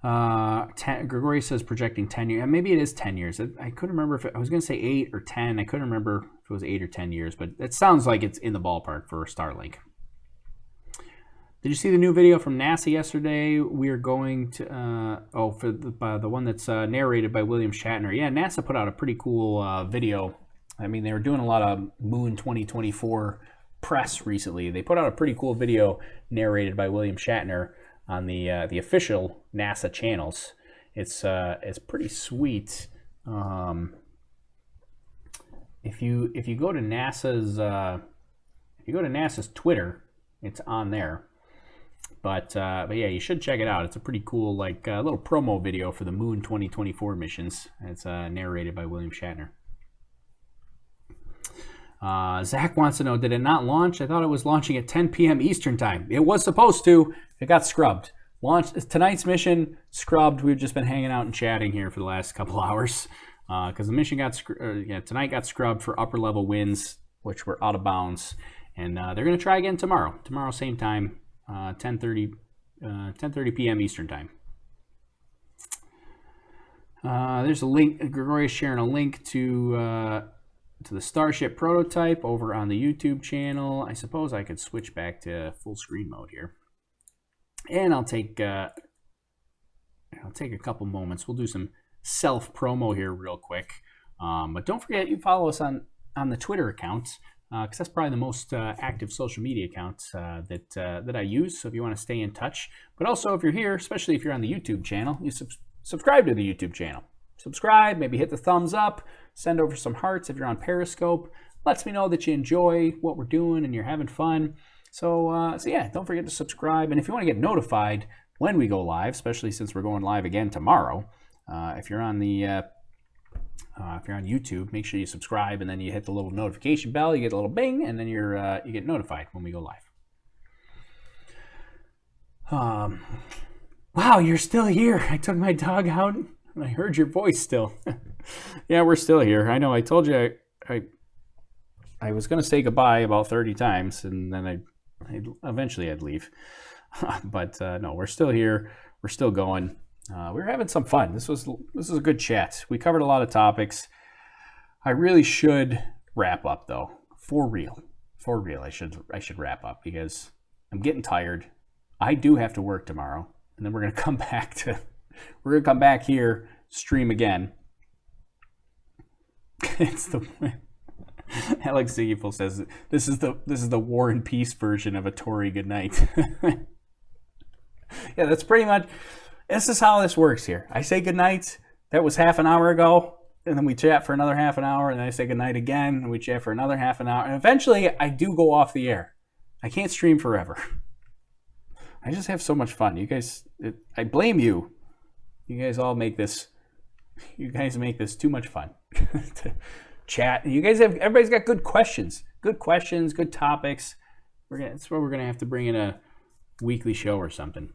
Gregory says projecting 10 years. Maybe it is 10 years. I couldn't remember if I was going to say 8 or 10. I couldn't remember if it was 8 or 10 years, but it sounds like it's in the ballpark for Starlink. Did you see the new video from NASA yesterday? We are going to, for the one that's narrated by William Shatner. Yeah, NASA put out a pretty cool video. I mean, they were doing a lot of Moon 2024 press recently. They put out a pretty cool video narrated by William Shatner on the official NASA channels. It's pretty sweet. If you go to NASA's Twitter, it's on there. But yeah, you should check it out. It's a pretty cool, like, little promo video for the Moon 2024 missions. It's narrated by William Shatner. Zach wants to know, did it not launch? I thought it was launching at 10 p.m. Eastern time. It was supposed to. It got scrubbed. Launched tonight's mission, scrubbed. We've just been hanging out and chatting here for the last couple hours because the mission tonight got scrubbed for upper level winds, which were out of bounds, and they're going to try again tomorrow. Tomorrow, same time. 10:30 p.m. Eastern time. There's a link. Gregorius sharing a link to the Starship prototype over on the YouTube channel. I suppose I could switch back to full screen mode here, and I'll take a couple moments. We'll do some self promo here real quick. But don't forget, you follow us on the Twitter account. Because that's probably the most active social media account that I use. So if you want to stay in touch, but also if you're here, especially if you're on the YouTube channel, you subscribe to the YouTube channel. Subscribe, maybe hit the thumbs up, send over some hearts if you're on Periscope. Lets me know that you enjoy what we're doing and you're having fun. So yeah, don't forget to subscribe. And if you want to get notified when we go live, especially since we're going live again tomorrow, if you're on YouTube, make sure you subscribe, and then you hit the little notification bell. You get a little bing, and then you get notified when we go live. Wow, you're still here. I took my dog out, and I heard your voice still. Yeah, we're still here. I know. I told you I was going to say goodbye about 30 times, and then eventually I'd leave. But no, we're still here. We're still going. We were having some fun. This was a good chat. We covered a lot of topics. I really should wrap up, though. For real. for real, I should wrap up because I'm getting tired. I do have to work tomorrow, and then we're gonna come back here, stream again. It's the Alex Ziegfeld says this is the War and Peace version of a Tory goodnight. Yeah, that's pretty much. This is how this works here. I say goodnight. That was half an hour ago. And then we chat for another half an hour, and then I say goodnight again, and we chat for another half an hour. And eventually, I do go off the air. I can't stream forever. I just have so much fun. You guys, I blame you. You guys all make this. You guys make this too much fun to chat. You guys everybody's got good questions, good topics. That's where we're gonna have to bring in a weekly show or something.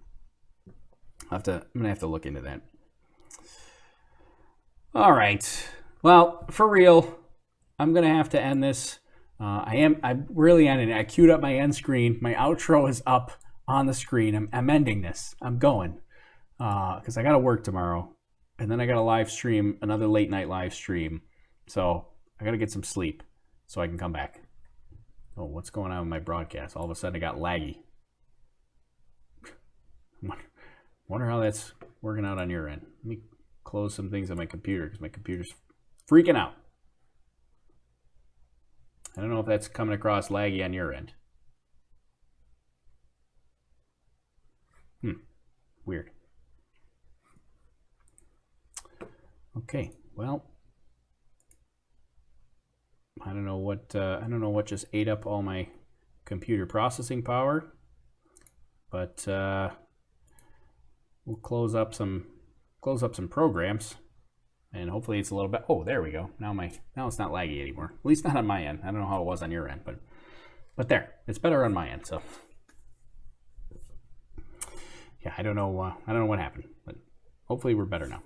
I'm gonna have to look into that. All right. Well, for real, I'm gonna have to end this. I'm really ending it. I queued up my end screen. My outro is up on the screen. I'm ending this. I'm going because I gotta work tomorrow, and then I gotta live stream another late night live stream. So I gotta get some sleep so I can come back. Oh, what's going on with my broadcast? All of a sudden, it got laggy. Wonder how that's working out on your end. Let me close some things on my computer because my computer's freaking out. I don't know if that's coming across laggy on your end. Weird. Okay, well, I don't know what just ate up all my computer processing power, but we'll close up some programs, and hopefully it's a little bit. Oh, there we go. Now it's not laggy anymore. At least not on my end. I don't know how it was on your end, but there, it's better on my end. So yeah, I don't know what happened, but hopefully we're better now.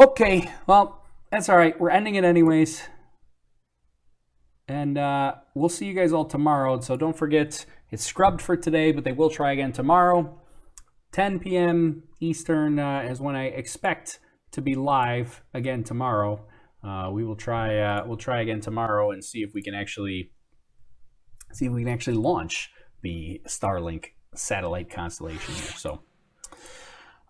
Okay, well, that's all right. We're ending it anyways, and we'll see you guys all tomorrow. So don't forget, it's scrubbed for today, but they will try again tomorrow. 10 p.m. Eastern is when I expect to be live again tomorrow. We'll try again tomorrow and see if we can actually launch the Starlink satellite constellation here. So,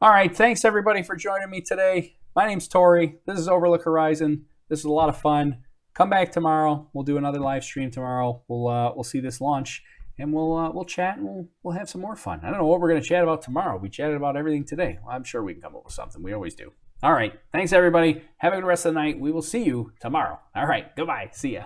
all right, thanks everybody for joining me today. My name's Tori. This is Overlook Horizon. This is a lot of fun. Come back tomorrow. We'll do another live stream tomorrow. We'll see this launch. And we'll chat and we'll have some more fun. I don't know what we're going to chat about tomorrow. We chatted about everything today. Well, I'm sure we can come up with something. We always do. All right. Thanks, everybody. Have a good rest of the night. We will see you tomorrow. All right. Goodbye. See ya.